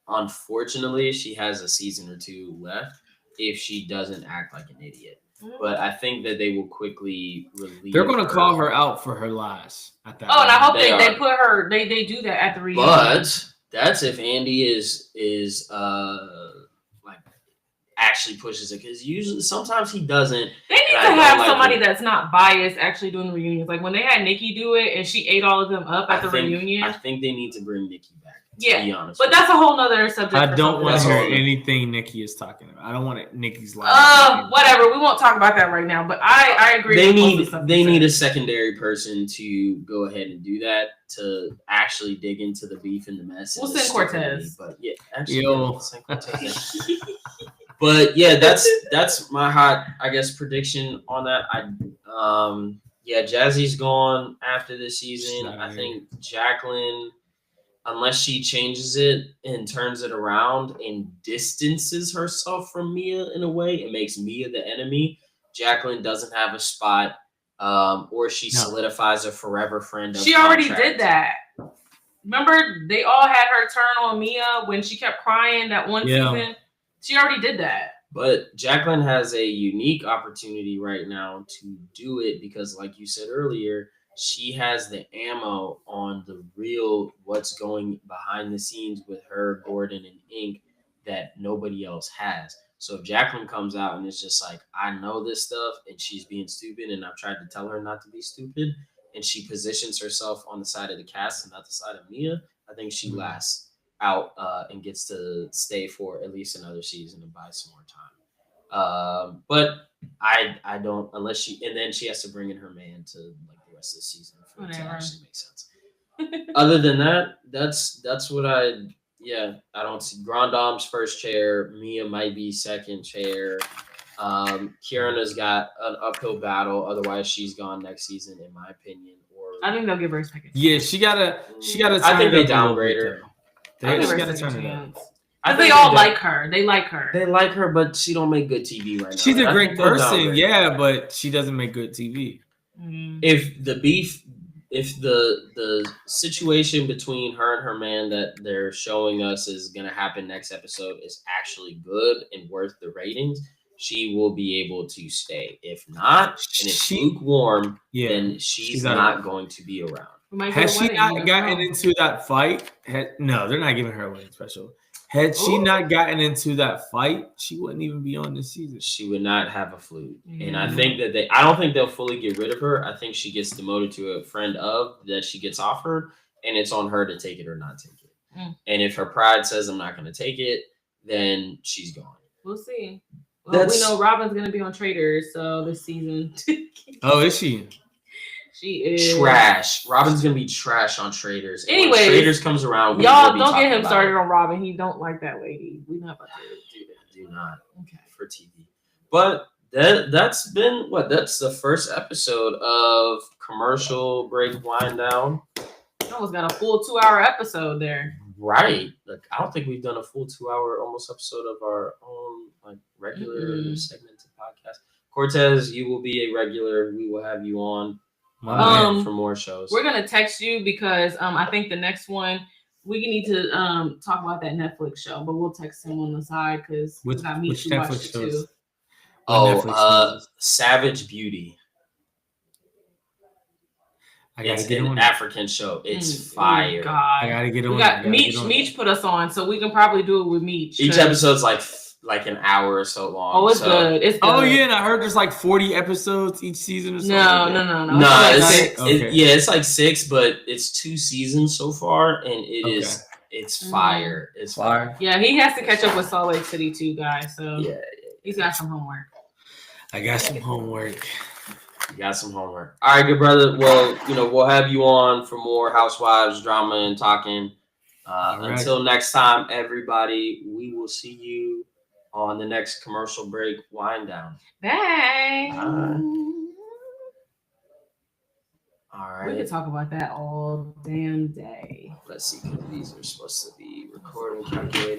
Speaker 1: unfortunately, she has a season or two left if she doesn't act like an idiot. But I think that they will quickly relieve.
Speaker 3: They're going to call her out for her lies. At that
Speaker 2: and I hope
Speaker 1: They
Speaker 2: they
Speaker 1: are.
Speaker 2: put her. They do that at the reunion.
Speaker 1: But that's if Andy is like actually pushes it, because usually sometimes he doesn't.
Speaker 2: They need to
Speaker 1: I don't
Speaker 2: have
Speaker 1: like
Speaker 2: somebody
Speaker 1: it.
Speaker 2: that's not biased actually doing the reunions. Like when they had Nikki do it and she ate all of them up at the reunion.
Speaker 1: I think they need to bring Nikki back. To
Speaker 2: Yeah,
Speaker 1: be honest,
Speaker 2: but
Speaker 1: with
Speaker 2: that's a whole nother subject.
Speaker 3: I don't want to hear
Speaker 1: That's all.
Speaker 3: anything Nikki is talking about. I don't want Nikki's life.
Speaker 2: Whatever. We won't talk about that right now. But I agree.
Speaker 1: They
Speaker 2: with most of
Speaker 1: need
Speaker 2: the stuff
Speaker 1: they
Speaker 2: you
Speaker 1: need
Speaker 2: said.
Speaker 1: a secondary person to go ahead and do that, to actually dig into the beef and the mess.
Speaker 2: We'll
Speaker 1: and the
Speaker 2: send Cortez.
Speaker 1: stupidity. But yeah, actually,
Speaker 3: Yo.
Speaker 1: yeah, we'll send Cortez. But yeah, that's my hot, I guess, prediction on that. Jazzy's gone after this season. I think Jacqueline, unless she changes it and turns it around and distances herself from Mia in a way and makes Mia the enemy, Jacqueline doesn't have a spot, or she solidifies a forever friend.
Speaker 2: She already did that. Remember, they all had her turn on Mia when she kept crying that one season. She already did that.
Speaker 1: But Jacqueline has a unique opportunity right now to do it because, like you said earlier, she has the ammo on the real what's going behind the scenes with her, Gordon, and Ink that nobody else has. So if Jacqueline comes out and is just like, I know this stuff and she's being stupid and I've tried to tell her not to be stupid, and she positions herself on the side of the cast and not the side of Mia, I think she lasts out and gets to stay for at least another season and buy some more time. But I don't, unless she, and then she has to bring in her man to like the rest of the season for it to actually make sense. Other than that, that's what I don't see. Grand Dame's first chair, Mia might be second chair. Kieran's got an uphill battle, otherwise she's gone next season, in my opinion. Or
Speaker 2: I think they'll give her a second.
Speaker 3: Yeah, she gotta.
Speaker 1: I think they downgrade her.
Speaker 3: They
Speaker 2: Give her a
Speaker 3: gotta
Speaker 2: second
Speaker 3: turn it up.
Speaker 2: chance. They all like her. They like her.
Speaker 1: They like her, but she don't make good TV right now.
Speaker 3: She's a
Speaker 1: I
Speaker 3: great
Speaker 1: think they'll
Speaker 3: person,
Speaker 1: downgrade
Speaker 3: yeah,
Speaker 1: her.
Speaker 3: but she doesn't make good TV.
Speaker 1: If the beef, if the situation between her and her man that they're showing us is gonna happen next episode is actually good and worth the ratings, she will be able to stay. If not, and it's lukewarm, then she's not going to be around.
Speaker 3: Has she not gotten into that fight? No, they're not giving her a wedding special. Had she not gotten into that fight, she wouldn't even be on this season.
Speaker 1: She would not have a flute. And I think that I don't think they'll fully get rid of her. I think she gets demoted to a friend of that she gets offered, and it's on her to take it or not take it. And if her pride says I'm not going to take it, then she's gone.
Speaker 2: We'll see. Well, we know Robin's going to be on Traitors, so this season.
Speaker 3: Oh, is she?
Speaker 2: She is
Speaker 1: trash. Robin's gonna be trash on Traitors.
Speaker 2: Anyway,
Speaker 1: when Traitors comes around,
Speaker 2: y'all don't get him started on Robin. He don't like that lady. We not about to
Speaker 1: do not.
Speaker 2: Okay.
Speaker 1: For TV. But that's been that's the first episode of Commercial Break Wind Down.
Speaker 2: Almost got a full 2-hour episode there.
Speaker 1: Right. Like I don't think we've done a full 2-hour almost episode of our own like regular segmented podcast. Cortez, you will be a regular. We will have you on. For more shows.
Speaker 2: We're gonna text you because I think the next one we need to talk about that Netflix show, but we'll text him on the side because we got me to watch it too.
Speaker 1: Savage Beauty.
Speaker 3: It's
Speaker 1: an African show. It's fire.
Speaker 2: God.
Speaker 3: I gotta get on.
Speaker 2: We got Meech put us on, so we can probably do it with Meech.
Speaker 1: Each episode's like an hour or so long.
Speaker 2: Oh, it's good. It's good.
Speaker 3: Oh yeah, and I heard there's like 40 episodes each season or something.
Speaker 2: No.
Speaker 1: It's like 6, but it's 2 seasons so far, and it is It's fire. It's
Speaker 3: Fire.
Speaker 2: Yeah, he has to catch up with Salt Lake City too, guys. So
Speaker 1: Yeah,
Speaker 2: he's got some homework.
Speaker 3: I got some homework.
Speaker 1: you got some homework. All right, good brother. Well, we'll have you on for more housewives drama and talking.
Speaker 3: right.
Speaker 1: Until next time, everybody, we will see you on the next commercial break wind down.
Speaker 2: Bye.
Speaker 1: All
Speaker 2: We
Speaker 1: right.
Speaker 2: could talk about that all damn day.
Speaker 1: Let's see. These are supposed to be recording, calculating.